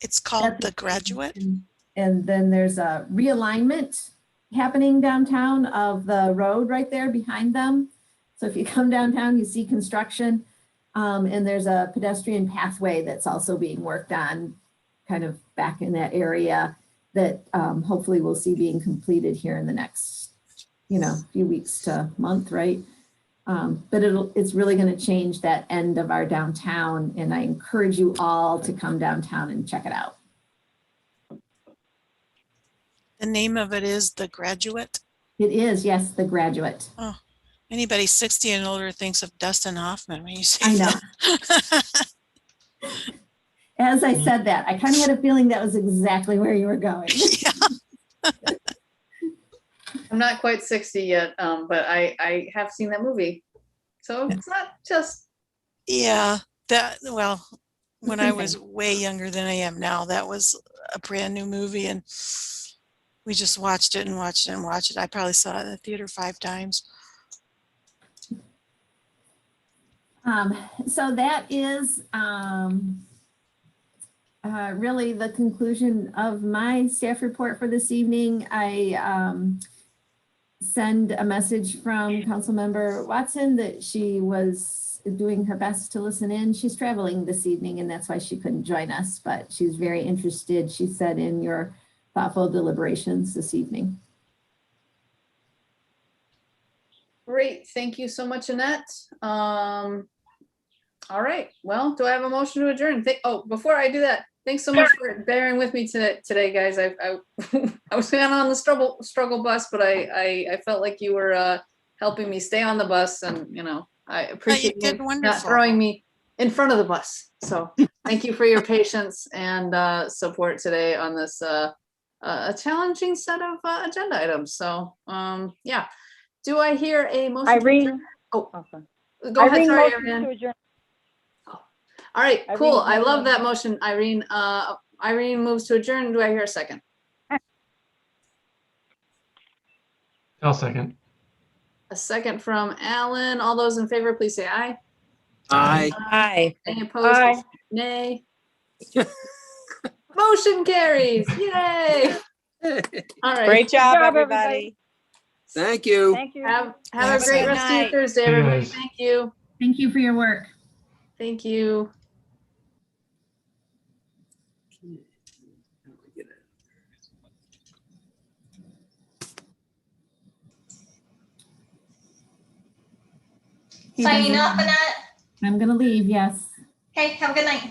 It's called The Graduate. and then there's a realignment happening downtown of the road right there behind them. So if you come downtown, you see construction, and there's a pedestrian pathway that's also being worked on kind of back in that area that hopefully we'll see being completed here in the next, you know, few weeks to month, right? But it's really going to change that end of our downtown, and I encourage you all to come downtown and check it out. The name of it is The Graduate. It is, yes, The Graduate. Oh, anybody 60 and older thinks of Dustin Hoffman when you say I know. that. As I said that, I kind of had a feeling that was exactly where you were going. Yeah. I'm not quite 60 yet, but I have seen that movie. So it's not just. Yeah, well, when I was way younger than I am now, that was a brand new movie, and we just watched it and watched it and watched it. I probably saw it in the theater 5 times. So that is really the conclusion of my staff report for this evening. I send a message from Councilmember Watson that she was doing her best to listen in. She's traveling this evening, and that's why she couldn't join us, but she's very interested, she said, in your thoughtful deliberations this evening. Great, thank you so much, Annette. All right, well, do I have a motion to adjourn? Oh, before I do that, thanks so much for bearing with me today, guys. I was kind of on the struggle bus, but I felt like you were helping me stay on the bus, and you know, I appreciate you not throwing me in front of the bus. So thank you for your patience and support today on this a challenging set of agenda items. So yeah, do I hear a motion? Irene. Oh, Awesome. go ahead. Irene, Sorry, motion Irene. to adjourn. All right, Irene, cool. I motion. love that motion, Irene. Irene moves to adjourn. Do I hear a second? I'll second. A second from Alan. All those in favor, please say aye. Aye. Aye. Any opposed? Aye. Nay. Motion carries. Yay. All right. Great job, job, everybody. Thank you. Thank you. Have Have a a great good rest of your night. Thursday, See you everybody. guys. Thank you. Thank you for your work. Thank you. Hey, Signing Desiree. off, Annette. I'm gonna leave, yes. Okay, have a good night.